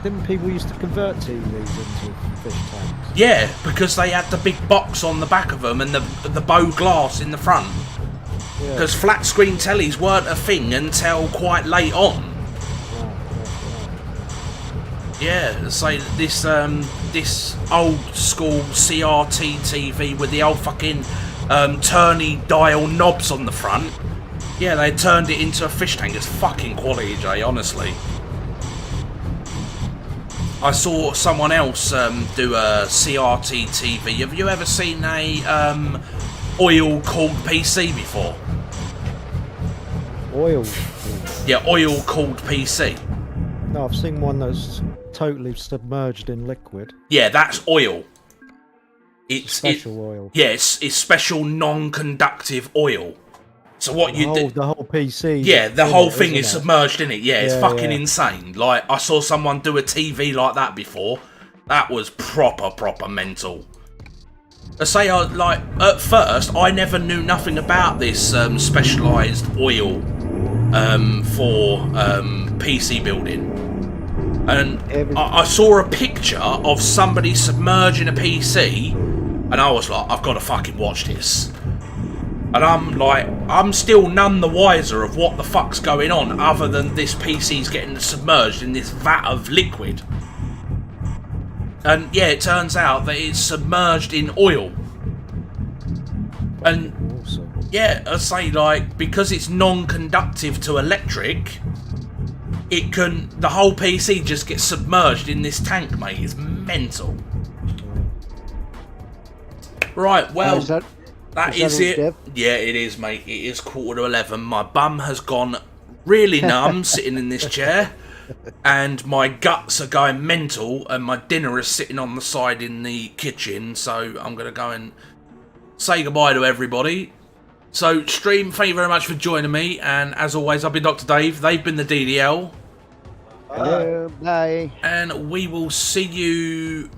Didn't people used to convert TVs into fish tanks? Yeah, because they had the big box on the back of them and the bow glass in the front. Yeah. Because flat screen tellies weren't a thing until quite late on. Yeah, so this old school CRT TV with the old fucking turny dial knobs on the front. Yeah, they turned it into a fish tank. It's fucking quality, Jay, honestly. I saw someone else do a CRT TV. Have you ever seen a oil-cooled PC before? Oil? Yeah, oil-cooled PC. No, I've seen one that's totally submerged in liquid. Yeah, that's oil. It's special oil. Yeah, it's special non-conductive oil. So what you do? The whole PC. Yeah, the whole thing is submerged in it. Yeah, it's fucking yeah. insane. Like, I saw someone do a TV like that before. That was proper mental. I say, like, at first, I never knew nothing about this specialised oil for PC building. And I saw a picture of somebody submerging a PC, and I was like, I've got to fucking watch this. And I'm like, I'm still none the wiser of what the fuck's going on, other than this PC's getting submerged in this vat of liquid. And yeah, it turns out that it's submerged in oil. And yeah, I say, like, because it's non-conductive to electric, it can, the whole PC just gets submerged in this tank, mate. It's mental. Right, well, that is it. Dev? Yeah, it is, mate. It is 11:15. My bum has gone really numb sitting in this chair, and my guts are going mental, and my dinner is sitting on the side in the kitchen, so I'm going to go and say goodbye to everybody. So, stream, thank you very much for joining me, and as always, I've been Dr. Dave. They've been the DDL. Hello, bye. And we will see you...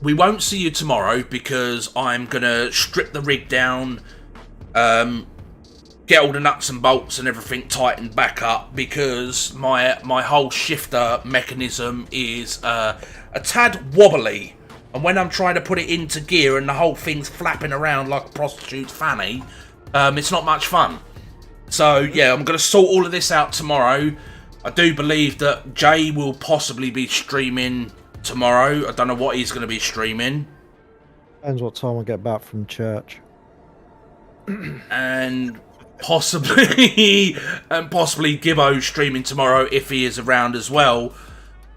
We won't see you tomorrow because I'm going to strip the rig down, get all the nuts and bolts and everything tightened back up, because my whole shifter mechanism is a tad wobbly. And when I'm trying to put it into gear and the whole thing's flapping around like a prostitute's fanny, it's not much fun. So yeah, I'm going to sort all of this out tomorrow. I do believe that Jay will possibly be streaming tomorrow. I don't know what he's going to be streaming. Depends what time I get back from church. And possibly Gibbo streaming tomorrow if he is around as well.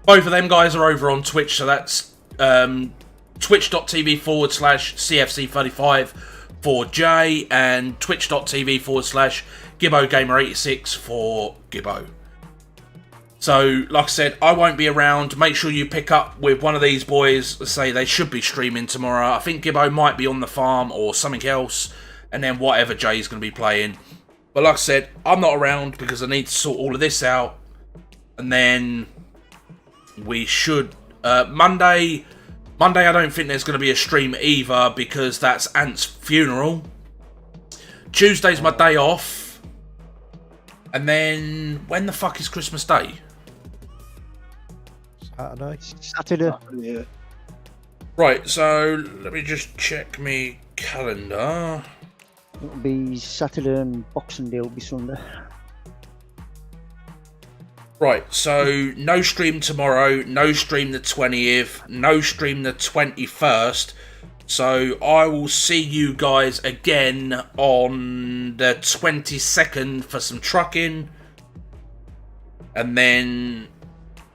Both of them guys are over on Twitch, so that's twitch.tv/CFC35 for Jay and twitch.tv/ Gibbo Gamer 86 for Gibbo. So, like I said, I won't be around. Make sure you pick up with one of these boys. Say they should be streaming tomorrow. I think Gibbo might be on the farm or something else. And then whatever Jay's going to be playing. But like I said, I'm not around because I need to sort all of this out. And then we should... Monday, I don't think there's going to be a stream either because that's Ant's funeral. Tuesday's my day off. And then, when the fuck is Christmas Day? Saturday. Yeah. Right, so let me just check my calendar. It'll be Saturday and Boxing Day will be Sunday. Right, so no stream tomorrow, no stream the 20th, no stream the 21st. So I will see you guys again on the 22nd for some trucking. And then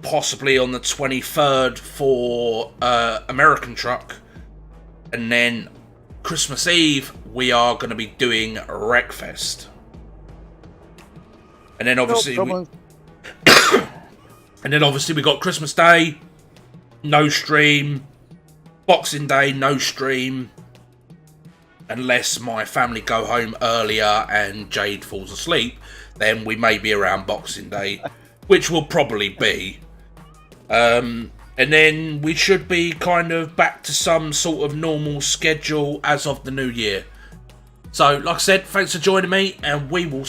possibly on the 23rd for American Truck. And then Christmas Eve, we are going to be doing Wreckfest. And then obviously... and then obviously we got Christmas Day, no stream. Boxing Day, no stream. Unless my family go home earlier and Jade falls asleep, then we may be around Boxing Day, which will probably be. And then we should be kind of back to some sort of normal schedule as of the new year. So, like I said, thanks for joining me, and we will